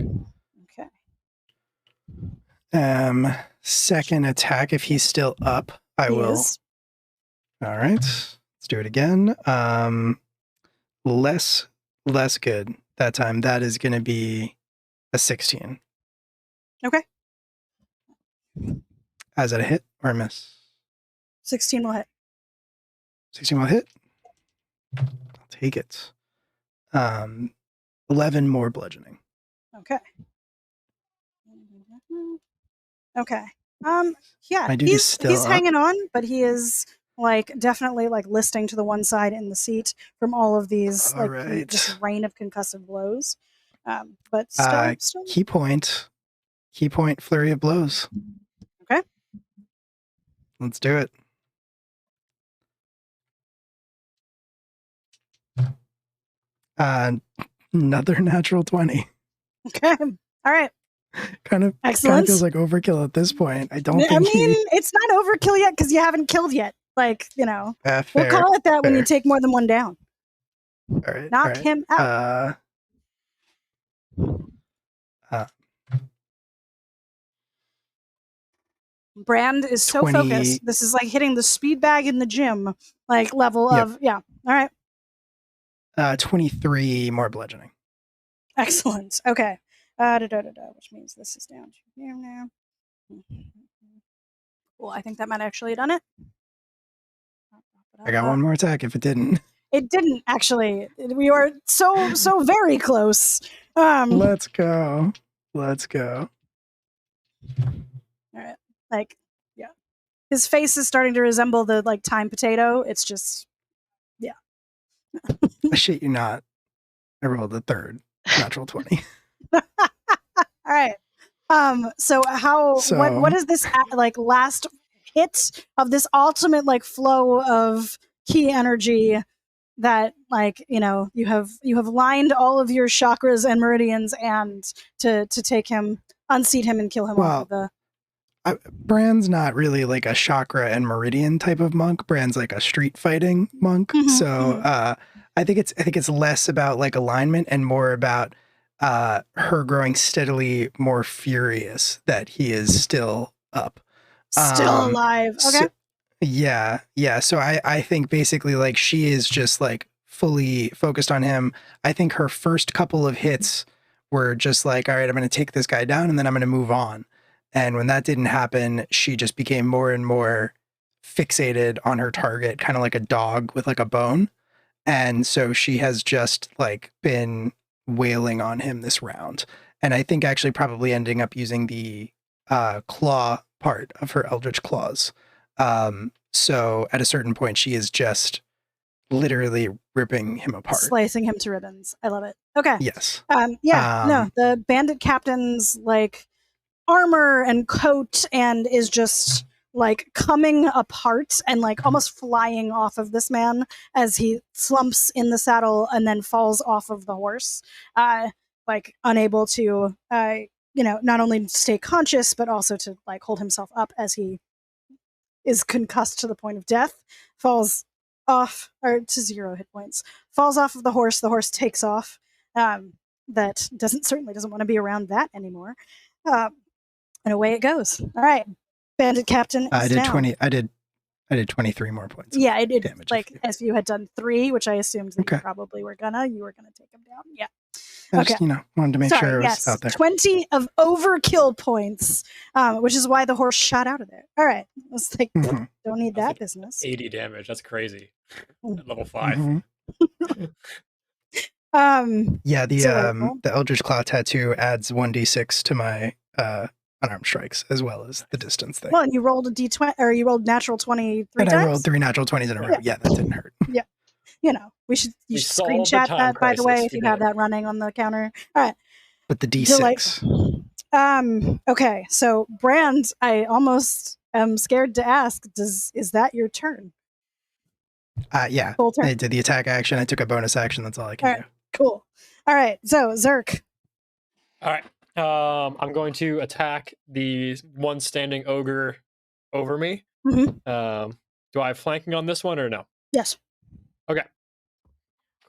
Okay. Second attack, if he's still up, I He will. is. All right, let's do it again. Less good that time. That is going to be a 16. Okay. Is that a hit or a miss? 16 will hit. 16 will hit. I'll take it. 11 more bludgeoning. Okay. Okay. Yeah, My dude is still he's up. hanging on, but he is like definitely like listing to the one side in the seat from all of these All like right. this rain of concussive blows. But still, Key point, flurry of blows. Okay. Let's do it. Another natural 20. Okay. All right. Kind of Excellent. feels like overkill at this point. I don't I think mean, it's not overkill yet because you haven't killed yet. Like, fair, we'll call it that when you fair. take more than one down. All right. Knock all right. him out. Brand is so 20 focused. This is like hitting the speed bag in the gym, like level Yep. of, yeah. All right. 23 more bludgeoning. Excellent. Okay. Which means this is down to here now. Well, I think that might actually have done it. I got one more attack if it didn't. It didn't actually. We were so very close. Let's go. All right. Like, yeah. His face is starting to resemble the like time potato. It's just, yeah. I shit you not. I rolled the third natural 20. All right. So what is this like last hit of this ultimate like flow of key energy that like you have lined all of your chakras and meridians and to take him, unseat him and kill him off of the Brand's not really like a chakra and meridian type of monk. Brand's like a street fighting monk. So I think it's less about like alignment and more about her growing steadily more furious that he is still up. Still alive. Okay. So, yeah. So I think basically like she is just like fully focused on him. I think her first couple of hits were just like, all right, I'm going to take this guy down and then I'm going to move on. And when that didn't happen, she just became more and more fixated on her target, kind of like a dog with like a bone. And so she has just like been wailing on him this round. And I think actually probably ending up using the claw part of her Eldritch Claws. So at a certain point, she is just literally ripping him apart. Slicing him to ribbons. I love it. Okay. Yes. No, the bandit captain's like armor and coat and is just like coming apart and like almost flying off of this man as he slumps in the saddle and then falls off of the horse, like unable to not only stay conscious but also to like hold himself up as he is concussed to the point of death, falls off or to 0 hit points, falls off of the horse takes off. That certainly doesn't want to be around that anymore, and away it goes. All right, bandit captain is I did down. 20. I did 23 more points. Yeah, I did. Damage Like as you had done 3, which I assumed that you probably were gonna take him down. Yeah. I just, wanted to make sure it was out there. 20 of overkill points, which is why the horse shot out of there. All right, let's like don't need that like business. 80 damage. That's crazy. At level 5. Yeah, the Eldritch Claw tattoo adds 1d6 to my unarmed strikes as well as the distance thing. Well, and you rolled a d20 or you rolled natural 20 3 and times. I rolled 3 natural 20s in a row. Yeah, that didn't hurt. Yeah. You should screenshot that, by the way, if you have that running on the counter. All right. But the d6. Okay, so Brand, I almost am scared to ask, is that your turn? Yeah. Full turn. I did the attack action. I took a bonus action. That's all I can do. Cool. All right, so Zerk. All right. I'm going to attack the one standing ogre over me. Do I have flanking on this one or no? Yes. Okay.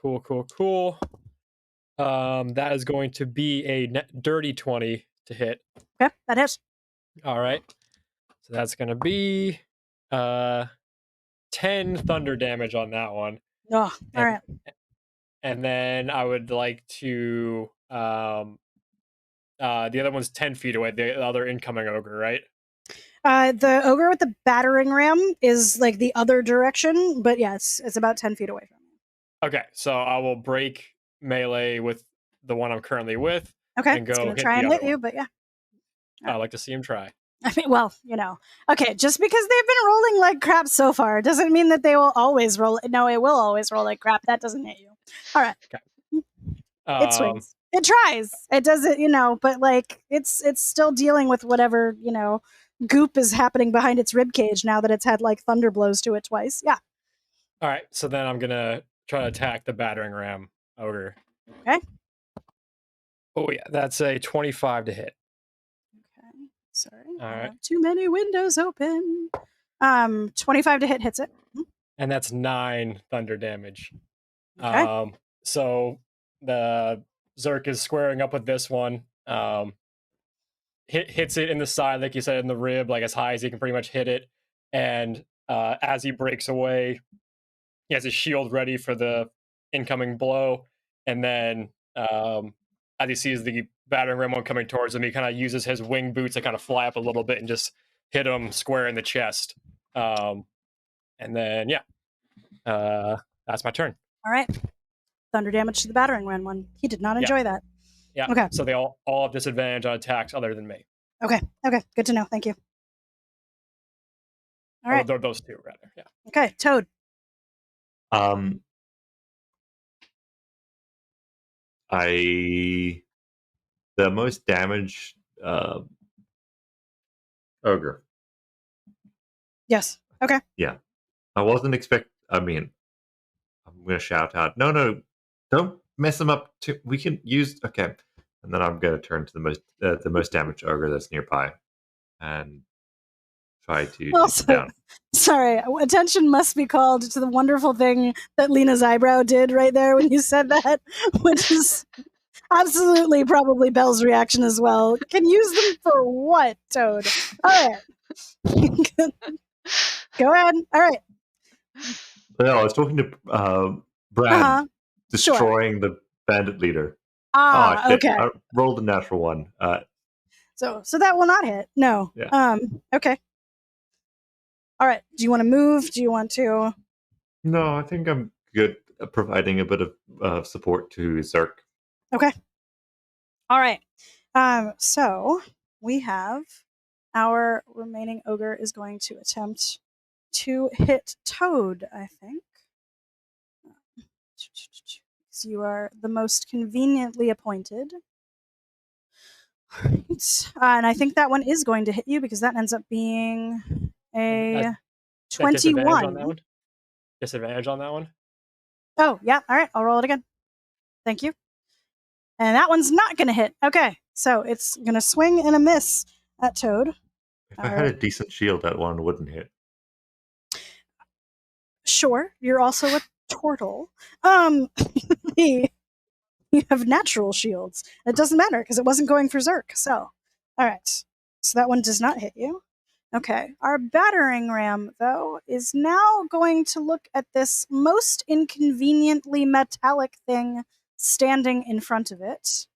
Cool. That is going to be a dirty 20 to hit. Okay, that hits. All right. So that's going to be 10 thunder damage on that one. Oh, all right. And then I would like to the other one's 10 feet away, the other incoming ogre, right? The ogre with the battering ram is like the other direction, but yeah, it's about 10 feet away from me. Okay, so I will break melee with the one I'm currently with. Okay, and it's go gonna hit try the and other hit you, one. but yeah. I'd like to see him try. I mean, well, okay, just because they've been rolling like crap so far doesn't mean that they will always roll. No, it will always roll like crap. That doesn't hit you. All right. It swings. It tries. It does it, but like it's still dealing with whatever, goop is happening behind its rib cage now that it's had like thunder blows to it twice. Yeah. All right, so then I'm gonna try to attack the battering ram ogre. Okay. Oh yeah, that's a 25 to hit. Okay. Sorry. All I right. have too many windows open. 25 to hit hits it. And that's 9 thunder damage. Okay. So the Zerk is squaring up with this one. Hits it in the side, like you said, in the rib, like as high as he can pretty much hit it. And as he breaks away, he has his shield ready for the incoming blow. And then as he sees the battering ram one coming towards him, he kind of uses his wing boots to kind of fly up a little bit and just hit him square in the chest. And then, that's my turn. All right. Thunder damage to the battering ram one. He did not enjoy that. Yeah. Okay. So they all have disadvantage on attacks other than me. Okay. Good to know. Thank you. All right. Those two, rather. Yeah. Okay. Toad. The most damaged ogre. Yes. Okay. Yeah. I wasn't I'm gonna shout out, no, don't mess them up we can use okay. And then I'm gonna turn to the most damaged ogre that's nearby and try to take it down. Sorry, attention must be called to the wonderful thing that Lena's eyebrow did right there when you said that, which is absolutely probably Belle's reaction as well. Can use them for what, Toad? All right. Go ahead. All right. No, I was talking to Brad, destroying the bandit leader. Okay. I rolled a natural one. So that will not hit. No. Yeah. Okay. All right. Do you want to move? Do you want to? No, I think I'm good at providing a bit of support to Zerk. Okay. All right. So we have our remaining ogre is going to attempt to hit Toad, I think. So you are the most conveniently appointed. Right. And I think that one is going to hit you because that ends up being a 21. Disadvantage on that one? Oh, yeah. All right. I'll roll it again. Thank you. And that one's not going to hit. Okay. So it's going to swing and a miss at Toad. If I had a decent shield, that one wouldn't hit. Sure. You're also a turtle. You have natural shields. It doesn't matter because it wasn't going for Zerk. So, all right. So that one does not hit you. Okay. Our battering ram, though, is now going to look at this most inconveniently metallic thing standing in front of it.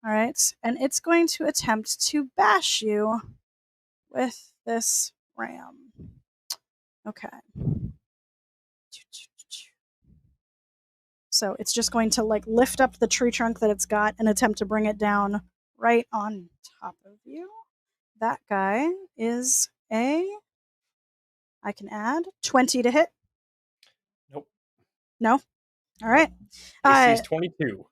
All right. And it's going to attempt to bash you with this ram. Okay. So it's just going to like lift up the tree trunk that it's got and attempt to bring it down right on top of you. That guy is I can add 20 to hit. Nope. No? All right. AC is 22.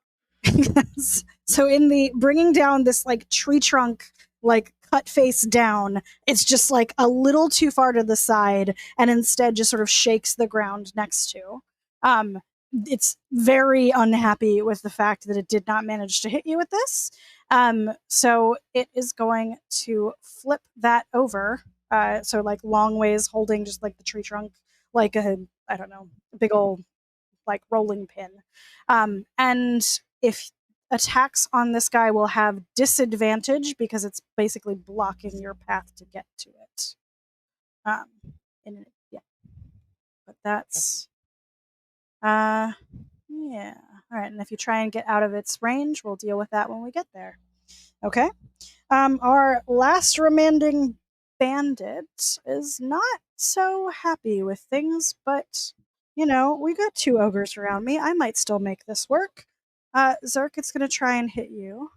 So in the bringing down this like tree trunk, like cut face down, it's just like a little too far to the side and instead just sort of shakes the ground next to. It's very unhappy with the fact that it did not manage to hit you with this. So it is going to flip that over. So like long ways holding just like the tree trunk, like a big old like rolling pin. And if attacks on this guy will have disadvantage because it's basically blocking your path to get to it. Yeah, but that's yeah. All right, and if you try and get out of its range, we'll deal with that when we get there. Okay. Our last remaining bandit is not so happy with things, but you know, we got 2 ogres around me. I might still make this work. Zerk, it's going to try and hit you.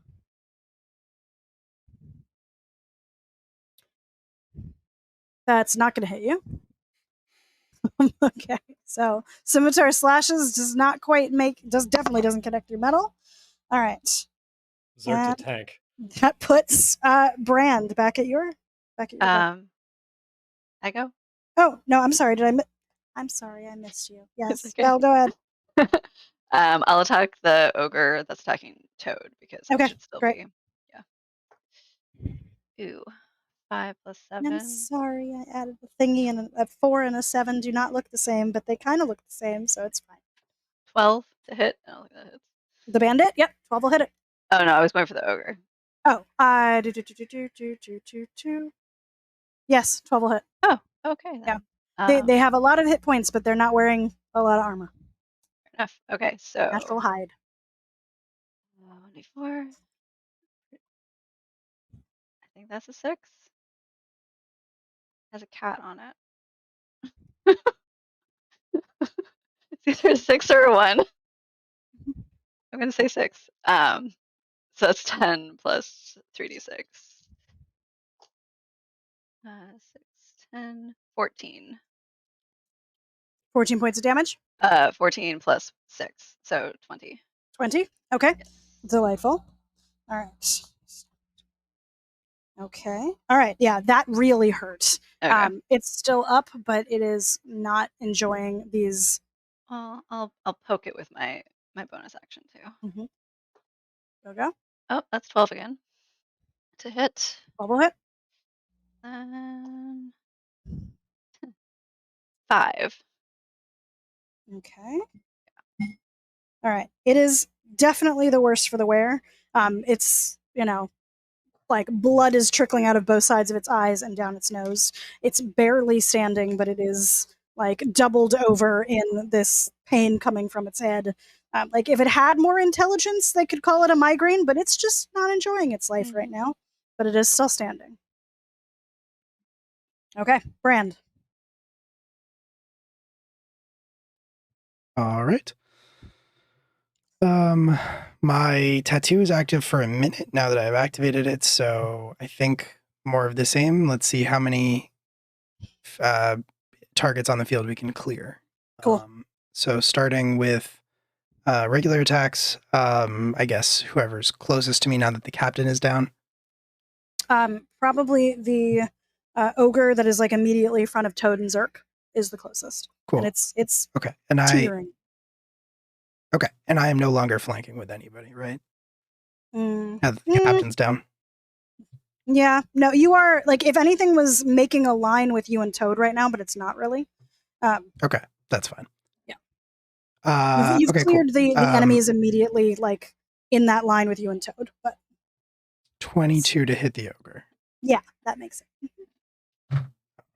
That's not going to hit you. Okay, so scimitar slashes definitely doesn't connect your metal. All right. Zerk's a tank. That puts Brand back at your I go. Oh no, I'm sorry. I'm sorry, I missed you. Yes, okay. Belle, go ahead. I'll attack the ogre that's attacking Toad because Okay, it should still great. be. Yeah. Ooh, 5 plus And 7. I'm sorry, I added a thingy, and a 4 and a 7 do not look the same, but they kind of look the same, so it's fine. 12 to hit. I don't think that hits. The bandit? Yep, 12 will hit it. Oh no, I was going for the ogre. Oh, yes, 12 will hit. Oh, okay. Then. Yeah. They have a lot of hit points, but they're not wearing a lot of armor. Fair enough. Okay, so Natural hide. 24. I think that's a 6. Has a cat on it. It's either a 6 or a 1. I'm gonna say 6. So that's 10 plus 3d6. 6, 10, 14. 14 points of damage. 14 plus 6, so 20. 20. Okay. Yes. Delightful. All right. Okay. All right. Yeah, that really hurt. Okay. It's still up, but it is not enjoying these. Well, I'll poke it with my bonus action too. Go. Oh, that's 12 again. To hit. 12 will hit. 5. Okay. All right. It is definitely the worst for the wear. It's, like blood is trickling out of both sides of its eyes and down its nose. It's barely standing, but it is like doubled over in this pain coming from its head. Like if it had more intelligence, they could call it a migraine, but it's just not enjoying its life right now. But it is still standing. Okay, Brand. All right. My tattoo is active for a minute now that I've activated it, so I think more of the same. Let's see how many targets on the field we can clear. Cool. So starting with regular attacks, I guess whoever's closest to me now that the captain is down. Probably the ogre that is like immediately in front of Toad and Zerk is the closest. Cool. And it's okay. And teetering. Okay, and I am no longer flanking with anybody, right? Now the captain's down. Yeah, no, you are, like, if anything was making a line with you and Toad right now, but it's not really. Okay, that's fine. Yeah. You've okay, cleared cool. the enemies immediately, like, in that line with you and Toad, but 22 to hit the ogre. Yeah, that makes it. All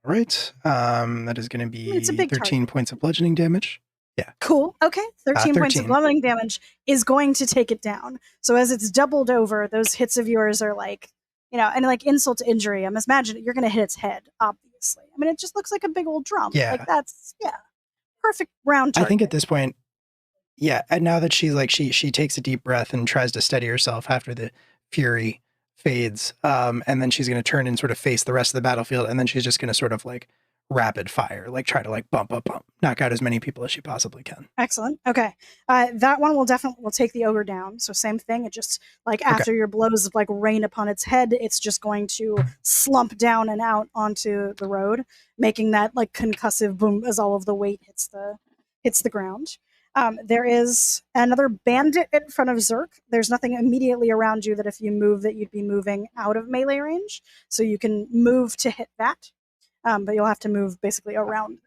right, that is going to be it's a big 13 target. points of bludgeoning damage. Yeah. Cool. Okay. 13 points of 13. bludgeoning damage is going to take it down. So as it's doubled over, those hits of yours are like, and like insult to injury. I'm imagining you're going to hit its head, obviously. I mean, it just looks like a big old drum. Yeah. Like that's, perfect round target. I think at this point, and now that she's like, she takes a deep breath and tries to steady herself after the fury fades. And then she's going to turn and sort of face the rest of the battlefield. And then she's just going to sort of like rapid fire, like try to like bump, knock out as many people as she possibly can. Excellent. Okay. That one will take the ogre down. So same thing. It just like after your blows like rain upon its head, it's just going to slump down and out onto the road, making that like concussive boom as all of the weight hits the ground. There is another bandit in front of Zerk. There's nothing immediately around you that if you move that you'd be moving out of melee range. So you can move to hit that. But you'll have to move basically around.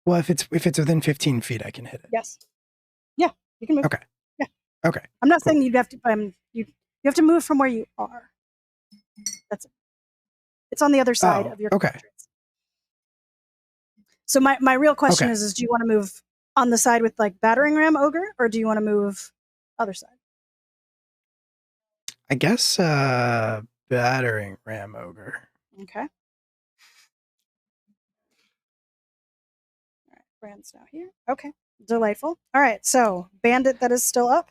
Well, if it's within 15 feet, I can hit it. Yes. Yeah, you can move. Okay. Yeah. Okay. I'm not Cool. saying you'd have to. You have to move from where you are. That's it. It's on the other side of your. Okay. Quadrants. So my real question Okay. is do you want to move on the side with like battering ram ogre, or do you want to move other side? I guess battering ram ogre. Okay. All right, Brand's now here. Okay, delightful. All right, so bandit that is still up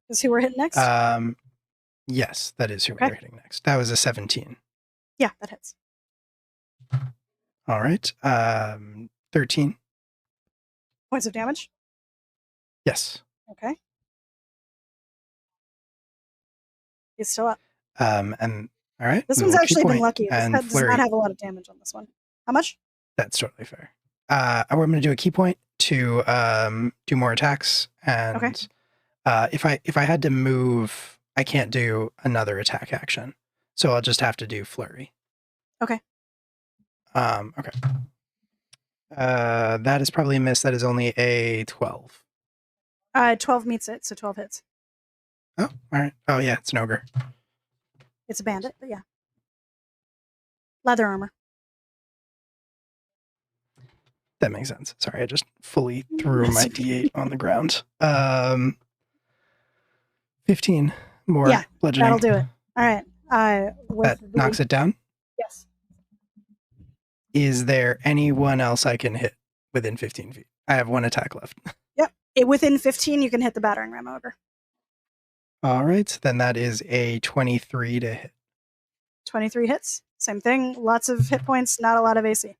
is who we're hitting next. Yes, that is who Okay. we're hitting next. That was a 17. Yeah, that hits. All right. 13. Points of damage. Yes. Okay. He's still up. And all right. This and one's we'll actually keep been going. lucky. This And does not flurry. have a lot of damage on this one. How much? That's totally fair. We're going to do a key point to do more attacks, and Okay. if I had to move, I can't do another attack action, so I'll just have to do flurry. Okay. Okay. That is probably a miss. That is only a 12. 12 meets it, so 12 hits. Oh, all right. Oh yeah, it's an ogre. It's a bandit, but yeah. Leather armor. That makes sense. Sorry, I just fully threw my That's okay. D8 on the ground. 15 more Yeah, bludgeoning. That'll do it. All right. That knocks it down. Yes. Is there anyone else I can hit within 15 feet? I have one attack left. Within 15, you can hit the battering ram ogre. All right, then that is a 23 to hit. 23 hits. Same thing. Lots of hit points, not a lot of AC.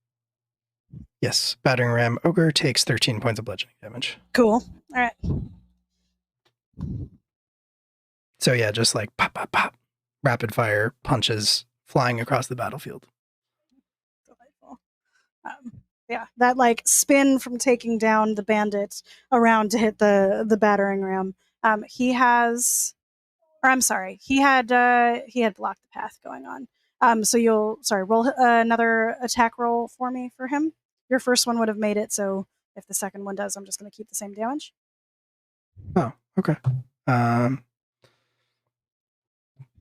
Yes, battering ram ogre takes 13 points of bludgeoning damage. Cool. All right. So yeah, just like pop, pop, pop, rapid fire punches flying across the battlefield. Delightful. Yeah, that like spin from taking down the bandit around to hit the battering ram. He has, or I'm sorry, he had blocked the path going on. So you'll roll another attack roll for me for him. Your first one would have made it, so if the second one does, I'm just going to keep the same damage. Oh, okay.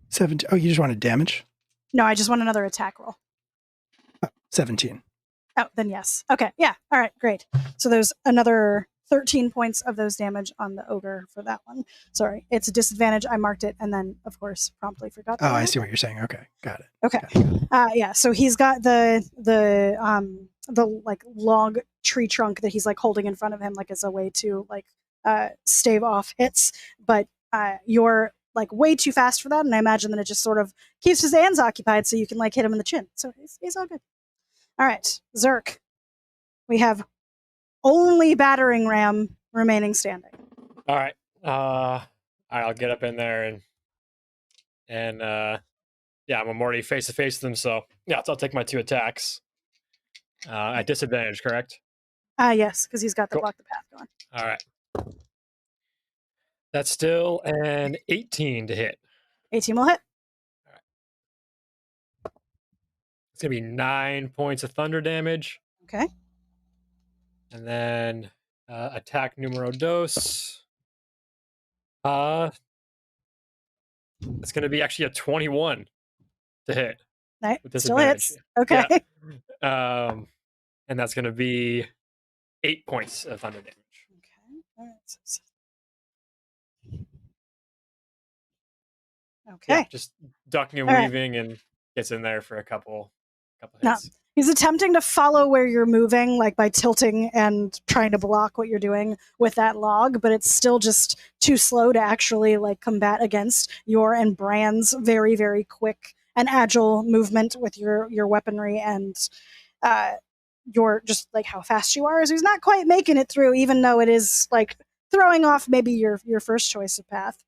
17. Oh, you just wanted damage? No, I just want another attack roll. 17. Oh, then yes. Okay, yeah. All right, great. So there's another 13 points of those damage on the ogre for that one. Sorry, it's a disadvantage. I marked it and then, of course, promptly forgot. Oh, I see what you're saying. Okay, got it. Okay. Got it. Yeah. So he's got the like log tree trunk that he's like holding in front of him, like as a way to like stave off hits. But you're like way too fast for that, and I imagine that it just sort of keeps his hands occupied, so you can like hit him in the chin. So he's all good. All right, Zerk. We have only battering ram remaining standing. All right. I'll get up in there and yeah, I'm already face to face with them, so yeah, I'll take my 2 attacks. At disadvantage, correct? Yes, because he's got the Cool. block the path going. All right. That's still an 18 to hit. 18 will hit. It's gonna be 9 points of thunder damage, Okay. and then attack numero dos. It's gonna be actually a 21 to hit. Right. With Still hits. Okay. And that's gonna be 8 points of thunder damage. Okay. All right. Okay. Yeah, just ducking and All right. weaving and gets in there for a couple No. hits. He's attempting to follow where you're moving, like by tilting and trying to block what you're doing with that log, but it's still just too slow to actually like combat against your and Bran's very, very quick and agile movement with your weaponry and your just like how fast you are. So he's not quite making it through, even though it is like throwing off maybe your first choice of path.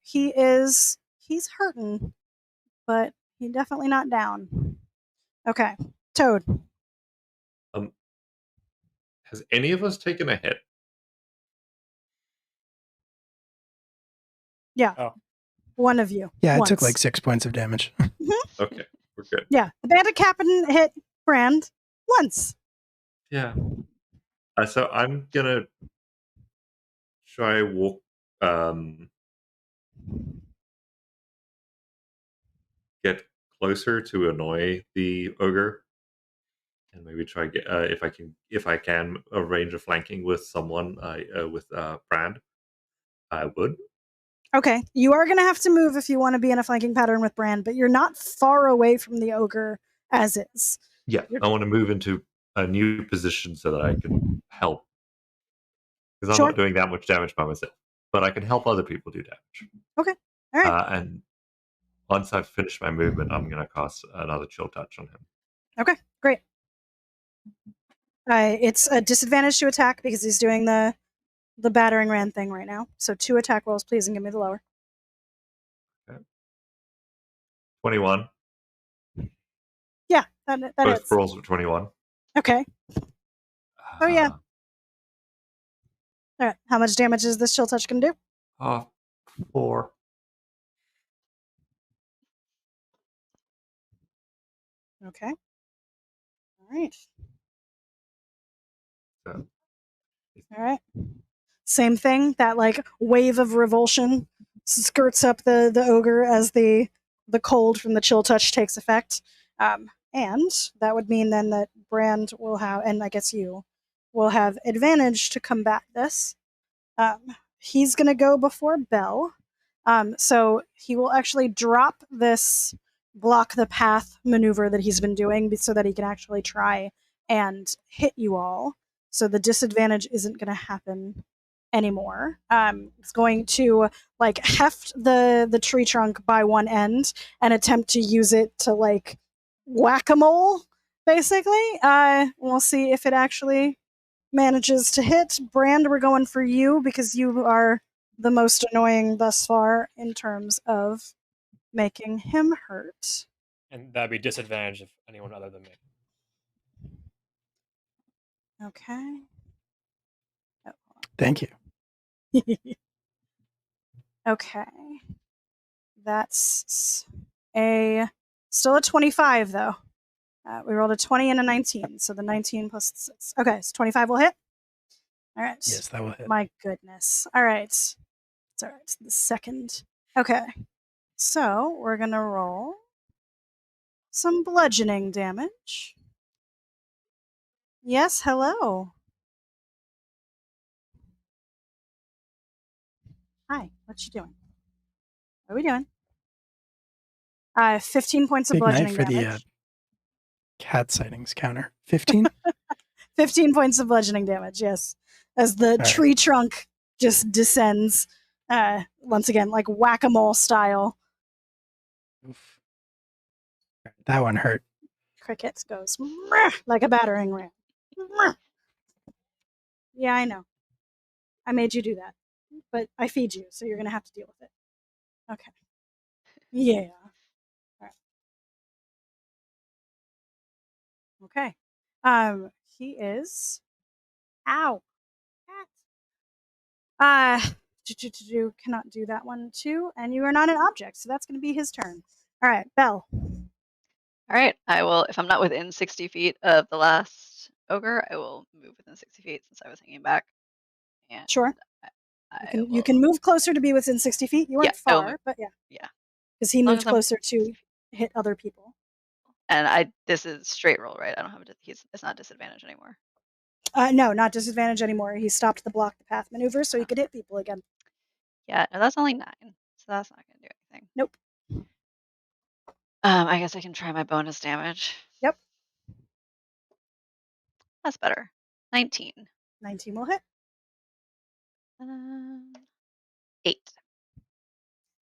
He's hurting, but he's definitely not down. Okay, Toad. Has any of us taken a hit? Yeah. Oh. One of you. Yeah, it once. took like 6 points of damage. Okay, we're good. Yeah, the bandit captain hit Brand once. Yeah. So I'm gonna try walk get closer to annoy the ogre, and maybe try get if I can arrange a flanking with someone. With Brand, I would. Okay, you are going to have to move if you want to be in a flanking pattern with Brand, but you're not far away from the ogre as is. Yeah, I want to move into a new position so that I can help. Because I'm not doing that much damage by myself, but I can help other people do damage. Okay, all right. And once I've finished my movement, I'm going to cast another Chill Touch on him. Okay, great. It's a disadvantage to attack because he's doing the battering ram thing right now. So 2 attack rolls, please, and give me the lower. Okay. 21. Yeah, that Both is. rolls were 21. Okay. Oh, yeah. All right. How much damage is this Chill Touch going to do? 4. Okay. All right. So. All right. Same thing. That like wave of revulsion skirts up the ogre as the cold from the Chill Touch takes effect. And that would mean then that Brand will have, and I guess you will have advantage to combat this. He's going to go before Bell. So he will actually drop this block the path maneuver that he's been doing so that he can actually try and hit you all. So the disadvantage isn't going to happen anymore. It's going to like heft the tree trunk by one end and attempt to use it to like whack-a-mole, basically. We'll see if it actually manages to hit. Brand, we're going for you because you are the most annoying thus far in terms of making him hurt. And that'd be disadvantage if anyone other than me. Okay. Oh. Thank you. Okay. That's still a 25 though. We rolled a 20 and a 19, so the 19 plus 6. Okay, so 25 will hit. All right. Yes, that will hit. My goodness. All right. It's all right. The second. Okay. So we're going to roll some bludgeoning damage. Yes, hello. Hi, what you doing? What are we doing? 15 points of Big night bludgeoning for damage. the cat sightings counter. 15? 15 points of bludgeoning damage, yes. As the tree trunk just descends, once again, like whack-a-mole style. Oof. That one hurt. Cricket goes like a battering ram. Yeah, I know. I made you do that. But I feed you, so you're going to have to deal with it. Okay. Yeah. All right. Okay. He is. Ow. Cannot do that one too. And you are not an object, so that's going to be his turn. All right, Belle. All right, I will, if I'm not within 60 feet of the last ogre, I will move within 60 feet since I was hanging back. And sure. You can move closer to be within 60 feet. You weren't far, but yeah. Yeah. Because he moved closer to hit other people. And this is straight roll, right? I don't have it's not disadvantage anymore. No, not disadvantage anymore. He stopped the block the path maneuver so he could hit people again. Yeah, no, that's only 9, so that's not going to do anything. Nope. I guess I can try my bonus damage. Yep. That's better. 19. 19 will hit. 8.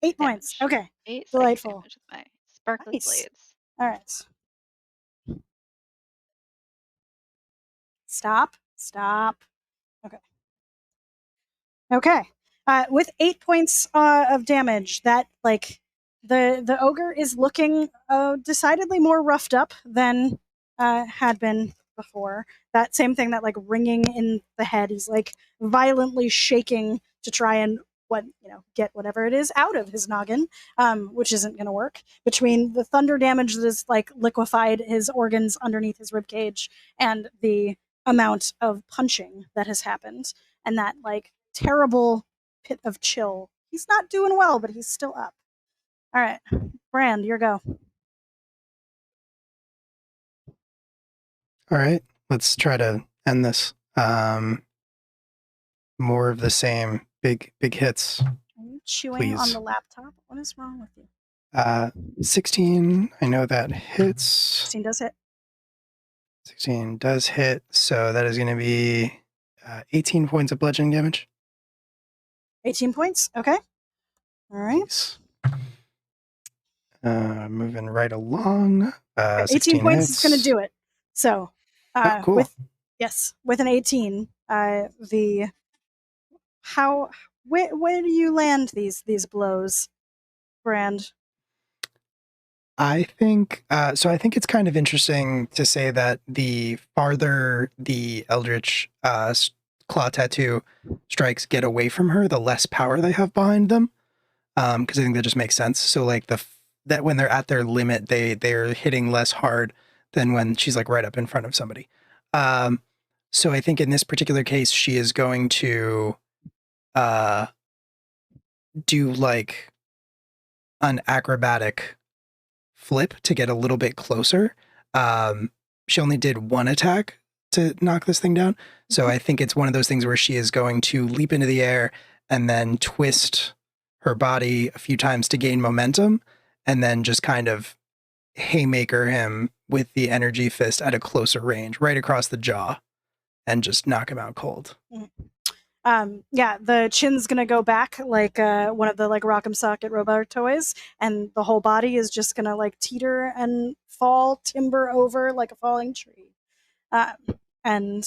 8 points. Okay. 8 delightful. Damage with my sparkly blades. All right. Stop. Okay. Okay. With 8 points of damage, that like the ogre is looking decidedly more roughed up than had been before. That same thing, that like ringing in the head. He's like violently shaking to try and get whatever it is out of his noggin, which isn't going to work. Between the thunder damage that is like liquefied his organs underneath his ribcage and the amount of punching that has happened, and that like terrible pit of chill. He's not doing well, but he's still up. All right, Brand, your go. All right, let's try to end this. More of the same. Big hits. Are you chewing on Please. the laptop? What is wrong with you? 16. I know that hits. 16 does hit. 16 does hit. So that is going to be 18 points of bludgeoning damage. 18 points. Okay. All right. Nice. Moving right along. 18 points is going to do it. So, cool. with an 18, where do you land these blows, Brand? I think so. I think it's kind of interesting to say that the farther the Eldritch Claw Tattoo strikes get away from her, the less power they have behind them. Because I think that just makes sense. So like that when they're at their limit, they're hitting less hard than when she's like right up in front of somebody. So I think in this particular case, she is going to do like an acrobatic flip to get a little bit closer. She only did one attack to knock this thing down. So I think it's one of those things where she is going to leap into the air and then twist her body a few times to gain momentum and then just kind of haymaker him with the energy fist at a closer range, right across the jaw, and just knock him out cold. The chin's gonna go back like one of the like Rock'em Socket robot toys, and the whole body is just gonna like teeter and fall timber over like a falling tree, and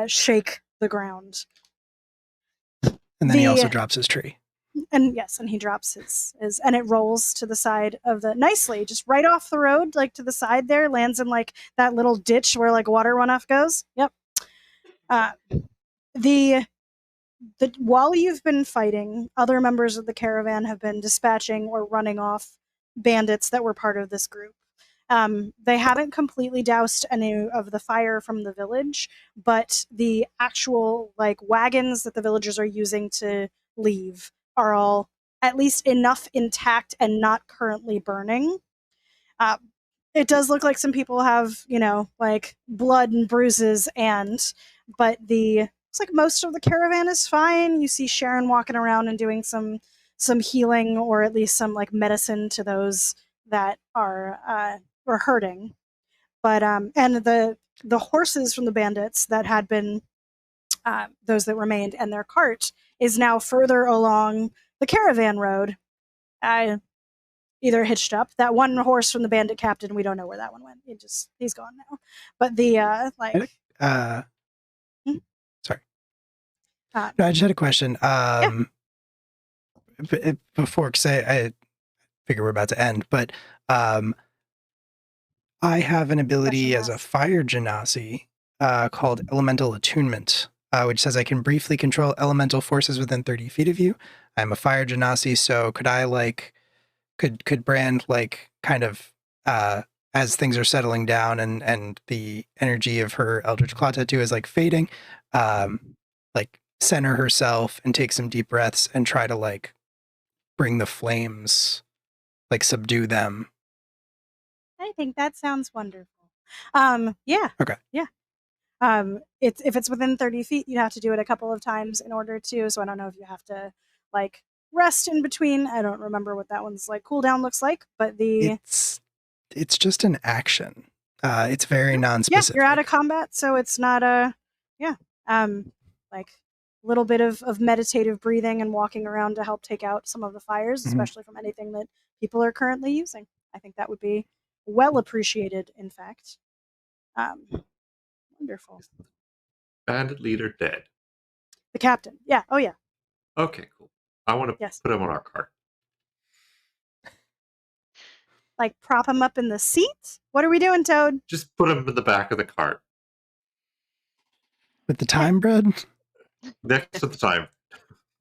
shake the ground. And then he also drops his tree. And yes, and he drops his and it rolls to the side of the nicely, just right off the road, like to the side there, lands in like that little ditch where like water runoff goes. Yep. While you've been fighting, other members of the caravan have been dispatching or running off bandits that were part of this group. They haven't completely doused any of the fire from the village, but the actual like wagons that the villagers are using to leave are all at least enough intact and not currently burning. It does look like some people have, like blood and bruises, but looks like most of the caravan is fine. You see Sharon walking around and doing some healing, or at least some like medicine to those that are hurting. But and the horses from the bandits that had been those that remained, and their cart is now further along the caravan road, either hitched up. That one horse from the bandit captain, we don't know where that one went. He's gone now. But the sorry. No, I just had a question. Before, because I figure we're about to end, but I have an ability as a fire genasi called Elemental Attunement, which says I can briefly control elemental forces within 30 feet of you. I'm a fire genasi, so could I could Brand like kind of as things are settling down and the energy of her Eldritch Claw Tattoo is like fading, like center herself and take some deep breaths and try to like bring the flames, like subdue them. I think that sounds wonderful. Yeah. Okay. Yeah. If it's within 30 feet, you have to do it a couple of times in order to. So I don't know if you have to like rest in between. I don't remember what that one's like cooldown looks like, but it's just an action. It's very non-specific. Yeah, you're out of combat, so it's not like a little bit of meditative breathing and walking around to help take out some of the fires, especially from anything that people are currently using. I think that would be well appreciated, in fact. Wonderful. Bandit leader dead. The captain. Yeah. Oh, yeah. Okay, cool. I want to put him on our cart. Like prop him up in the seat? What are we doing, Toad? Just put him in the back of the cart. With the time bread? Next to the time.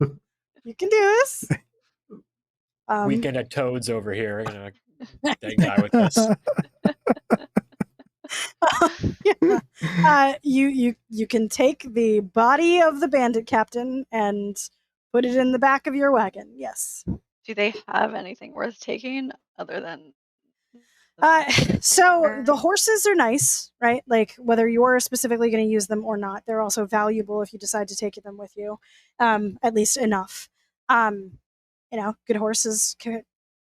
You can do this. Weekend at Toad's over here. That guy with us. You can take the body of the bandit captain and Put it in the back of your wagon. Yes. Do they have anything worth taking other than? So the horses are nice, right? Like whether you're specifically going to use them or not, they're also valuable if you decide to take them with you, at least enough. Good horses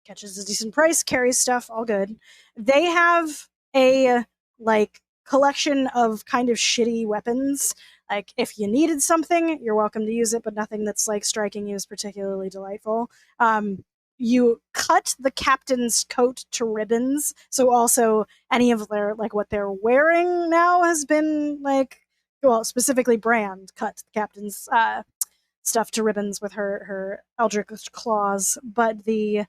catches a decent price, carries stuff, all good. They have a like collection of kind of shitty weapons. Like if you needed something, you're welcome to use it, but nothing that's like striking you is particularly delightful. You cut the captain's coat to ribbons, so also any of their like what they're wearing now has been like, well, specifically Brand cut the captain's stuff to ribbons with her eldritch claws, but they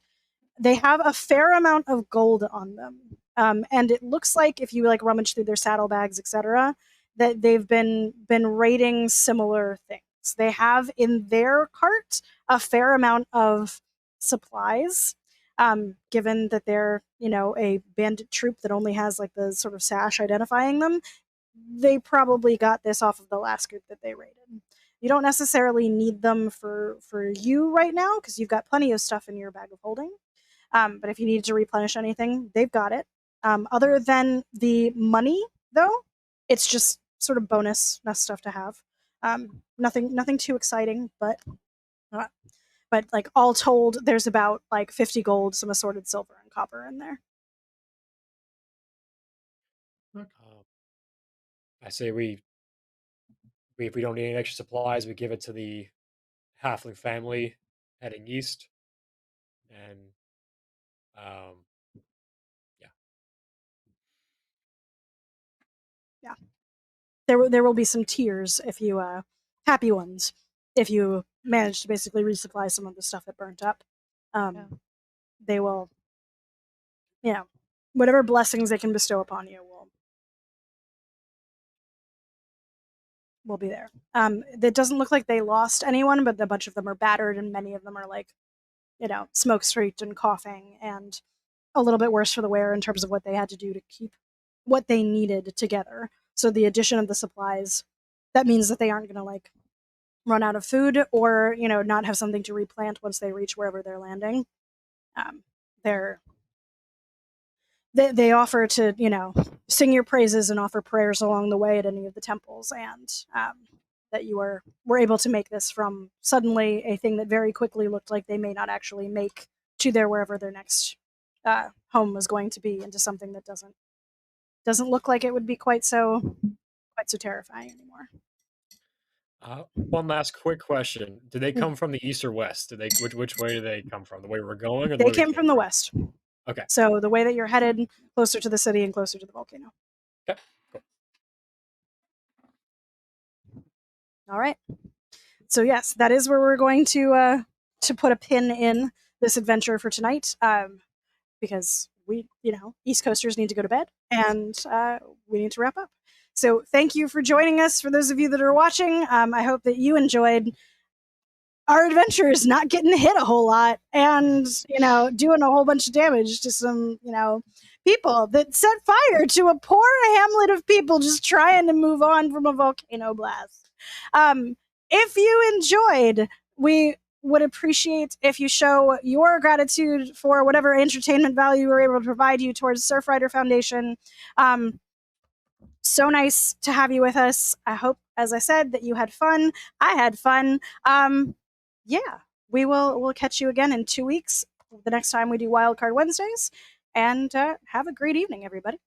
have a fair amount of gold on them, and it looks like if you like rummage through their saddlebags, etc., that they've been raiding similar things. They have in their cart a fair amount of supplies, given that they're a bandit troop that only has like the sort of sash identifying them. They probably got this off of the last group that they raided. You don't necessarily need them for you right now because you've got plenty of stuff in your bag of holding, but if you need to replenish anything, they've got it. Other than the money though, it's just sort of bonus stuff to have. Nothing too exciting, but like all told, there's about like 50 gold, some assorted silver and copper in there. I say if we don't need any extra supplies, we give it to the halfling family heading east, and yeah, there will be some tears if you happy ones if you manage to basically resupply some of the stuff that burnt up. They will, whatever blessings they can bestow upon you will be there. It doesn't look like they lost anyone, but a bunch of them are battered, and many of them are like, smoke streaked and coughing, and a little bit worse for the wear in terms of what they had to do to keep what they needed together. So the addition of the supplies, that means that they aren't going to like run out of food or not have something to replant once they reach wherever they're landing. They offer to sing your praises and offer prayers along the way at any of the temples, and that you were able to make this from suddenly a thing that very quickly looked like they may not actually make to wherever their next home was going to be, into something that doesn't look like it would be quite so terrifying anymore. One last quick question: did they come from the east or west? Did they which way do they come from? The way we're going, or they came from the west? Okay. So the way that you're headed, closer to the city and closer to the volcano. Okay. Cool. All right. So yes, that is where we're going to put a pin in this adventure for tonight, because we, East Coasters need to go to bed, and we need to wrap up. So thank you for joining us. For those of you that are watching, I hope that you enjoyed our adventures not getting hit a whole lot and, doing a whole bunch of damage to some, people that set fire to a poor hamlet of people just trying to move on from a volcano blast. If you enjoyed, we would appreciate if you show your gratitude for whatever entertainment value we're able to provide you towards Surfrider Foundation. So nice to have you with us. I hope, as I said, that you had fun. I had fun. Yeah, we'll catch you again in 2 weeks, the next time we do Wildcard Wednesdays. And have a great evening, everybody.